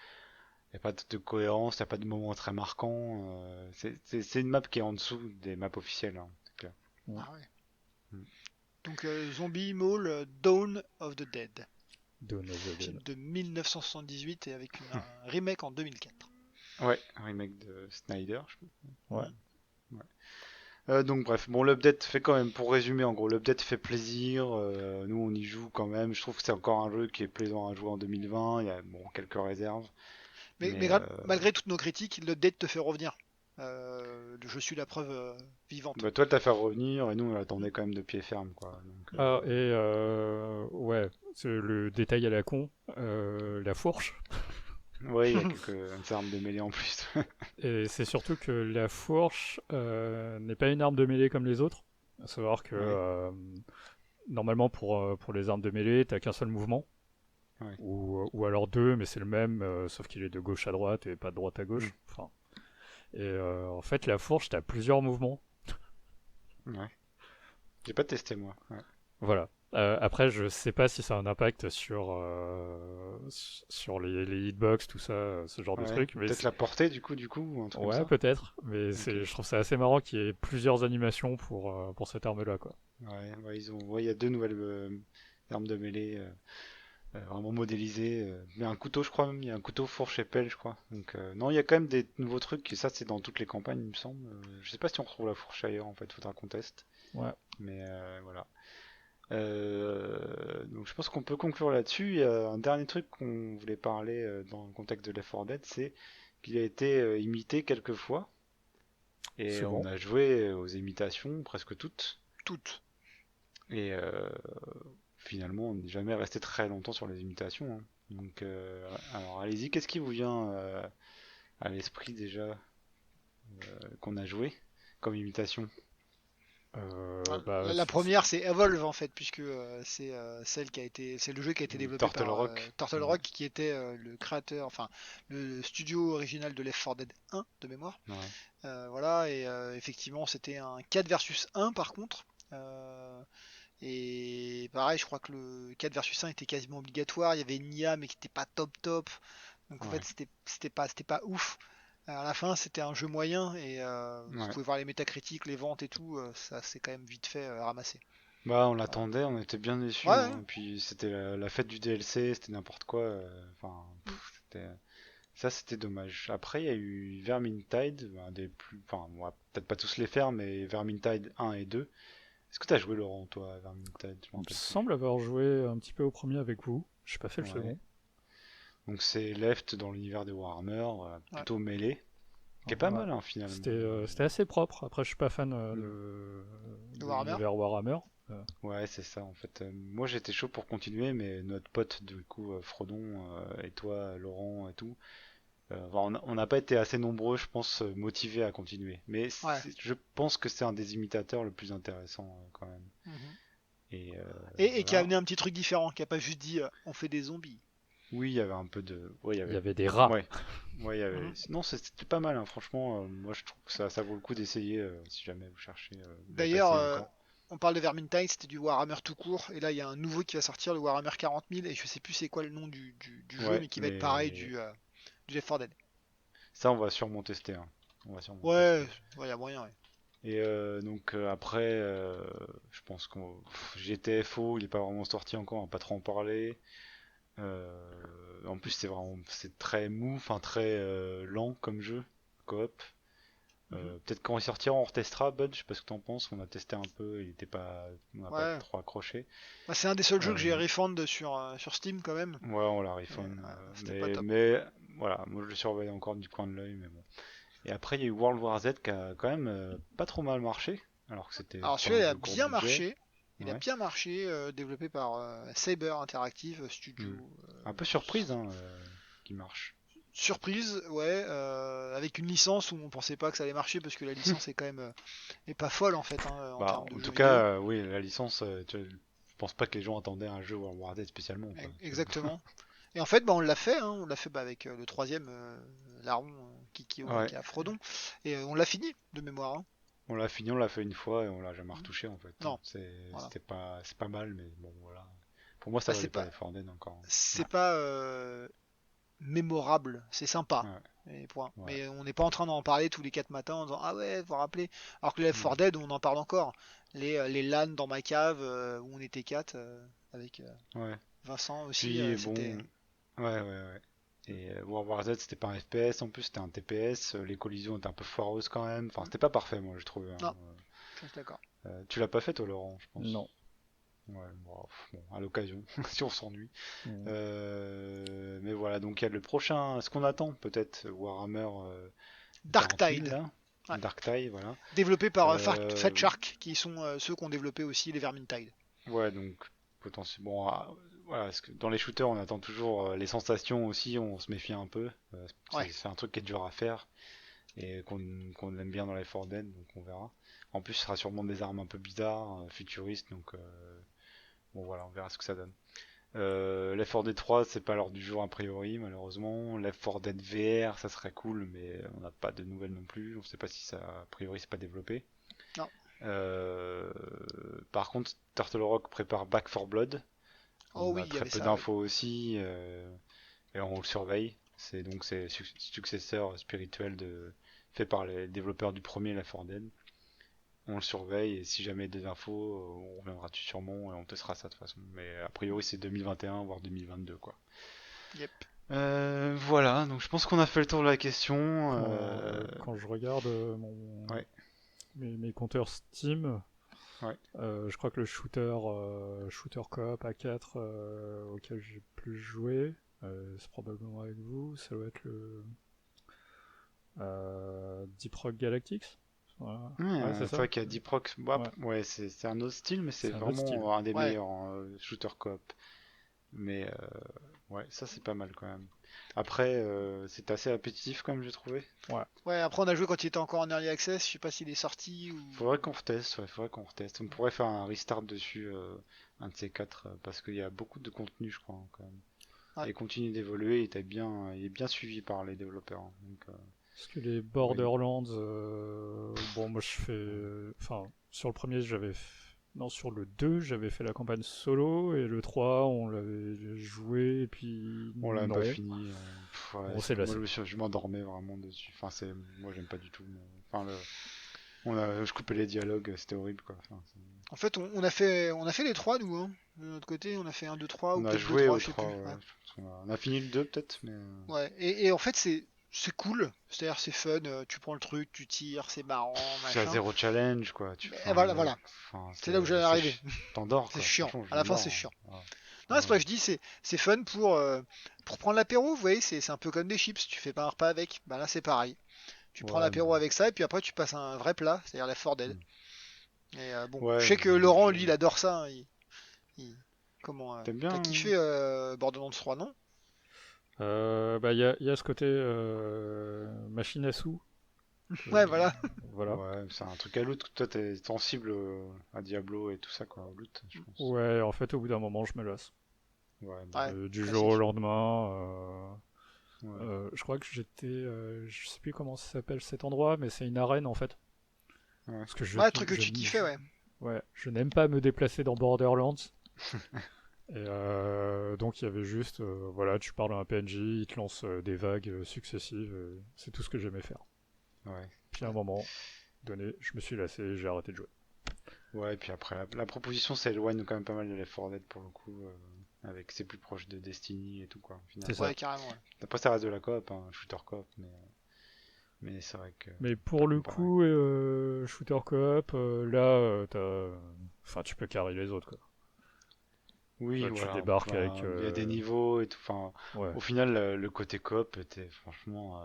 Il n'y a pas de cohérence, il n'y a pas de moment très marquant. C'est une map qui est en dessous des maps officielles, hein, c'est clair. Ouais. Ah ouais. Mm. Donc Zombie Mall Dawn of the Dead, Dawn of the film Dead. de 1978 et avec un remake en 2004. Ouais, un remake de Snyder, je Ouais. Mm. pense. Ouais. Donc bref, bon l'update fait quand même, pour résumer en gros, l'update fait plaisir, nous on y joue quand même, je trouve que c'est encore un jeu qui est plaisant à jouer en 2020, il y a bon, quelques réserves, Mais mais malgré toutes nos critiques, le Dead te fait revenir. Je suis la preuve vivante. Bah toi t'as fait revenir et nous on l'attendait quand même de pied ferme quoi. Donc, Ah, et ouais, c'est le détail à la con, la fourche. ouais, il y a quelques armes de mêlée en plus. Et c'est surtout que la fourche n'est pas une arme de mêlée comme les autres. À savoir que Ouais, normalement pour les armes de mêlée, t'as qu'un seul mouvement. ouais. Ou alors deux, mais c'est le même, sauf qu'il est de gauche à droite et pas de droite à Hmm, gauche. Enfin, et en fait, la fourche, t'as plusieurs mouvements. ouais. J'ai pas testé moi. Ouais. Voilà. Après, je sais pas si ça a un impact sur les hitbox, tout ça, ce genre de Ouais. truc. Mais Peut-être la portée du coup, ou un truc comme ouais, ça. peut-être. Mais Ok. je trouve ça assez marrant qu'il y ait plusieurs animations pour cette arme-là, quoi. Ouais, ouais, ouais, il y a 2 nouvelles armes de mêlée vraiment modélisées. Mais un couteau, je crois même, il y a un couteau fourche et pelle, je crois. Donc non, il y a quand même des nouveaux trucs. Et ça, c'est dans toutes les campagnes, il me semble. Je sais pas si on retrouve la fourche ailleurs, en fait, faudra qu'on teste. Ouais. Mais voilà. Donc je pense qu'on peut conclure là-dessus. Il y a un dernier truc qu'on voulait parler dans le contexte de Left 4 Dead, c'est qu'il a été imité quelques fois. Et on Souvent. a joué aux imitations, presque toutes. Toutes. Et finalement, on n'est jamais resté très longtemps sur les imitations, hein. Donc, alors allez-y, qu'est-ce qui vous vient à l'esprit déjà qu'on a joué comme imitation? Bah, La première, c'est Evolve en fait, puisque c'est le jeu qui a été développé Turtle par Rock. Turtle Ouais, Rock, qui était le créateur, enfin le studio original de Left 4 Dead 1 de mémoire. ouais, Voilà, et effectivement, c'était un 4 versus 1 par contre. Et pareil, je crois que le 4 versus 1 était quasiment obligatoire. Il y avait une IA, mais qui n'était pas top top. Donc en fait, ouais, c'était pas ouf. À la fin, c'était un jeu moyen et vous ouais. pouvez voir les métacritiques, les ventes et tout, ça c'est quand même vite fait ramassé. Bah, on Voilà. l'attendait, on était bien Ouais, déçus, ouais. hein. Puis c'était la fête du DLC, c'était n'importe quoi. Enfin, Mm. ça c'était dommage. Après, il y a eu Vermintide, un des plus, enfin, on va peut-être pas tous les faire, mais Vermintide 1 et 2. Est-ce que t'as joué Laurent, toi, à Vermintide? Je me il me rappelle plus. semble avoir joué un petit peu au premier avec vous. J'ai pas fait le Ouais. second. Donc c'est Left dans l'univers de Warhammer, Ouais. plutôt mêlé, qui est pas Ouais. mal hein, finalement. C'était assez propre. Après, je suis pas fan Mm. De de Warhammer. l'univers Warhammer. Euh, Ouais, c'est ça en fait. Moi j'étais chaud pour continuer, mais notre pote du coup, Frodon, et toi, Laurent et tout, enfin, on n'a pas été assez nombreux, je pense, motivés à continuer. Mais Ouais. je pense que c'est un des imitateurs le plus intéressant quand même. Mhm. Et Et qui a voilà. amené un petit truc différent, qui a pas juste dit on fait des zombies. Oui, il y avait un peu de. Ouais, il y il y avait. avait des rats. Ouais. Ouais, il y avait. Mhm. Non, c'était pas mal, hein, franchement. Moi, je trouve que ça vaut le coup d'essayer si jamais vous cherchez. Vous l'avez pas D'ailleurs, essayé encore. on parle de Vermintide, c'était du Warhammer tout court, et là il y a un nouveau qui va sortir, le Warhammer 40 000, et je sais plus c'est quoi le nom du jeu, Ouais, mais qui va être pareil mais du Left 4 Dead. ça, on va sûrement tester, hein. On va sûrement Ouais, tester. il y a moyen, ouais. Et donc après, je pense qu'on GTFO, il est pas vraiment sorti encore, on va pas trop en parler. En plus, c'est très mou, enfin très lent comme jeu, coop. Mhm. Peut-être quand il sortira, on retestera. Bud, je sais pas ce que t'en penses. On a testé un peu, on n'a pas Ouais. trop accroché. Bah, c'est un des seuls jeux que j'ai Euh, refund sur Steam quand même. ouais, on la Et, refund. ouais, c'était pas Mais, top. mais voilà, moi je le surveille encore du coin de l'œil, mais bon. Et après, il y a eu World War Z qui a quand même pas trop mal marché, alors que c'était Alors pas celui-là un il a jeu gros bien budget. marché. Il a Ouais. bien marché, développé par Saber Interactive Studio. Hmm. Un peu surprise, hein, qui marche. Surprise, ouais, avec une licence où on pensait pas que ça allait marcher parce que la licence est quand même est pas folle en fait hein, en Bah, termes de en jeux tout vidéo. cas, oui, la licence, je pense pas que les gens attendaient un jeu World War Z spécialement, quoi. Exactement. Et en fait, bah, on l'a fait, hein, on l'a fait bah, avec le troisième larron Ouais, qui a Frodon, et on l'a fini de mémoire, hein. on l'a fini, on l'a fait une fois et on l'a jamais retouché en fait. Non, voilà. C'est pas mal, mais bon, voilà. Pour moi, ça Bah, valait pas les Forden encore. Ouais, c'est pas mémorable, c'est sympa. ouais, Et point. ouais. Mais on n'est pas en train d'en parler tous les 4 matins en disant ah ouais, vous vous rappelez. Alors que les Left Hmm. 4 Dead, on en parle encore. Les LAN dans ma cave où on était 4 avec Ouais. Vincent aussi, Puis c'était. bon, ouais, ouais, ouais. Et World War Z, c'était pas un FPS, en plus c'était un TPS, les collisions étaient un peu foireuses quand même. Enfin, c'était pas parfait, moi, je trouvais, hein. Non, je suis d'accord. Tu l'as pas fait, toi, Laurent, je pense. Non. Ouais, bon, à l'occasion, si on s'ennuie. Mm. Mais voilà, donc il y a le prochain, ce qu'on attend peut-être, Warhammer 40 000 Darktide. là. Ouais. Darktide, voilà. Développé par Euh, Fat Shark, qui sont ceux qui ont développé aussi les Vermintide. Ouais, donc potentiellement. Bon, voilà, parce que dans les shooters, on attend toujours les sensations aussi, on se méfie un peu. Ouais. C'est un truc qui est dur à faire et qu'on aime bien dans les 4 Dead, donc on verra. En plus, ce sera sûrement des armes un peu bizarres, futuristes, donc bon voilà, on verra ce que ça donne. Left 4 Dead 3, c'est pas l'heure du jour a priori, malheureusement. Left 4 Dead VR, ça serait cool, mais on n'a pas de nouvelles non plus. On sait pas si ça, a priori, c'est pas développé. Non. Euh, Par contre, Turtle Rock prépare Back 4 Blood. Oh On oui, a il y très avait peu ça, oui. d'infos aussi, et on le surveille. C'est donc c'est successeur spirituel fait par les développeurs du premier Left 4 Dead. On le surveille et si jamais des infos, on reviendra dessus sûrement et on testera ça de toute façon. Mais a priori c'est 2021 voire 2022 quoi. Yep. Voilà, donc je pense qu'on a fait le tour de la question. Quand je regarde Ouais, mes compteurs Steam, ouais. je crois que le shooter coop A4 auquel j'ai plus joué, c'est probablement avec vous, ça doit être le Deep Rock Galactics. Voilà. Ouais, c'est C'est ça. vrai qu'il y a Deep Rock. Bah, Ouais, ouais, c'est un autre style, mais c'est c'est un autre style. vraiment un des Ouais. meilleurs shooter coop. Mais ouais, ça c'est pas mal quand même. Après, c'est assez répétitif quand même, j'ai trouvé. Ouais. Ouais, après on a joué quand il était encore en early access, je sais pas s'il est sorti ou. Faudrait qu'on reteste, ouais, faudrait qu'on reteste. On pourrait faire un restart dessus, un de ces quatre, parce qu'il y a beaucoup de contenu, je crois, hein, quand même. Ouais. Et il continue d'évoluer, il est bien suivi par les développeurs, hein. Donc, Parce que les ouais. Borderlands, bon, moi je fais. Enfin, sur le premier, non, sur le 2, j'avais fait la campagne solo, et le 3, on l'avait joué, et puis. On l'a même pas Non. fini. Ouais, On s'est moi, lassé. je m'endormais vraiment dessus. Enfin, moi, j'aime pas du tout. Enfin, je coupais les dialogues, c'était horrible, quoi. Enfin, En fait, on a fait les trois, nous, hein. De notre côté, on a fait 1, 2, 3, ou on a peut-être 2, joué 3, au je sais plus. 3, Ouais. ouais. On a fini le 2 peut-être, mais. Ouais. Et en fait, c'est cool. C'est-à-dire, c'est fun. Tu prends le truc, tu tires, c'est marrant, Il y a machin. zéro challenge, quoi. Mais voilà. Enfin, C'est là où j'allais arriver. t'endors, C'est quoi. chiant. Franchement, je À la fin, c'est m'endors, chiant. hein. Non, c'est pas que je dis, c'est fun pour prendre l'apéro. Vous voyez, c'est un peu comme des chips. Tu fais pas un repas avec. Bah là, c'est pareil. Tu prends Ouais, l'apéro avec ça, et puis après, tu passes à un vrai plat, c'est-à-dire la Ford Dead. mm. Et bon, je Ouais, sais que Laurent, lui, il adore ça, hein. Il- comment, t'aimes bien, t'as hein. kiffé Borderlands 3, non? Bah, y a ce côté machine à sous. Ouais, voilà. Voilà. Ouais, c'est un truc à loot. Toi, t'es sensible à Diablo et tout ça, quoi, au loot, je pense. Ouais, en fait, au bout d'un moment, je me lasse. Ouais, bah, Ouais, Du jour au classique. lendemain. ouais. Je crois que je sais plus comment ça s'appelle cet endroit, mais c'est une arène en fait. Ouais. Parce que Ouais, le truc que tu kiffais, ouais. ouais, je n'aime pas me déplacer dans Borderlands. Et donc il y avait juste, voilà, tu parles à un PNJ, il te lance des vagues successives. C'est tout ce que j'aimais faire. Ouais. Puis à un moment donné, je me suis lassé et j'ai arrêté de jouer. Ouais, et puis après, la proposition s'éloigne quand même pas mal de Left 4 Dead pour le coup, avec c'est plus proche de Destiny et tout, quoi, au final. C'est ça. Ouais, carrément, ouais. Après, ça reste de la coop, hein, shooter coop, mais c'est vrai que Mais pas pour le comparé. coup, shooter coop, là, enfin, tu peux carrer les autres quoi. Oui, Là, tu voilà. débarques Enfin, avec, il y a des niveaux et tout. Enfin, ouais, au final, le côté coop était franchement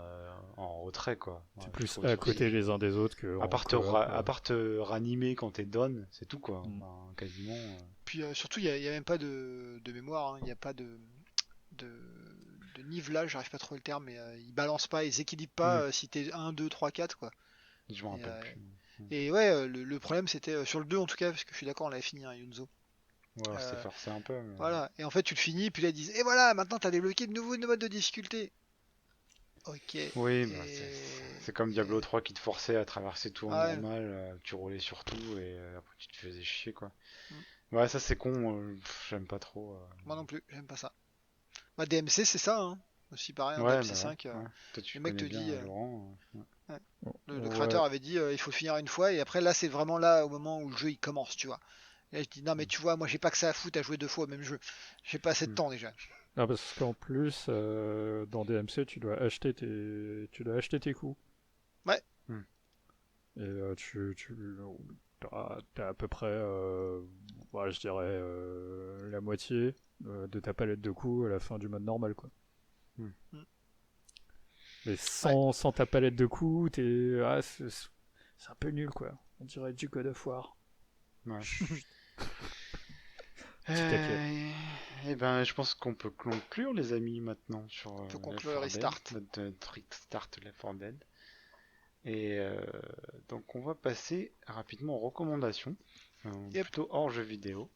en retrait, quoi. Ouais, t'es je plus trouve à sur ce côté jeu. les uns des autres que À en part coop. à part te ranimer quand t'es down, c'est tout, quoi. Mm. Enfin, quasiment. Puis surtout, il y a même pas de mémoire, hein. Il n'y a pas de, de nivelage, j'arrive pas à trouver le terme, mais ils balancent pas, ils équilibrent pas Hmm, si t'es 1, 2, 3, 4, quoi. je me Et, rappelle plus. Hmm. et ouais, le problème c'était sur le 2 en tout cas, parce que je suis d'accord, on l'avait fini, hein, Yunzo. Ouais, c'était Euh, forcé un peu, mais. voilà, et en fait tu le finis, puis là ils disent, et voilà, maintenant t'as débloqué de nouveaux modes de difficulté. Ok, Oui, bah, c'est comme Diablo 3 qui te forçait à traverser tout en ah ouais. normal, tu roulais sur tout et après tu te faisais chier, quoi. Mm. Ouais, ça c'est con, j'aime pas trop. Moi non plus, j'aime pas ça. Bah, DMC c'est ça, hein. Aussi pareil, en Ouais, DMC bah ouais, 5, ouais. Toi tu le mec connais te bien dit, Laurent. ouais, le Ouais, créateur avait dit, il faut finir une fois, et après là c'est vraiment là au moment où le jeu il commence, tu vois. Et là je dis, non mais Mm. tu vois, moi j'ai pas que ça à foutre à jouer deux fois au même jeu. J'ai pas assez de Mm. temps déjà. ah, parce qu'en plus, dans DMC, tu dois acheter tes coups. Ouais, Mm. Et t'as à peu près, ouais, je dirais, la moitié de ta palette de coups à la fin du mode normal, quoi. Mm. Mm. Mais Ouais. sans ta palette de coups, c'est un peu nul, quoi. On dirait du God of War. Ouais. Chut, petit taquet. Eh ben, je pense qu'on peut conclure, les amis, maintenant sur On peut Left conclure le 4 Dead, restart. notre restart Left 4 Dead. Et donc, on va passer rapidement aux recommandations, Yep. plutôt hors jeu vidéo.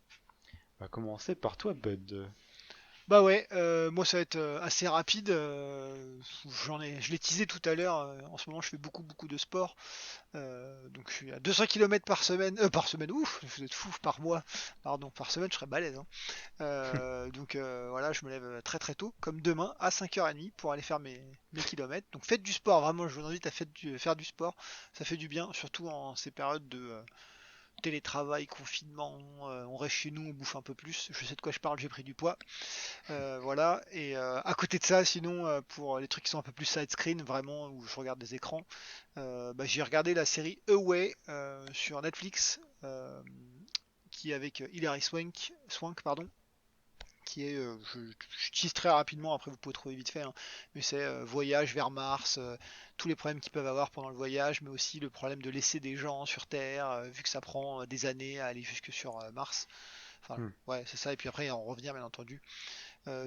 On va commencer par toi, Bud. Bah ouais, moi ça va être assez rapide. Je l'ai teasé tout à l'heure. En ce moment, je fais beaucoup de sport. Donc je suis à 200 km par semaine. Ouf, vous êtes fou, par mois. Pardon, par semaine, je serais balèze, hein. Donc voilà, je me lève très tôt, comme demain, à 5h30 pour aller faire mes kilomètres. Donc faites du sport, vraiment, je vous invite à faire du sport. Ça fait du bien, surtout en ces périodes de télétravail, confinement. On reste chez nous, on bouffe un peu plus. Je sais de quoi je parle, j'ai pris du poids. Voilà, et à côté de ça, sinon, pour les trucs qui sont un peu plus side-screen, vraiment, où je regarde des écrans, bah, j'ai regardé la série Away sur Netflix, qui est avec Hilary Swank, pardon, qui est, je tease très rapidement, après vous pouvez trouver vite fait, hein, mais c'est voyage vers Mars, tous les problèmes qu'ils peuvent avoir pendant le voyage, mais aussi le problème de laisser des gens sur Terre, vu que ça prend des années à aller jusque sur Mars. Enfin, Hmm. ouais, c'est ça, et puis après, en revenir, bien entendu.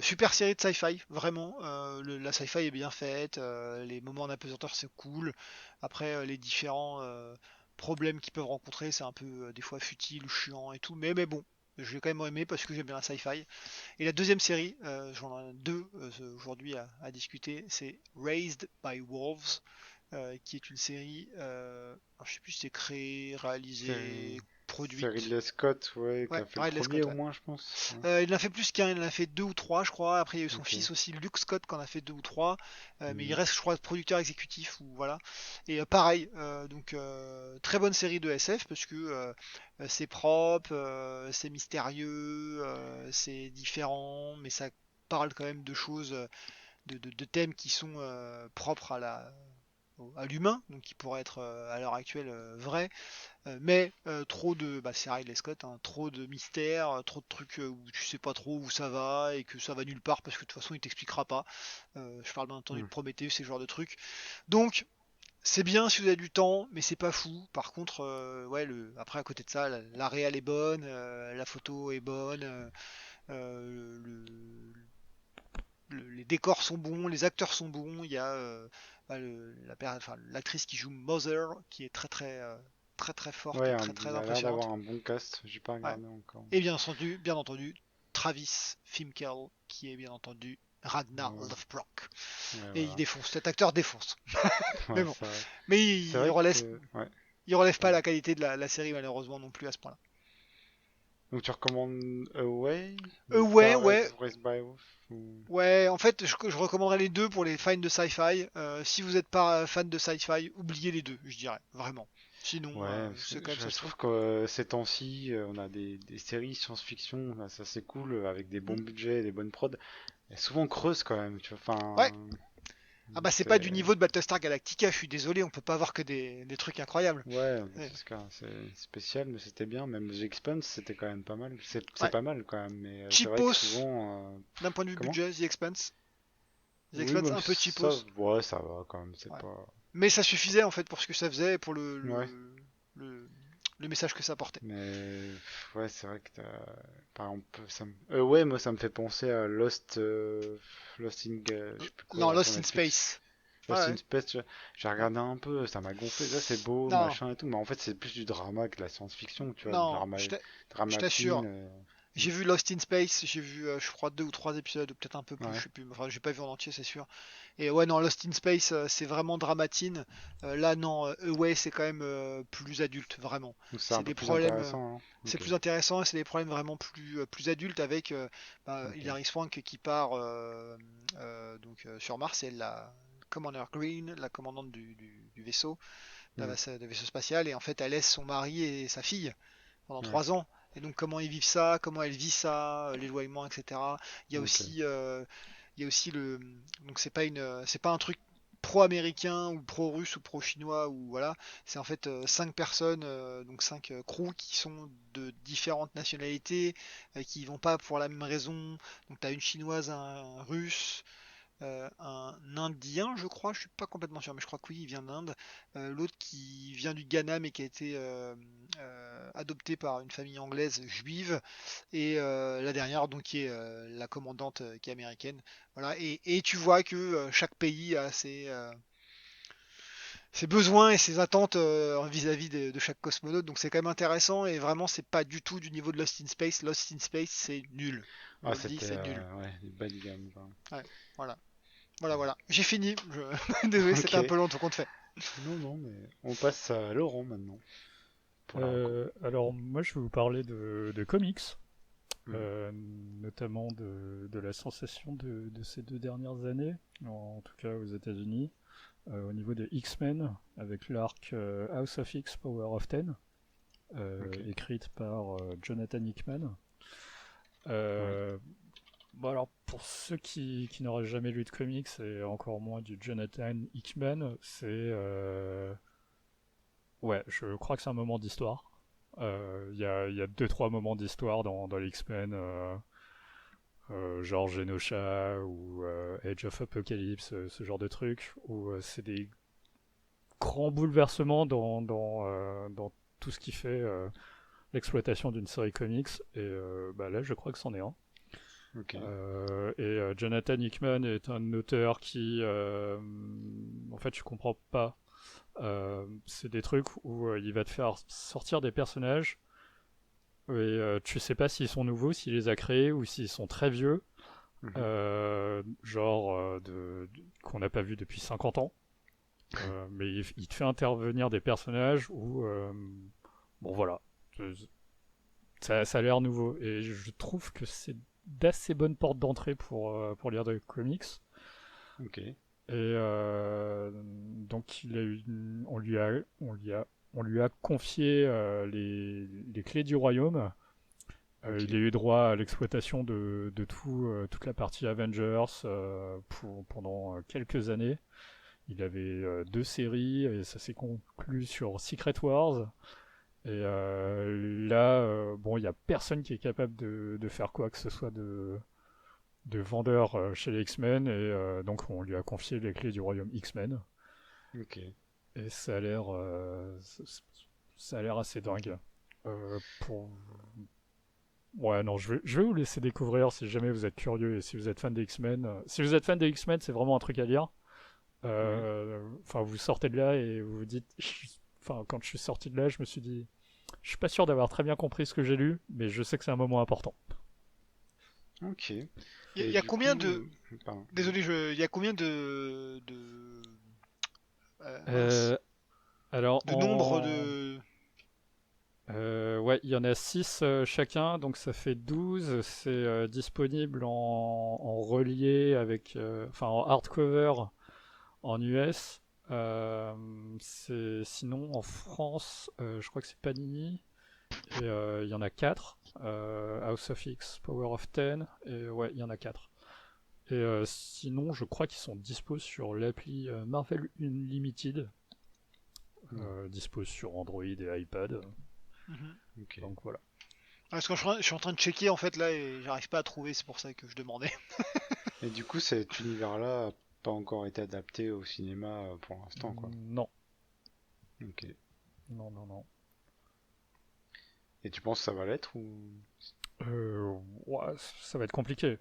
Super série de sci-fi, vraiment. La sci-fi est bien faite, les moments en apesanteur c'est cool. Après, les différents problèmes qu'ils peuvent rencontrer, c'est un peu des fois futile ou chiant et tout, mais bon, je l'ai quand même aimé parce que j'aime bien la sci-fi. Et la deuxième série, j'en ai deux aujourd'hui à discuter, c'est Raised by Wolves, qui est une série, alors je sais plus si c'est créé, C'est réalisé, c'est produite. Ridley Scott, ouais, qui Ouais, a fait le Ridley premier Scott, au ouais. moins, je pense. Ouais. Il en a fait plus qu'un, il en a fait deux ou trois, je crois. Après, il y a eu son Ok. fils aussi, Luke Scott, qui en a fait deux ou trois. Mais il Mhm. reste, je crois, producteur exécutif ou voilà. Et pareil, donc très bonne série de SF parce que c'est propre, c'est mystérieux, c'est différent, mais ça parle quand même de choses, de thèmes qui sont propres à l'humain, donc qui pourraient être à l'heure actuelle vrais. Mais trop de, bah c'est Ridley Scott, hein, trop de mystères, trop de trucs où tu sais pas trop où ça va et que ça va nulle part parce que de toute façon il t'expliquera pas. Je parle bien entendu de Mhm. Prometheus, ces genres de trucs. Donc c'est bien si vous avez du temps, mais c'est pas fou. Par contre, ouais, après à côté de ça, la réal est bonne, la photo est bonne, les décors sont bons, les acteurs sont bons. Il y a bah, enfin, l'actrice qui joue Mother qui est très forte Ouais, et très il a l'air d'avoir impressionnante. un bon cast. J'ai pas Ouais. regardé encore. Et bien entendu, Travis Fimmel, qui est bien entendu Ragnar Ouais, Lothbrok. ouais, Et il voilà. défonce, cet acteur défonce. Mais Ouais, bon, c'est vrai. mais C'est vrai que. Ouais, il relève pas vas-y. la qualité de la série malheureusement non plus à ce point-là. Donc tu recommandes Away, Ouais, pas ouais, Raised by Wolf ou... ouais. En fait, je recommanderais les deux pour les fans de sci-fi. Si vous n'êtes pas fan de sci-fi, oubliez les deux, je dirais, vraiment. Sinon, Ouais, parce que c'est quand même ça je se fait. trouve que ces temps-ci, on a des séries science-fiction, là, ça c'est cool, avec des Hmm. bons budgets, des bonnes prods. Elles souvent creuses quand même, tu vois. Ouais. Enfin, Ah bah c'est pas du c'est. niveau de Battlestar Galactica, je suis désolé, on peut pas avoir que des trucs incroyables. Ouais, Ouais. c'est ce cas, c'est spécial, mais c'était bien. Même The Expanse, c'était quand même pas mal. C'est Ouais. pas mal quand même, mais c'est vrai que Cheapos, souvent. d'un point de vue Comment? budget, The Expanse. The Oui, Expanse même un peu ça, cheapos. ouais, ça va quand même, c'est Ouais. pas. Mais ça suffisait en fait pour ce que ça faisait et pour Ouais. le, le message que ça portait. Mais ouais, c'est vrai que par exemple, ouais, moi ça me fait penser à Lost in, je sais plus Non, quoi, sur Lost in Netflix. Space. Ouais, Lost in ouais. Space, j'ai Ouais. regardé un peu, ça m'a gonflé. Ça c'est beau, Non, machin et tout, mais en fait c'est plus du drama que de la science-fiction, tu vois, du non, drama, je drama teen. t'assure. J'ai vu Lost in Space, j'ai vu, je crois, deux ou trois épisodes, ou peut-être un peu plus, je Ouais, sais plus. Enfin, j'ai pas vu en entier, c'est sûr. Et ouais, non, Lost in Space, c'est vraiment dramatine. Là, non, Away, c'est quand même plus adulte, vraiment. donc c'est C'est un peu des plus problèmes, intéressant, hein. c'est Ok, plus intéressant, et c'est des problèmes vraiment plus adultes avec bah, ok. Hilary Swank qui part sur Mars, et la Commander Green, la commandante du vaisseau, Hmm, de vaisseau spatial, et en fait, elle laisse son mari et sa fille pendant ouais, 3 ans. Et donc comment ils vivent ça, comment elle vit ça, l'éloignement, etc. Il y a ok. aussi, il y a aussi donc c'est pas un truc pro-américain ou pro-russe ou pro-chinois ou voilà. C'est en fait 5 personnes, donc 5 crews qui sont de différentes nationalités, qui vont pas pour la même raison. Donc tu as une chinoise, un russe, un Indien, je crois, je suis pas complètement sûr, mais je crois que oui, il vient d'Inde. L'autre qui vient du Ghana, mais qui a été adopté par une famille anglaise juive. Et la dernière, donc, qui est la commandante qui est américaine. Voilà. Et tu vois que chaque pays a ses besoins et ses attentes vis-à-vis de chaque cosmonaute. Donc c'est quand même intéressant et vraiment c'est pas du tout du niveau de Lost in Space. Lost in Space c'est nul. Je Ah, le dis, c'était c'est nul. ouais, du bas de gamme, quoi. Ouais, voilà. Voilà. J'ai fini. Désolé, c'était un Ok. peu long tout compte fait. Non, non, mais on passe à Laurent maintenant pour la reco. Alors, moi, je vais vous parler de comics, Mhm. notamment de la sensation de ces 2 dernières années, en tout cas aux États-Unis, au niveau des X-Men, avec l'arc House of X, Power of Ten, Ok. écrite par Jonathan Hickman. Ouais. Bon, alors, pour ceux qui n'auraient jamais lu de comics, et encore moins du Jonathan Hickman, ouais, je crois que c'est un moment d'histoire. Il y a 2-3 moments d'histoire dans les X-Men, genre Genosha ou Age of Apocalypse, ce genre de trucs, où c'est des grands bouleversements dans tout ce qui fait l'exploitation d'une série comics. Et bah là, je crois que c'en est un. Ok. Jonathan Hickman est un auteur qui, en fait, je comprends pas. C'est des trucs où il va te faire sortir des personnages et tu sais pas s'ils sont nouveaux, s'il les a créés ou s'ils sont très vieux, Mhm. qu'on n'a pas vu depuis 50 ans. Mais il te fait intervenir des personnages où, bon voilà, ça a l'air nouveau et je trouve que c'est d'assez bonne porte d'entrée pour lire des comics. Ok. Et donc on lui a confié les clés du royaume. Ok. Il a eu droit à l'exploitation de toute la partie Avengers pendant quelques années. Il avait 2 séries et ça s'est conclu sur Secret Wars. Et là, bon, il n'y a personne qui est capable de faire quoi que ce soit de vendeur chez les X-Men. Et donc on lui a confié les clés du royaume X-Men. Ok. Et ça a l'air assez dingue. Pour Ouais, non, je vais vous laisser découvrir si jamais vous êtes curieux et si vous êtes fan des X-Men. Si vous êtes fan des X-Men, c'est vraiment un truc à lire. Ouais. Enfin, vous sortez de là et vous vous dites. Enfin, quand je suis sorti de là, je me suis dit. Je suis pas sûr d'avoir très bien compris ce que j'ai lu, mais je sais que c'est un moment important. Ok. Il Et y a du combien coup, de. pardon. Désolé, il y a combien de. Mince. Euh, alors, De nombre de. ouais, il y en a 6 chacun, donc ça fait 12. C'est disponible en relié enfin, en hardcover en US. Sinon, en France, je crois que c'est Panini. Et il y en a 4. House of X, Power of Ten. Et ouais, il y en a 4. Et sinon, je crois qu'ils sont dispo sur l'appli Marvel Unlimited. Hmm. Dispo sur Android et iPad. Mhm. Ok. Donc voilà. Parce que je suis en train de checker en fait là et j'arrive pas à trouver, c'est pour ça que je demandais. Et du coup, cet univers-là a pas encore été adapté au cinéma pour l'instant, quoi. Non, Ok. non, non, non. Et tu penses que ça va l'être ou... Ouais, ça va être compliqué.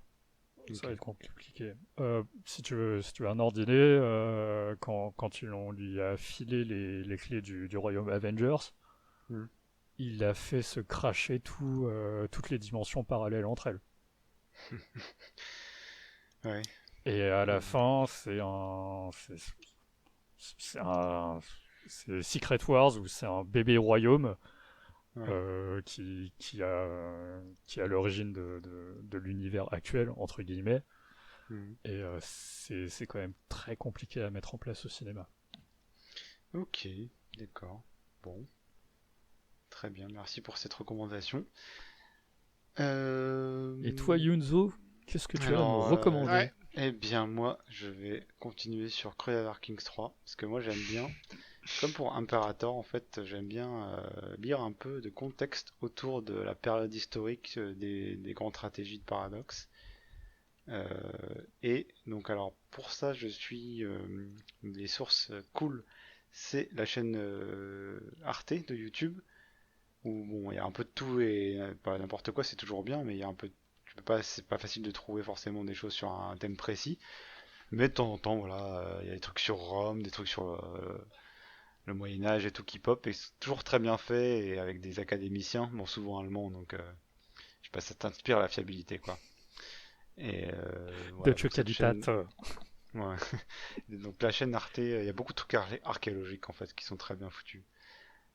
Ça Ok. va être compliqué. Si tu veux un ordiné, quand on lui a filé les clés du royaume Avengers, Hmm. il a fait se cracher toutes les dimensions parallèles entre elles. Ouais. Et à la Hmm. fin, c'est Secret Wars où c'est un bébé royaume Ouais. qui a l'origine de l'univers actuel entre guillemets. Hmm. Et c'est quand même très compliqué à mettre en place au cinéma. Ok. D'accord. Bon. Très bien. Merci pour cette recommandation. Et toi, Euh... Yunzo, qu'est-ce que tu as à nous Alors, recommander? Ouais. eh bien moi, je vais continuer sur Crusader Kings 3, parce que moi j'aime bien, comme pour Imperator en fait, j'aime bien lire un peu de contexte autour de la période historique des grandes stratégies de Paradox. Euh, et donc alors pour ça je suis les sources cool, c'est la chaîne Arte de YouTube où bon il y a un peu de tout et pas n'importe quoi, c'est toujours bien, mais il y a un peu, tu peux pas, c'est pas facile de trouver forcément des choses sur un thème précis, mais de temps en temps voilà, il y a des trucs sur Rome, des trucs sur le Moyen Âge et tout qui pop, et c'est toujours très bien fait et avec des académiciens, bon souvent allemands, donc je sais pas, ça t'inspire la fiabilité quoi. Et voilà, Deutsche donc cette chaîne. Qualität. Ouais. Et donc la chaîne Arte, il y a beaucoup de trucs archéologiques en fait qui sont très bien foutus.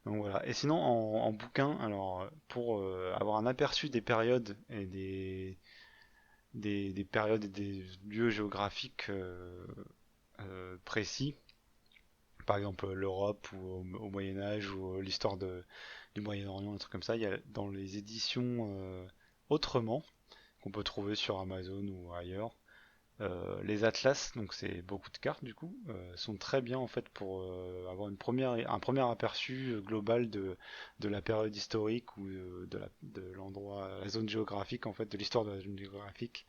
Donc voilà. Et sinon en bouquin, alors pour avoir un aperçu des périodes et des périodes et des lieux géographiques précis, par exemple l'Europe ou au Moyen Âge ou l'histoire du Moyen-Orient, un truc comme ça, il y a dans les éditions Autrement qu'on peut trouver sur Amazon ou ailleurs. Les atlas, donc c'est beaucoup de cartes du coup, sont très bien en fait pour avoir un premier aperçu global de la période historique ou de l'endroit, la zone géographique en fait, de l'histoire de la zone géographique.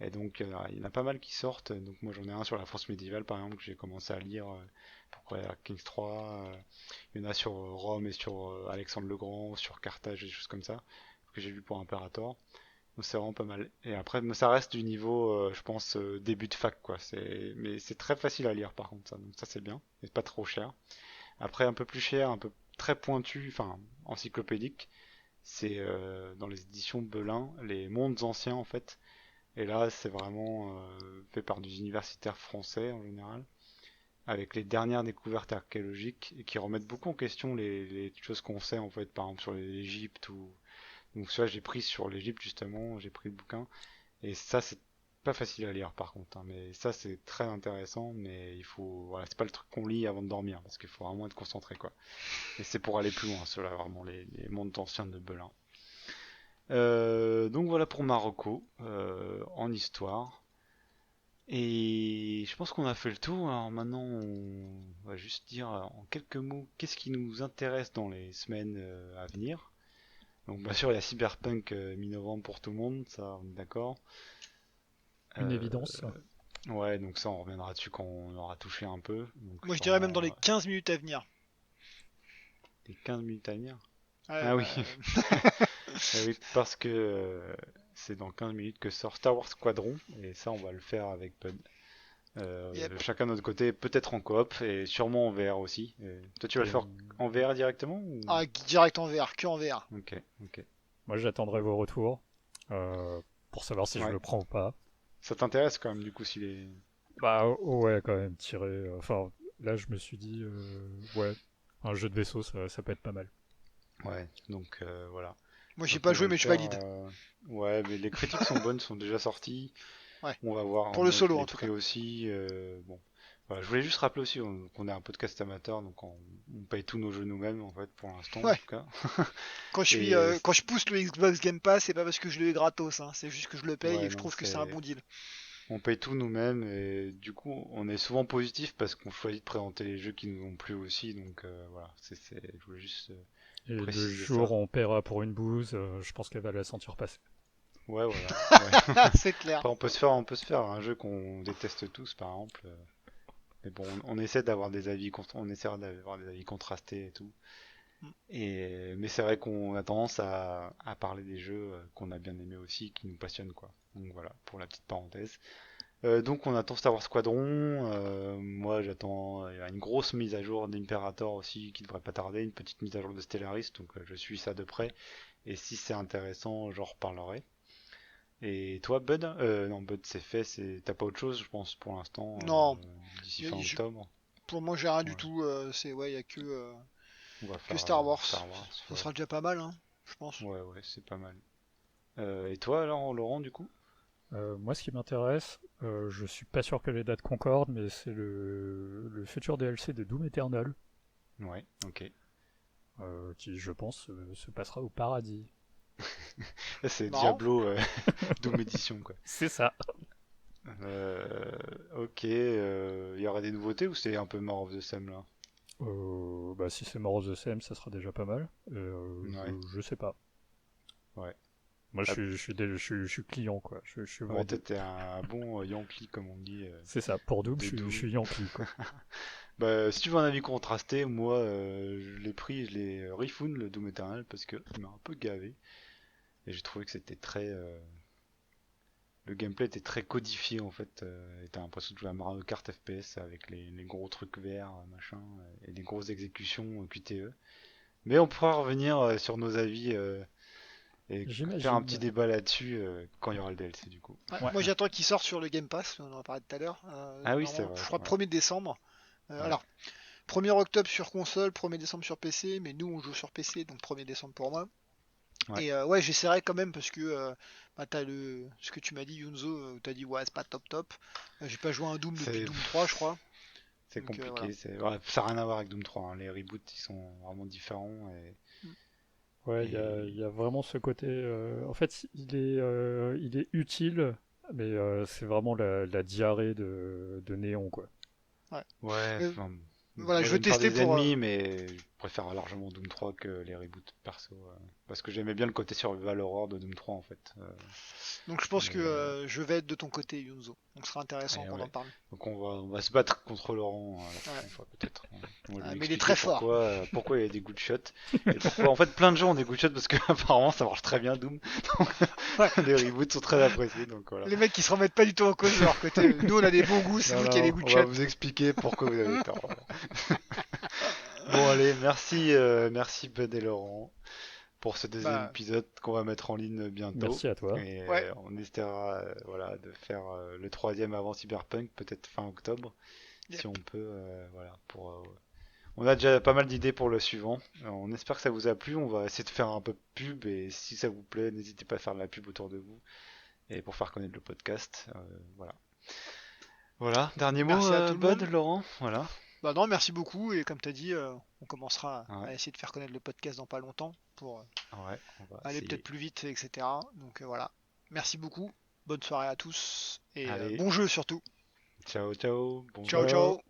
Et donc il y en a pas mal qui sortent. Donc moi j'en ai un sur la France médiévale par exemple que j'ai commencé à lire pour Kings 3. Il y en a sur Rome et sur Alexandre le Grand, sur Carthage et des choses comme ça que j'ai lu pour Imperator. Donc c'est vraiment pas mal. Et après, ça reste du niveau, je pense, début de fac, quoi. Mais c'est très facile à lire, par contre, ça. Donc ça, c'est bien. Et pas trop cher. Après, un peu plus cher, un peu très pointu, enfin, encyclopédique, c'est dans les éditions Belin, les mondes anciens, en fait. Et là, c'est vraiment fait par des universitaires français, en général, avec les dernières découvertes archéologiques, et qui remettent beaucoup en question les choses qu'on sait, en fait, par exemple, sur l'Égypte ou donc ça, j'ai pris sur l'Égypte justement, j'ai pris le bouquin. Et ça, c'est pas facile à lire par contre, hein, mais ça, c'est très intéressant. Mais il faut, voilà, c'est pas le truc qu'on lit avant de dormir, parce qu'il faut vraiment être concentré, quoi. Et c'est pour aller plus loin, cela, vraiment, les mondes anciens de Belin. Donc voilà pour Marocco, en histoire. Et je pense qu'on a fait le tour. Alors maintenant, on va juste dire en quelques mots qu'est-ce qui nous intéresse dans les semaines à venir. Donc bien sûr, il y a Cyberpunk mi-novembre pour tout le monde, ça on est d'accord. Une Euh, évidence. ouais, donc ça on reviendra dessus quand on aura touché un peu. Donc Moi je dirais même dans dans les 15 minutes à venir. les 15 minutes à venir. Ouais, Ah oui, bah, eh oui, parce que c'est dans 15 minutes que sort Star Wars Squadron, et ça on va le faire avec Bud. yep. Chacun de notre côté, peut-être en coop, et sûrement en VR aussi. Et toi tu vas le Et faire en VR directement ou... Ah, direct en VR, que en VR. Ok, ok. moi, j'attendrai vos retours euh, pour savoir si je Ouais. le prends ou pas. Ça t'intéresse quand même du coup s'il est... Bah ouais, quand même, tirer. Enfin, là, je me suis dit, ouais, un jeu de vaisseau, ça peut être pas mal. Ouais, donc voilà. Moi j'ai Donc pas on va joué le mais je faire. valide. Ouais, mais les critiques sont bonnes, sont déjà sorties. Ouais. On va voir. Pour le Moi, je solo l'ai en tout pris cas. aussi. Bon, voilà, je voulais juste rappeler aussi qu'on est un podcast amateur, donc on paye tous nos jeux nous-mêmes en fait pour l'instant en Ouais. tout cas. Et Quand je pousse le Xbox Game Pass, c'est pas parce que je l'ai gratos, hein. C'est juste que je le paye et ouais, que je non, trouve que c'est un bon c'est, deal. on paye tout nous-mêmes et du coup, on est souvent positif parce qu'on choisit de présenter les jeux qui nous ont plu aussi. Donc voilà, je voulais juste Et le préciser jour ça. où on paiera pour une bouse, je pense qu'elle va la sentir passer. Ouais, voilà. Ouais. C'est clair. Après, on peut se faire un jeu qu'on déteste tous, par exemple. Mais bon, on essaie d'avoir des avis, on essaiera d'avoir des avis contrastés et tout. Mais c'est vrai qu'on a tendance à parler des jeux qu'on a bien aimés aussi, qui nous passionnent, quoi. Donc voilà, pour la petite parenthèse. Donc on attend Star Wars Squadron. Moi, j'attends. Il y a une grosse mise à jour d'Imperator aussi qui devrait pas tarder, une petite mise à jour de Stellaris. Donc je suis ça de près. Et si c'est intéressant, j'en reparlerai. Et toi, Bud? Non, Bud, c'est fait. T'as pas autre chose, je pense, pour l'instant, Non, d'ici y a- fin je- octobre. pour moi j'ai rien du Ouais. tout. C'est ouais, y a On va que faire Star Wars. Star Wars. Ça Ouais, sera déjà pas mal, hein, je pense. ouais, ouais, c'est pas mal. Et toi, alors, Laurent, du coup? Moi, ce qui m'intéresse, je suis pas sûr que les dates concordent, mais c'est le futur DLC de Doom Eternal, Ouais, ok. qui, je pense, se passera au paradis. C'est Marrant. Diablo Doom Edition, quoi. C'est ça. Ok, il y aurait des nouveautés ou c'est un peu mort of the Same là? Si c'est More of the Same, ça sera déjà pas mal. Ouais, Je sais pas. ouais. Moi, Ah. je suis client, quoi. Je suis Ouais, vendu. t'étais un bon Yankee, comme on dit. C'est ça, pour Doom, De je Doom. suis Yankee, quoi. Bah, si tu veux un avis contrasté, moi, je l'ai refound le Doom Eternal parce que il m'a un peu gavé. Et j'ai trouvé que c'était très. Le gameplay était très codifié en fait. Et t'as l'impression de jouer à Mario Kart FPS avec les gros trucs verts, machin, et les grosses exécutions QTE. Mais on pourra revenir sur nos avis et faire un petit J'imagine. débat là-dessus quand il y aura le DLC du coup. Ouais, Ouais. moi j'attends qu'il sorte sur le Game Pass, on en a parlé tout à l'heure. Ah oui, c'est Normalement, vrai. je crois Ouais. 1er décembre. Ouais. Alors, 1er octobre sur console, 1er décembre sur PC, mais nous on joue sur PC, donc 1er décembre pour moi. Ouais. Et ouais, j'essaierai quand même parce que bah, t'as ce que tu m'as dit, Yunzo, t'as dit ouais, c'est pas top top. J'ai pas joué à un Doom depuis C'est Doom 3, je crois. c'est Donc voilà. compliqué. Ouais, ça n'a rien à voir avec Doom 3, hein. Les reboots ils sont vraiment différents. Mm. Ouais, il Et y a vraiment ce côté. En fait, il est utile, mais c'est vraiment la diarrhée de Néon, quoi. Ouais. ouais, Mais enfin, voilà, moi je veux j'aime faire tester des pour. ennemis, mais je préfère largement Doom 3 que les reboots perso. Parce que j'aimais bien le côté survival horror de Doom 3 en fait. Donc je pense que Mais je vais être de ton côté, Yunzo. Donc ce sera intéressant et qu'on en ouais. parle. Donc on va se battre contre Laurent la Ouais. prochaine fois peut-être. On va lui Mais il est expliquer très fort. pourquoi il y a des good shots et pourquoi en fait plein de gens ont des good shots parce que apparemment ça marche très bien Doom. Donc Ouais. les reboots sont très appréciés donc voilà. Les mecs qui se remettent pas du tout en cause de leur côté. Nous on a des bons goûts, c'est Non vous qui avez non, des goûts de on va chat. vous expliquer pourquoi vous avez tort. Voilà. Bon allez, merci Ben et Laurent pour ce deuxième Bah épisode qu'on va mettre en ligne bientôt. Merci à toi. Et ouais. on essaiera voilà, de faire le troisième avant Cyberpunk, peut-être fin octobre, si Yep. on peut. Voilà, on a déjà pas mal d'idées pour le suivant. On espère que ça vous a plu. On va essayer de faire un peu de pub et si ça vous plaît, n'hésitez pas à faire de la pub autour de vous et pour faire connaître le podcast. Voilà. Voilà. Dernier mot, Merci à tout le Bud, monde. Laurent. Voilà. Bah non, merci beaucoup. Et comme tu as dit, on commencera Ouais. à essayer de faire connaître le podcast dans pas longtemps pour Ouais. On va aller peut-être essayer. plus vite, etc. Donc voilà. Merci beaucoup. Bonne soirée à tous et Allez. bon jeu surtout. Ciao, ciao. Bon Ciao, jeu. Ciao. ciao.